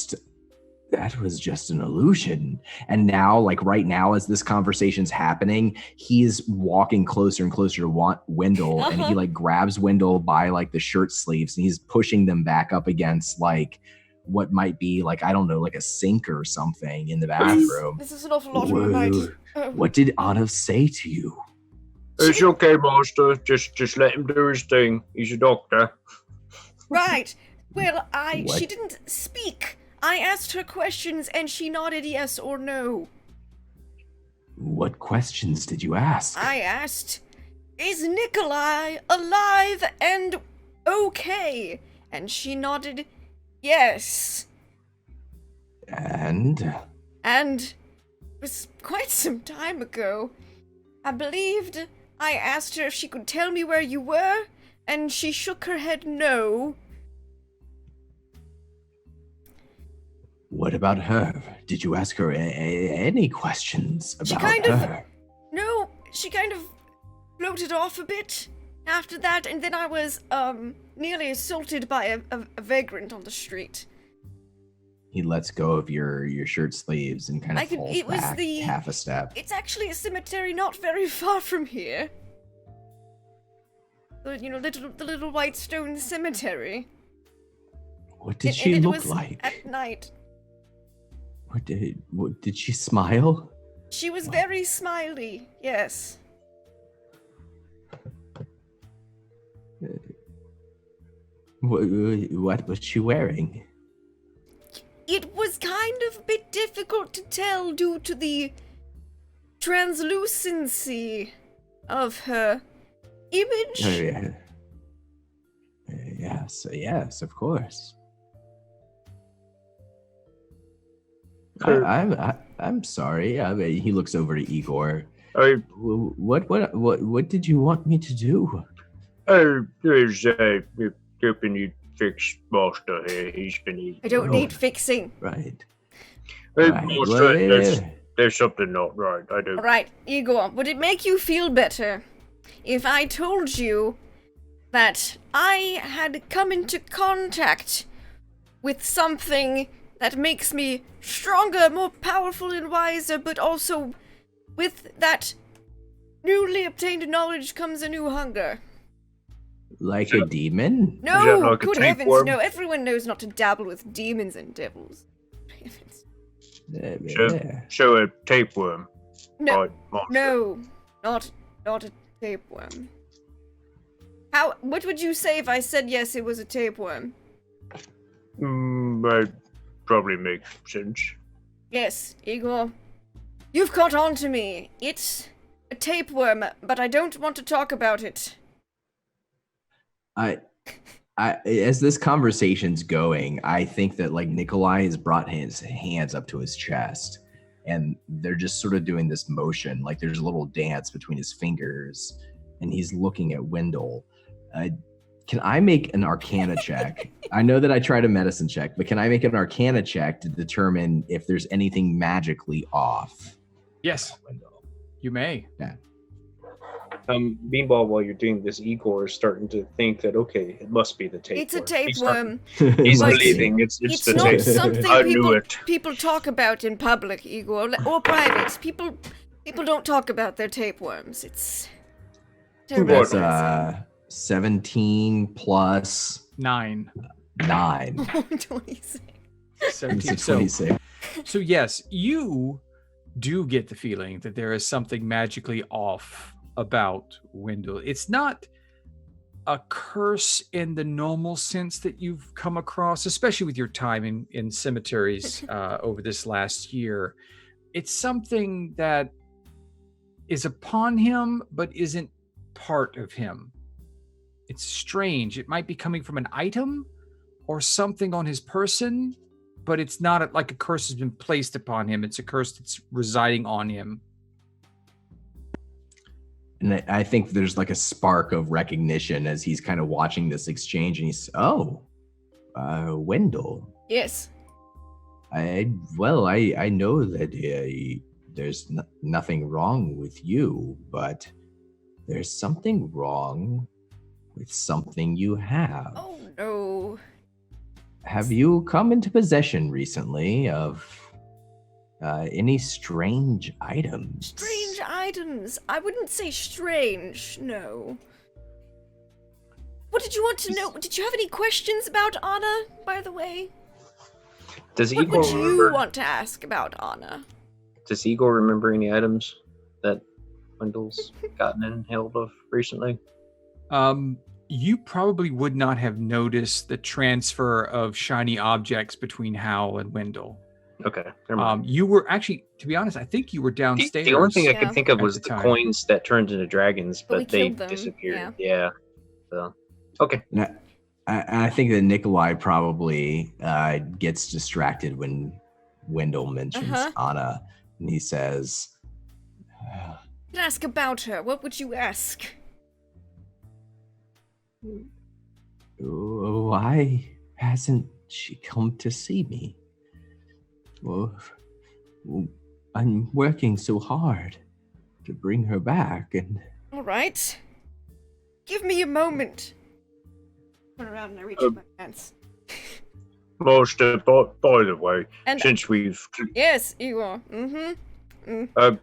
That was just an illusion. And now, like right now, as this conversation's happening, he's walking closer and closer to Wendell, and he like grabs Wendell by like the shirt sleeves, and he's pushing them back up against like what might be like, I don't know, like a sink or something in the bathroom. This is an awful lot of night. What did Anna say to you? It's okay, Master. Just let him do his thing. He's a doctor. Right. Well, What? she didn't speak. I asked her questions and she nodded yes or no. What questions did you ask? I asked, is Nikolai alive and okay? And she nodded yes. And And it was quite some time ago. I believed I asked her if she could tell me where you were, and she shook her head no. what about her? Did you ask her any questions about She kind of- her? No, she kind of floated off a bit after that, and then I was, nearly assaulted by a vagrant on the street. He lets go of your shirt sleeves and kind of falls it was back the- half a step. It's actually a cemetery not very far from here. The little white stone cemetery. What did And she it look was like? at night. What did she smile? She was very smiley, yes. What was she wearing? It was kind of a bit difficult to tell due to the translucency of her image. Oh, yeah. Yes, of course. I'm sorry. I mean, he looks over to Igor. What did you want me to do? There's helping you fix Master here. He's been eating. I don't need fixing. Right. Master, there's something not right. I do. Alright, Igor, would it make you feel better if I told you that I had come into contact with something that makes me stronger, more powerful, and wiser, but also with that newly obtained knowledge comes a new hunger. Like a demon? Is that No, like a good heavens, tapeworm? no. Everyone knows not to dabble with demons and devils. Heavens. So a tapeworm. No, monster. no, not a tapeworm. What would you say if I said yes, it was a tapeworm? That probably makes sense. Yes, Igor. You've caught on to me. It's a tapeworm, but I don't want to talk about it. I as this conversation's going, I think that like Nikolai has brought his hands up to his chest, and they're just sort of doing this motion, like there's a little dance between his fingers, and he's looking at Wendell. Can I make an Arcana check? I know that I tried a medicine check, but can I make an Arcana check to determine if there's anything magically off? Yes, you may. Yeah. Meanwhile, while you're doing this, Igor is starting to think that, okay, it must be the tapeworm. It's a tapeworm. He's But believing it's It's the not tapeworm. something I knew it. people talk about in public, Igor, or private. People don't talk about their tapeworms. It's terrible. That's 17 plus 9. 9. 26. 17. It's 26. So yes, you do get the feeling that there is something magically off about Wendell. It's not a curse in the normal sense that you've come across, especially with your time in cemeteries over this last year. It's something that is upon him, but isn't part of him. It's strange. It might be coming from an item or something on his person, but it's not like a curse has been placed upon him. It's a curse that's residing on him. And I think there's like a spark of recognition as he's kind of watching this exchange, and he's, Wendell. Yes. I know that there's nothing wrong with you, but there's something wrong with something you have. Oh no. Have you come into possession recently of any strange items? Strange items. I wouldn't say strange, no. What did you want to know? Did you have any questions about Anna, by the way? Does What Igor would you remember? want to ask about Anna? Does Igor remember any items that Wendell's gotten in held of recently? You probably would not have noticed the transfer of shiny objects between Hal and Wendell. Okay, never mind. You were actually, to be honest, I think you were downstairs. The only thing I Yeah. could think of At was the the time. coins that turned into dragons, But we but they killed them, disappeared. Yeah. So, okay. And I think that Nikolai probably gets distracted when Wendell mentions Anna, and he says, You can ask about her. What would you ask? why hasn't she come to see me? Well, I'm working so hard to bring her back, and All right. Give me a moment. Turn around and I reach in my hands. Master, by the way, And since we've yes, Igor.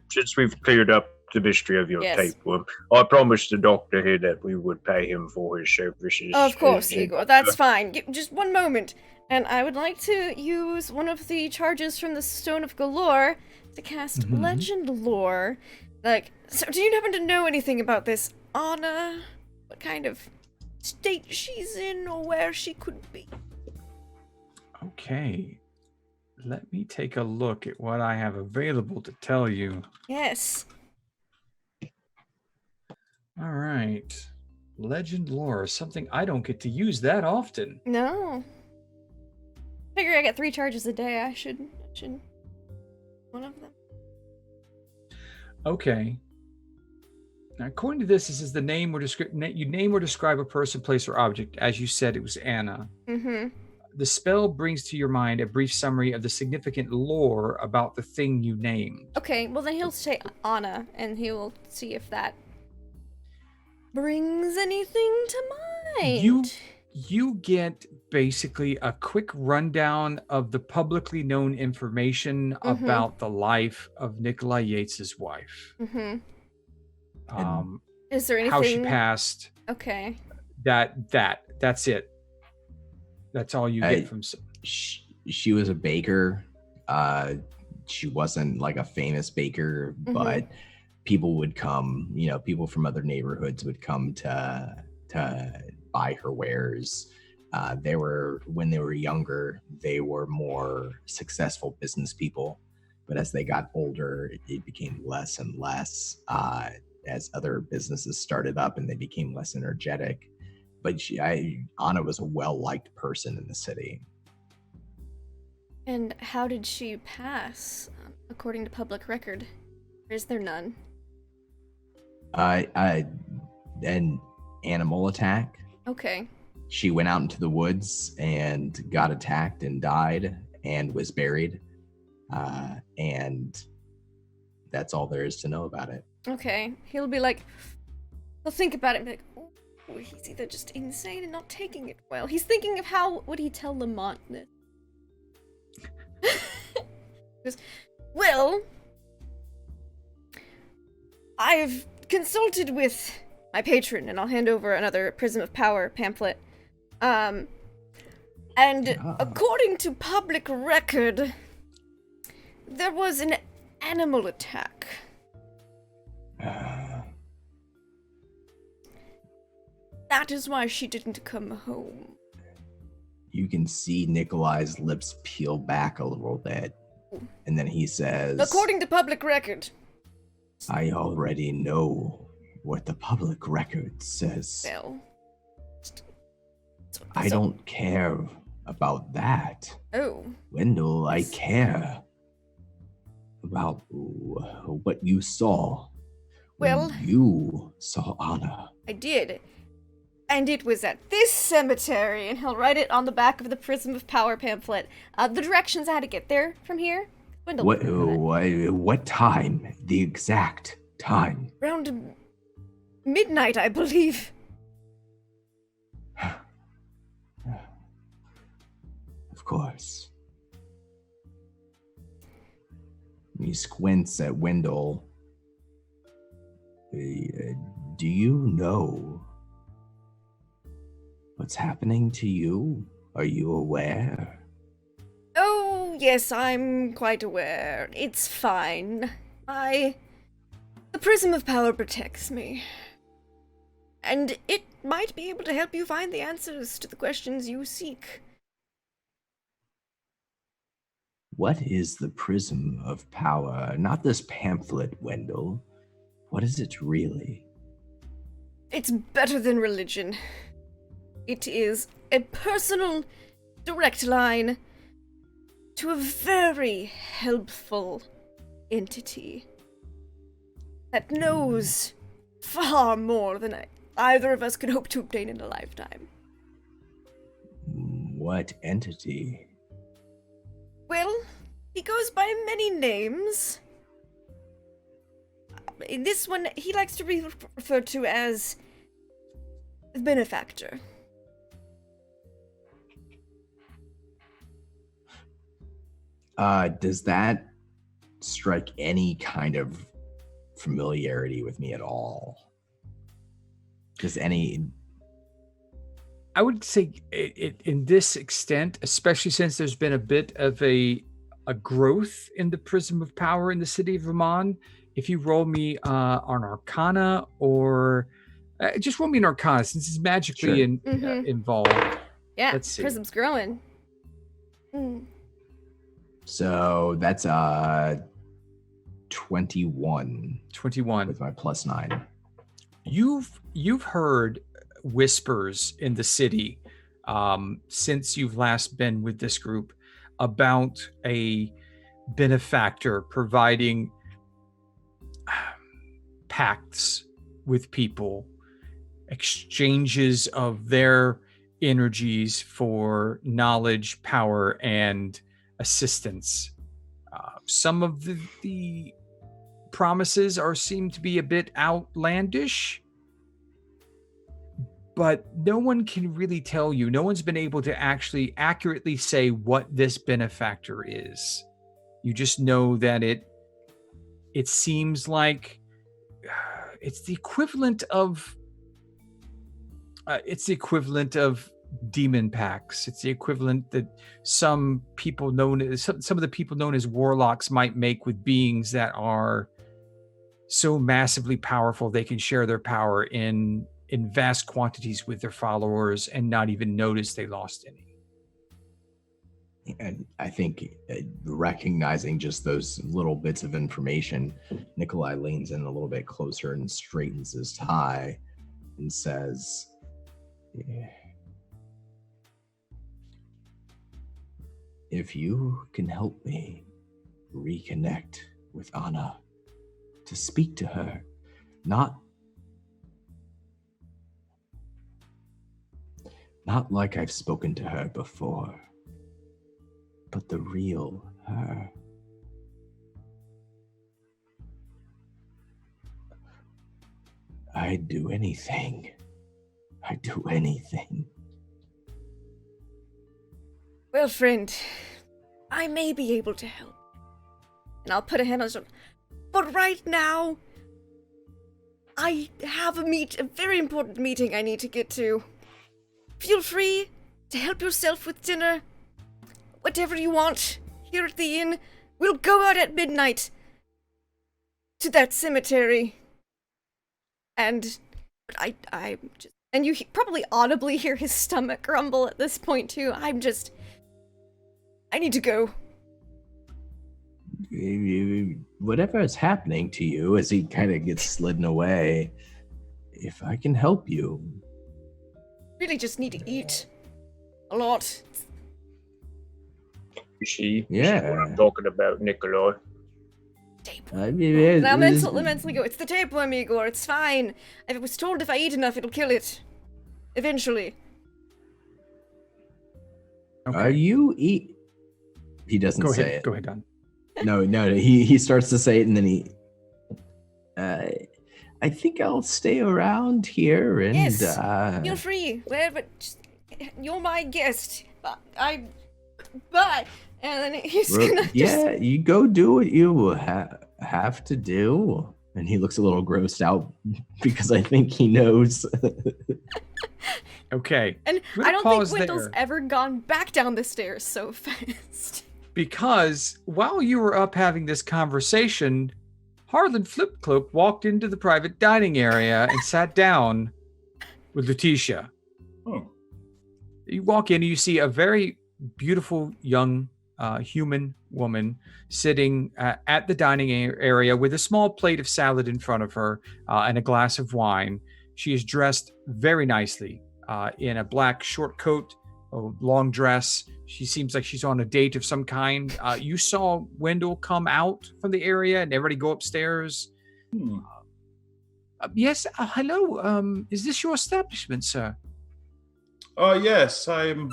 since we've cleared up the mystery of your Yes. tapeworm, I promised the doctor here that we would pay him for his services. Of course, And- Igor. That's fine. Just one moment. And I would like to use one of the charges from the Stone of Galore to cast Legend Lore. So do you happen to know anything about this Anna? What kind of state she's in or where she could be? Okay. Let me take a look at what I have available to tell you. Yes. All right. Legend lore, something I don't get to use that often. No. Figure I get 3 charges a day. I should one of them. Okay. Now, according to this is the name or you name or describe a person, place, or object. As you said, it was Anna. Mm-hmm. The spell brings to your mind a brief summary of the significant lore about the thing you named. Okay, well then he'll say Anna, and he will see if that brings anything to right. You get basically a quick rundown of the publicly known information about the life of Nikolai Yates's wife. Mm-hmm. Is there anything? How she passed. Okay. That's it. That's all you get from. She was a baker. She wasn't like a famous baker, but people would come. People from other neighborhoods would come to buy her wares. When they were younger, they were more successful business people, but as they got older, it became less and less as other businesses started up and they became less energetic. But Anna was a well-liked person in the city. And how did she pass, according to public record? Or is there none? An animal attack. Okay. She went out into the woods and got attacked and died and was buried. And that's all there is to know about it. Okay. He'll think about it and be like, oh, he's either just insane and not taking it well. He's thinking of how would he tell Lamont this? He goes, well, I've consulted with my patron, and I'll hand over another Prism of Power pamphlet. And according to public record, there was an animal attack. That is why she didn't come home. You can see Nikolai's lips peel back a little bit. And then he says, according to public record. I already know what the public record says. Well, I don't care about that. Oh. Wendell, I care about what you saw. Well, when you saw Anna. I did. And it was at this cemetery, and he'll write it on the back of the Prism of Power pamphlet. The directions how to get there from here. What time? The exact time? Around midnight, I believe. Of course. He squints at Wendell. Do you know what's happening to you? Are you aware? Oh, yes, I'm quite aware. It's fine. The Prism of Power protects me. And it might be able to help you find the answers to the questions you seek. What is the Prism of Power? Not this pamphlet, Wendell. What is it really? It's better than religion. It is a personal, direct line to a very helpful entity that knows far more than either of us could hope to obtain in a lifetime. What entity? Well, he goes by many names. In this one, he likes to be referred to as the benefactor. Does that strike any kind of familiarity with me at all? I would say it in this extent, especially since there's been a bit of a growth in the Prism of Power in the city of Vermont. If you roll me on Arcana, or just roll me an Arcana since it's magically involved. Yeah, let's see. Prism's growing. Mm. So that's 21. 21 with my +9. You've heard whispers in the city since you've last been with this group about a benefactor providing pacts with people, exchanges of their energies for knowledge, power, and assistance. Some of the promises seem to be a bit outlandish, but no one can really tell you. No one's been able to actually accurately say what this benefactor is. You just know that it seems like it's the equivalent of demon packs. It's the equivalent that some of the people known as warlocks might make with beings that are so massively powerful they can share their power in vast quantities with their followers and not even notice they lost any. And I think recognizing just those little bits of information, Nikolai leans in a little bit closer and straightens his tie and says, if you can help me reconnect with Anna, to speak to her, not like I've spoken to her before, but the real her. I'd do anything. I'd do anything. Well, friend, I may be able to help. And I'll put a hand on his shoulder. But right now, I have a very important meeting I need to get to. Feel free to help yourself with dinner. Whatever you want here at the inn. We'll go out at midnight to that cemetery. And and you probably audibly hear his stomach grumble at this point too. I need to go. Whatever is happening to you, as he kind of gets slidden away, if I can help you. Really just need to eat a lot. You see Yeah. what I'm talking about, Nikolai? Table. And I'll mentally go, it's the tapeworm, Igor, it's fine. I was told if I eat enough, it'll kill it. Eventually. Okay. Are you eat? He doesn't Go say ahead. it. Go ahead, Don. No. He starts to say it, and then he. I think I'll stay around here and. Yes. Feel free. Wherever. You're my guest. But. And then he's gonna Yeah, you go do what you have to do. And he looks a little grossed out because I think he knows. Okay. And I'm gonna I don't pause think Wendell's there. ever gone back down the stairs so fast. Because while you were up having this conversation, Harlan Flipcloak walked into the private dining area and sat down with Letitia. Oh. You walk in and you see a very beautiful young human woman sitting at the dining area with a small plate of salad in front of her and a glass of wine. She is dressed very nicely in a black short coat, a long dress. She seems like she's on a date of some kind. You saw Wendell come out from the area and everybody go upstairs. Yes, hello. Is this your establishment, sir? Yes, I'm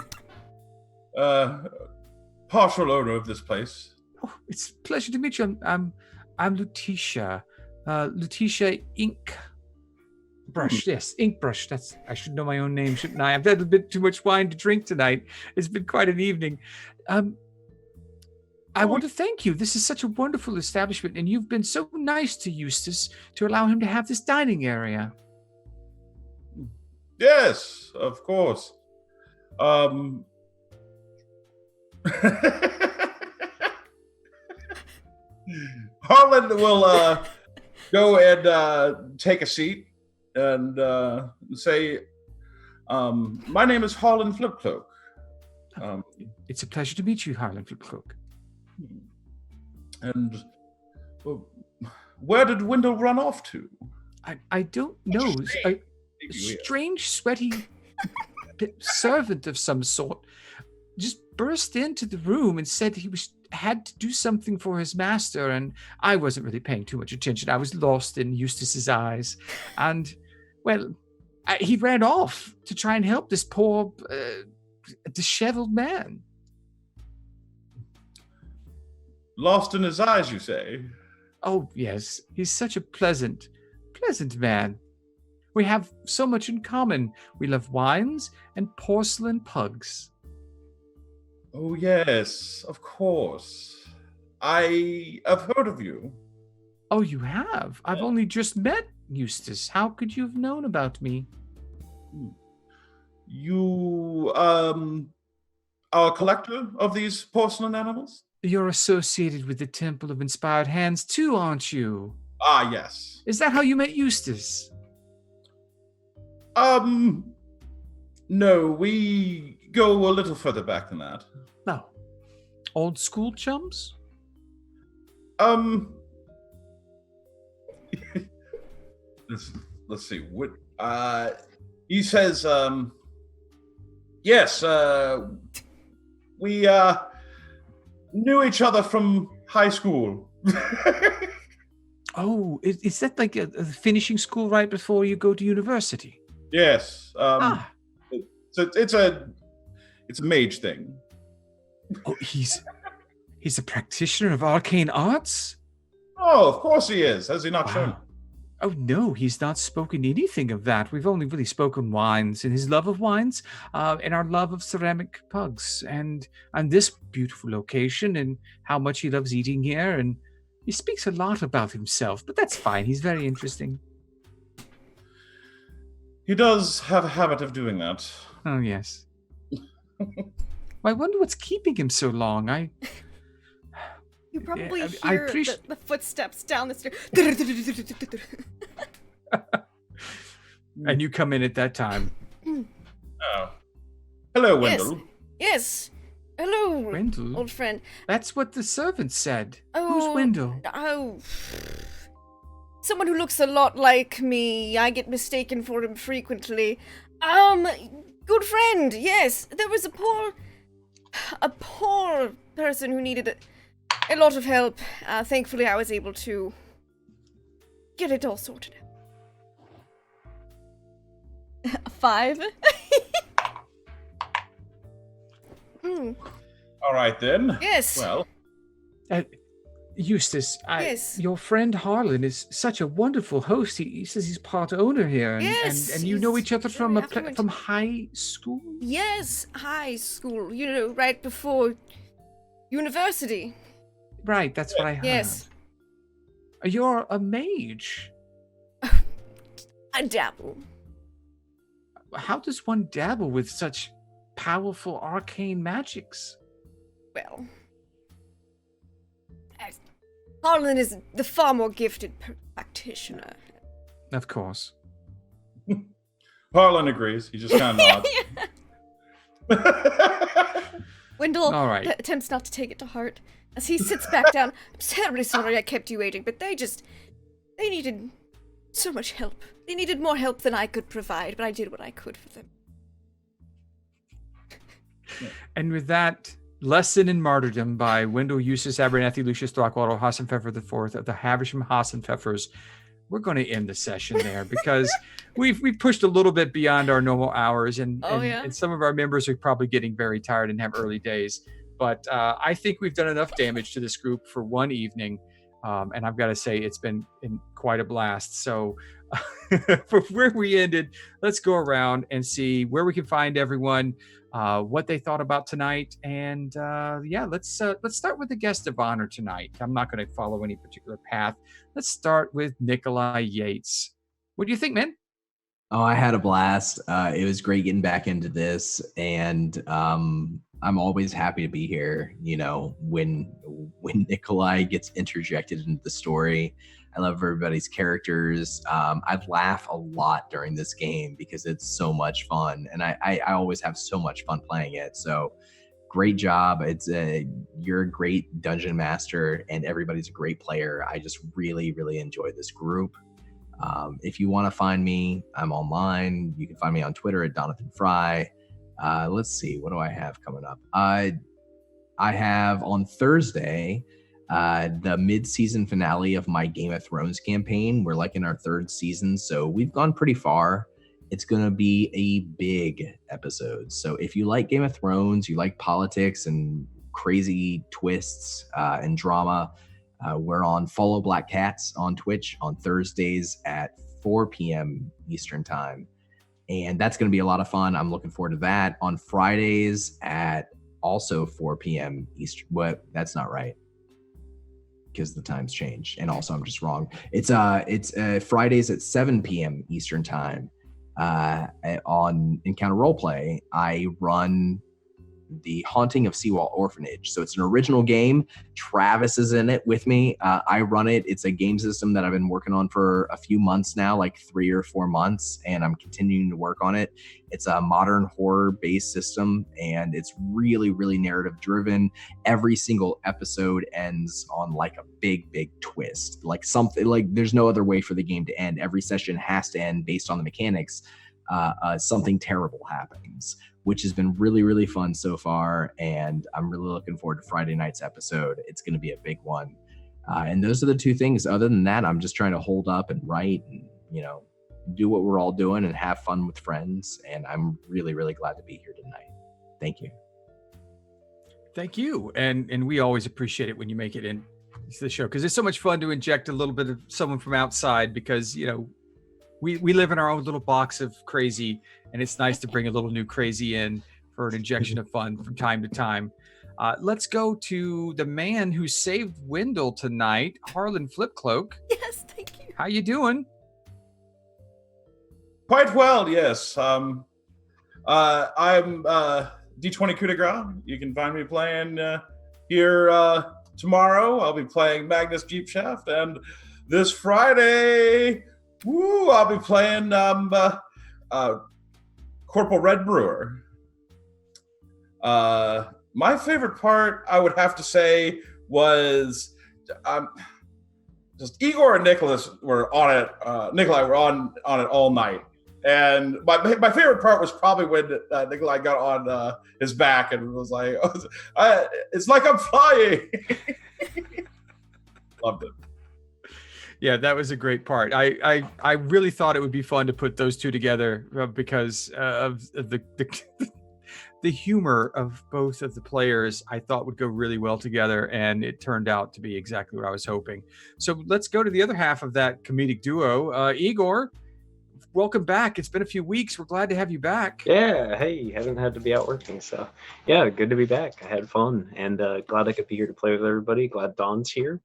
partial owner of this place. Oh, it's a pleasure to meet you. I'm Letitia. Letitia Ink Brush. Yes, Ink Brush. I should know my own name, shouldn't I? I've had a bit too much wine to drink tonight. It's been quite an evening. I want to thank you. This is such a wonderful establishment, and you've been so nice to Eustace to allow him to have this dining area. Yes, of course. Harlan will go and take a seat and say, my name is Harlan Flipcloak. It's a pleasure to meet you, Harlan Flipcloak. And where did Wendell run off to? I don't know. A strange, sweaty servant of some sort just burst into the room and said he had to do something for his master, and I wasn't really paying too much attention. I was lost in Eustace's eyes, and well, he ran off to try and help this poor, disheveled man. Lost in his eyes, you say? Oh yes, he's such a pleasant man. We have so much in common. We love wines and porcelain pugs. Oh, yes, of course. I have heard of you. Oh, you have? I've only just met Eustace. How could you have known about me? You, are a collector of these porcelain animals? You're associated with the Temple of Inspired Hands too, aren't you? Ah, yes. Is that how you met Eustace? No, we go a little further back than that. No. Old school chums? Let's see. What he says, yes, we knew each other from high school. Oh, is that like a finishing school right before you go to university? Yes. It's a mage thing. Oh, he's a practitioner of arcane arts? Oh, of course he is. Has he not shown? Oh, no, he's not spoken anything of that. We've only really spoken wines and his love of wines and our love of ceramic pugs and this beautiful location and how much he loves eating here. And he speaks a lot about himself, but that's fine. He's very interesting. He does have a habit of doing that. Oh, yes. I wonder what's keeping him so long. You probably I hear appreciate- the footsteps down the stairs. And you come in at that time. Oh. Hello, Wendell. Yes. Hello, Wendell? old friend. That's what the servant said. Oh, Who's Wendell? Oh. Someone who looks a lot like me. I get mistaken for him frequently. Good friend, yes. There was a poor person who needed a lot of help. Thankfully, I was able to get it all sorted out. 5? All right, then. Yes. Well, Eustace, Yes. your friend Harlan is such a wonderful host. He says he's part owner here, and, Yes, and you know he's each other very from affluent. from high school. Yes, high school. You know, right before university. Right, that's what I heard. Yes. You're a mage. I dabble. How does one dabble with such powerful arcane magics? Well, Harlan is the far more gifted practitioner. Of course. Harlan agrees. He just kind of nods. Wendell All right. attempts not to take it to heart as he sits back down. I'm terribly sorry I kept you waiting, but they needed so much help. They needed more help than I could provide, but I did what I could for them. And with that, Lesson in Martyrdom by Wendell Eustace Abernathy Lucius Throckwater Hassenpfeffer IV of the Havisham Hassenpfeffers. We're going to end the session there because we've pushed a little bit beyond our normal hours, and some of our members are probably getting very tired and have early days. But I think we've done enough damage to this group for one evening, and I've got to say it's been quite a blast. So for where we ended, let's go around and see where we can find everyone, what they thought about tonight, and let's start with the guest of honor tonight. I'm not going to follow any particular path. Let's start with Nikolai Yates. What do you think, man? Oh, I had a blast. It was great getting back into this, and I'm always happy to be here. You know, when Nikolai gets interjected into the story, I love everybody's characters. I laugh a lot during this game because it's so much fun, and I always have so much fun playing it. So, great job. You're a great dungeon master, and everybody's a great player. I just really, really enjoy this group. If you want to find me, I'm online. You can find me on Twitter at Donathan Fry. Let's see, what do I have coming up? I have on Thursday the mid-season finale of my Game of Thrones campaign. We're like in our third season, so we've gone pretty far. It's going to be a big episode. So if you like Game of Thrones, you like politics and crazy twists and drama, we're on Follow Black Cats on Twitch on Thursdays at 4 p.m. Eastern time. And that's going to be a lot of fun. I'm looking forward to that. On Fridays at also 4 p.m. Eastern. What? That's not right, because the times changed. And also I'm just wrong. It's Fridays at 7 p.m. Eastern time. On Encounter Roleplay, I run the Haunting of Seawall Orphanage. So it's an original game. Travis is in it with me. I run it. It's a game system that I've been working on for a few months now, like 3 or 4 months, and I'm continuing to work on it. It's a modern horror-based system, and it's really, really narrative-driven. Every single episode ends on like a big, big twist. Like something, like there's no other way for the game to end. Every session has to end based on the mechanics. Something terrible happens, which has been really, really fun so far. And I'm really looking forward to Friday night's episode. It's going to be a big one. And those are the two things. Other than that, I'm just trying to hold up and write and, do what we're all doing and have fun with friends. And I'm really, really glad to be here tonight. Thank you. Thank you. And we always appreciate it when you make it into the show, because it's so much fun to inject a little bit of someone from outside, because, we live in our own little box of crazy, and it's nice to bring a little new crazy in for an injection of fun from time to time. Let's go to the man who saved Wendell tonight, Harlan Flipcloak. Yes, thank you. How you doing? Quite well, yes. I'm D20 Coup de Grace. You can find me playing here tomorrow. I'll be playing Magnus Jeepshaft, and this Friday, I'll be playing Corporal Red Brewer. My favorite part, I would have to say, was just Igor and Nicholas were on it. Nikolai were on it all night. And my favorite part was probably when Nikolai got on his back and was like, it's like I'm flying. Loved it. Yeah, that was a great part. I really thought it would be fun to put those two together because of the humor of both of the players. I thought would go really well together, and it turned out to be exactly what I was hoping. So let's go to the other half of that comedic duo. Igor, welcome back. It's been a few weeks. We're glad to have you back. Yeah, hey, haven't had to be out working, so yeah, good to be back. I had fun, and glad I could be here to play with everybody. Glad Dawn's here.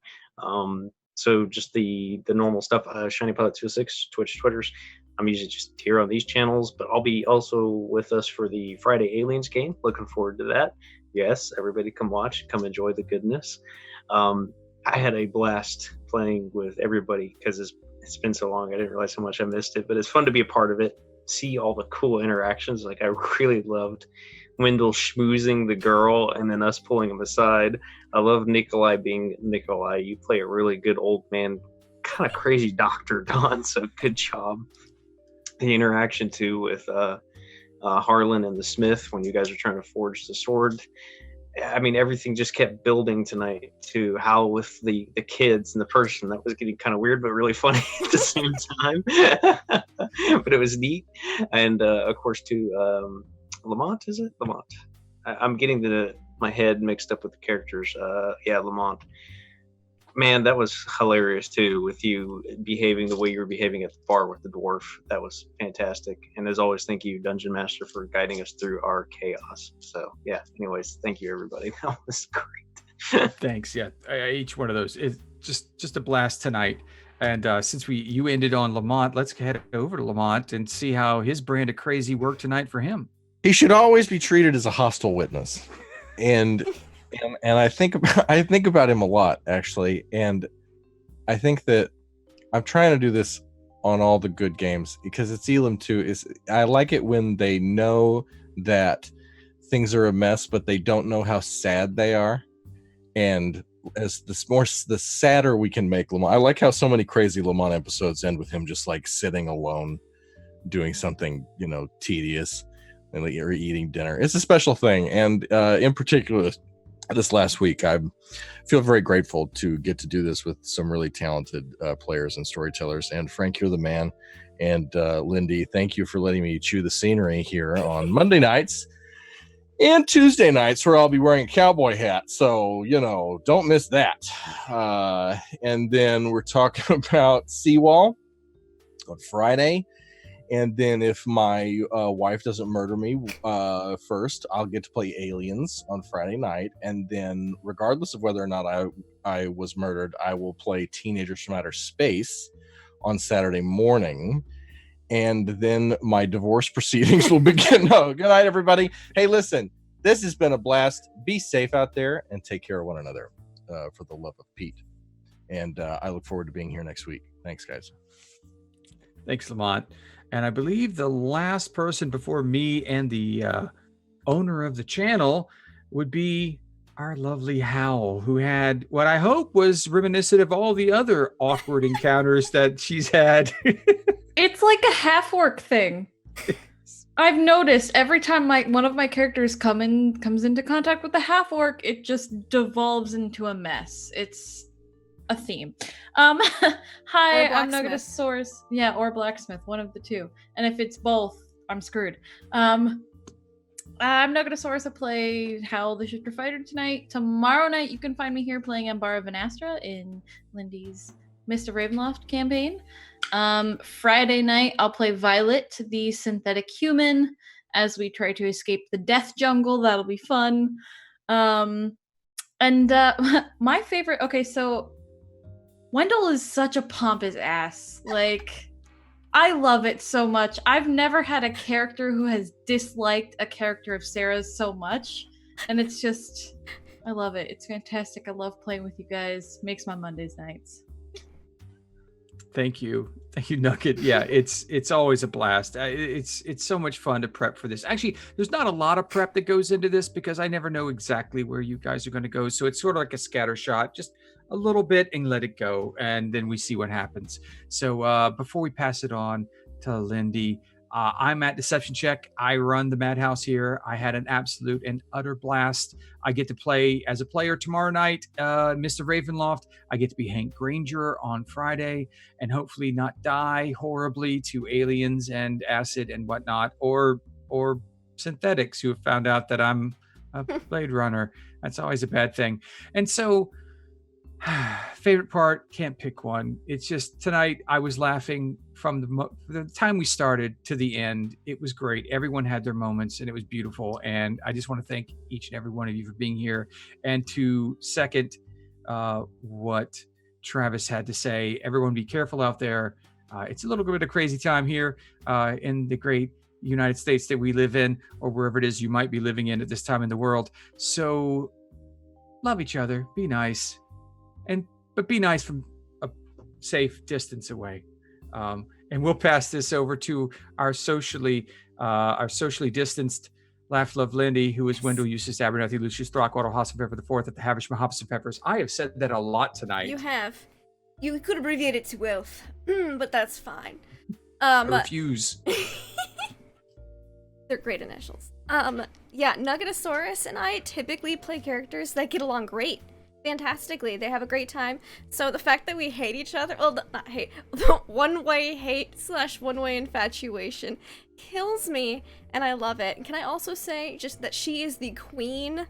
So just the normal stuff, Shiny Pilot 206, Twitch, Twitters. I'm usually just here on these channels, but I'll be also with us for the Friday Aliens game. Looking forward to that. Yes, everybody come watch, come enjoy the goodness. I had a blast playing with everybody because it's been so long. I didn't realize how much I missed it, but it's fun to be a part of it. See all the cool interactions. Like, I really loved Wendell schmoozing the girl and then us pulling him aside. I love Nikolai being Nikolai. You play a really good old man, kind of crazy doctor, Don, so good job. The interaction too with Harlan and the Smith when you guys are trying to forge the sword. I mean, everything just kept building tonight to how with the kids and the person that was getting kind of weird but really funny at the same time. But it was neat. And of course too, Lamont, is it? Lamont. I'm getting my head mixed up with the characters. Yeah, Lamont. Man, that was hilarious too, with you behaving the way you were behaving at the bar with the dwarf. That was fantastic. And as always, thank you, Dungeon Master, for guiding us through our chaos. So yeah, anyways, thank you, everybody. That was great. Thanks. Yeah, each one of those is just a blast tonight. And since you ended on Lamont, let's head over to Lamont and see how his brand of crazy worked tonight for him. He should always be treated as a hostile witness. And I think about him a lot, actually, and I think that I'm trying to do this on all the good games because it's Elam too. I like it when they know that things are a mess, but they don't know how sad they are. And as the sadder we can make Lamont, I like how so many crazy Lamont episodes end with him just like sitting alone, doing something tedious, or eating dinner. It's a special thing, and in particular, this last week, I feel very grateful to get to do this with some really talented players and storytellers. And Frank, you're the man. And Lindy, thank you for letting me chew the scenery here on Monday nights and Tuesday nights, where I'll be wearing a cowboy hat. So, don't miss that. And then we're talking about Seawall. on Friday. And then if my wife doesn't murder me first, I'll get to play Aliens on Friday night. And then regardless of whether or not I was murdered, I will play Teenagers from Outer Space on Saturday morning. And then my divorce proceedings will begin. No, good night, everybody. Hey, listen, this has been a blast. Be safe out there and take care of one another for the love of Pete. And I look forward to being here next week. Thanks, guys. Thanks, Lamont. And I believe the last person before me and the owner of the channel would be our lovely Howl, who had what I hope was reminiscent of all the other awkward encounters that she's had. It's like a half-orc thing. I've noticed every time one of my characters comes into contact with the half-orc, it just devolves into a mess. It's a theme. Hi, I'm Nugatosaurus. Yeah, or blacksmith, one of the two. And if it's both, I'm screwed. I'm Nugatosaurus. I play Howl the Shifter Fighter tonight. Tomorrow night, you can find me here playing Ambara Vanastra in Lindy's Mist of Ravenloft campaign. Friday night, I'll play Violet, the synthetic human, as we try to escape the death jungle. That'll be fun. My favorite... Okay, so Wendell is such a pompous ass. Like, I love it so much. I've never had a character who has disliked a character of Sarah's so much. And it's just, I love it. It's fantastic. I love playing with you guys. Makes my Mondays nights. Thank you, Nugget. Yeah, it's always a blast. It's so much fun to prep for this. Actually, there's not a lot of prep that goes into this because I never know exactly where you guys are going to go. So it's sort of like a scatter shot, just a little bit and let it go, and then we see what happens. So before we pass it on to Lindy, I'm at Deception Check. I run the Madhouse here. I had an absolute and utter blast. I get to play as a player tomorrow night, Mr. Ravenloft. I get to be Hank Granger on Friday and hopefully not die horribly to aliens and acid and whatnot, or synthetics who have found out that I'm a Blade Runner. That's always a bad thing. And so favorite part, can't pick one. It's just tonight I was laughing from the time we started to the end. It was great. Everyone had their moments and it was beautiful. And I just want to thank each and every one of you for being here. And to second what Travis had to say, everyone be careful out there. It's a little bit of a crazy time here in the great United States that we live in, or wherever it is you might be living in at this time in the world. So love each other, be nice. But be nice from a safe distance away. And we'll pass this over to our socially distanced Laugh Love Lindy, who is Wendell Eustace Abernathy Lucius Throckwater Hasselpfeffer the Fourth at the Havisham Hops and Peppers. I have said that a lot tonight. You have. You could abbreviate it to WILF, but that's fine. I refuse. They're great initials. Yeah, Nugatosaurus and I typically play characters that get along great. Fantastically. They have a great time. So the fact that we hate each other, well, not hate, one-way hate / one-way infatuation kills me, and I love it. And can I also say just that she is the queen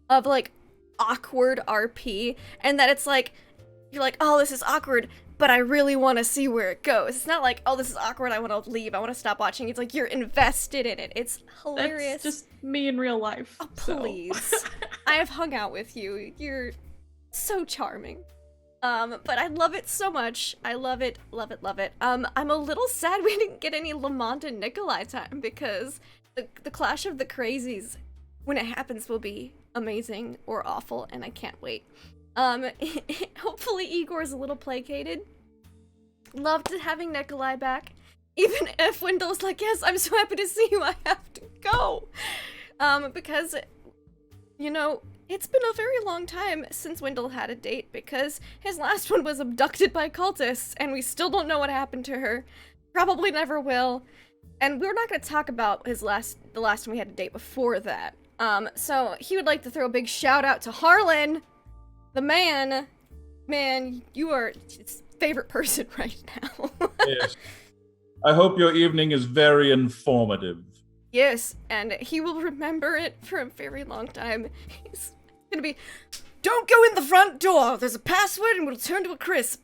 of, like, awkward RP, and that it's like, you're like, oh, this is awkward, but I really want to see where it goes. It's not like, oh, this is awkward, I want to leave, I want to stop watching. It's like, you're invested in it. It's hilarious. That's just me in real life. Oh, please. I have hung out with you. You're so charming. But I love it so much. I love it, love it, love it. I'm a little sad we didn't get any Lamont and Nikolai time, because the Clash of the Crazies, when it happens, will be amazing or awful, and I can't wait. Hopefully Igor's a little placated. Loved having Nikolai back. Even if Wendell's like, yes, I'm so happy to see you, I have to go. Because, you know, it's been a very long time since Wendell had a date, because his last one was abducted by cultists, and we still don't know what happened to her. Probably never will. And we're not going to talk about the last time we had a date before that. So he would like to throw a big shout out to Harlan, the man. Man, you are his favorite person right now. Yes. I hope your evening is very informative. Yes, and he will remember it for a very long time. He's gonna be, don't go in the front door. There's a password and we'll turn to a crisp.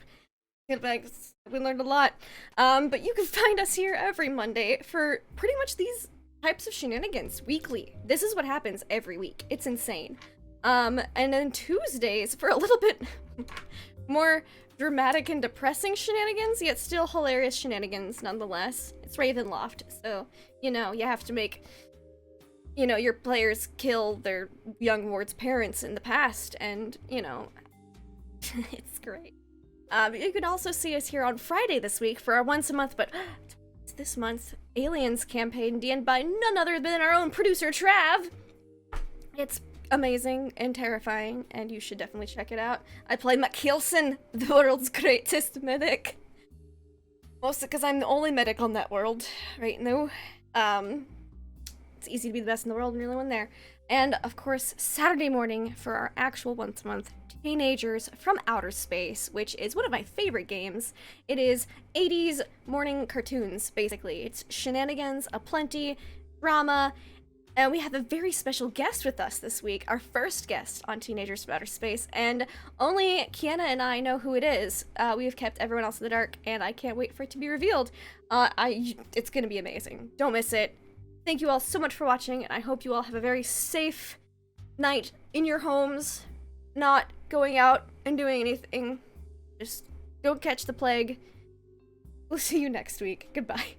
He'll be like, We learned a lot. But you can find us here every Monday for pretty much these types of shenanigans weekly. This is what happens every week. It's insane. And then Tuesdays for a little bit more dramatic and depressing shenanigans, yet still hilarious shenanigans nonetheless. It's Ravenloft, so, you have to make, your players kill their young ward's parents in the past, and, it's great. You can also see us here on Friday this week for our once a month, but this month, Aliens campaign, DN by none other than our own producer, Trav. It's amazing and terrifying, and you should definitely check it out. I play McKelson, the world's greatest medic. Mostly because I'm the only medic on that world right now. It's easy to be the best in the world and really one there. And, of course, Saturday morning for our actual once-a-month Teenagers from Outer Space, which is one of my favorite games. It is 80s morning cartoons, basically. It's shenanigans aplenty, drama, and we have a very special guest with us this week, our first guest on Teenagers from Outer Space, and only Kiana and I know who it is. We have kept everyone else in the dark, and I can't wait for it to be revealed. It's gonna be amazing. Don't miss it. Thank you all so much for watching, and I hope you all have a very safe night in your homes, not going out and doing anything. Just don't catch the plague. We'll see you next week. Goodbye.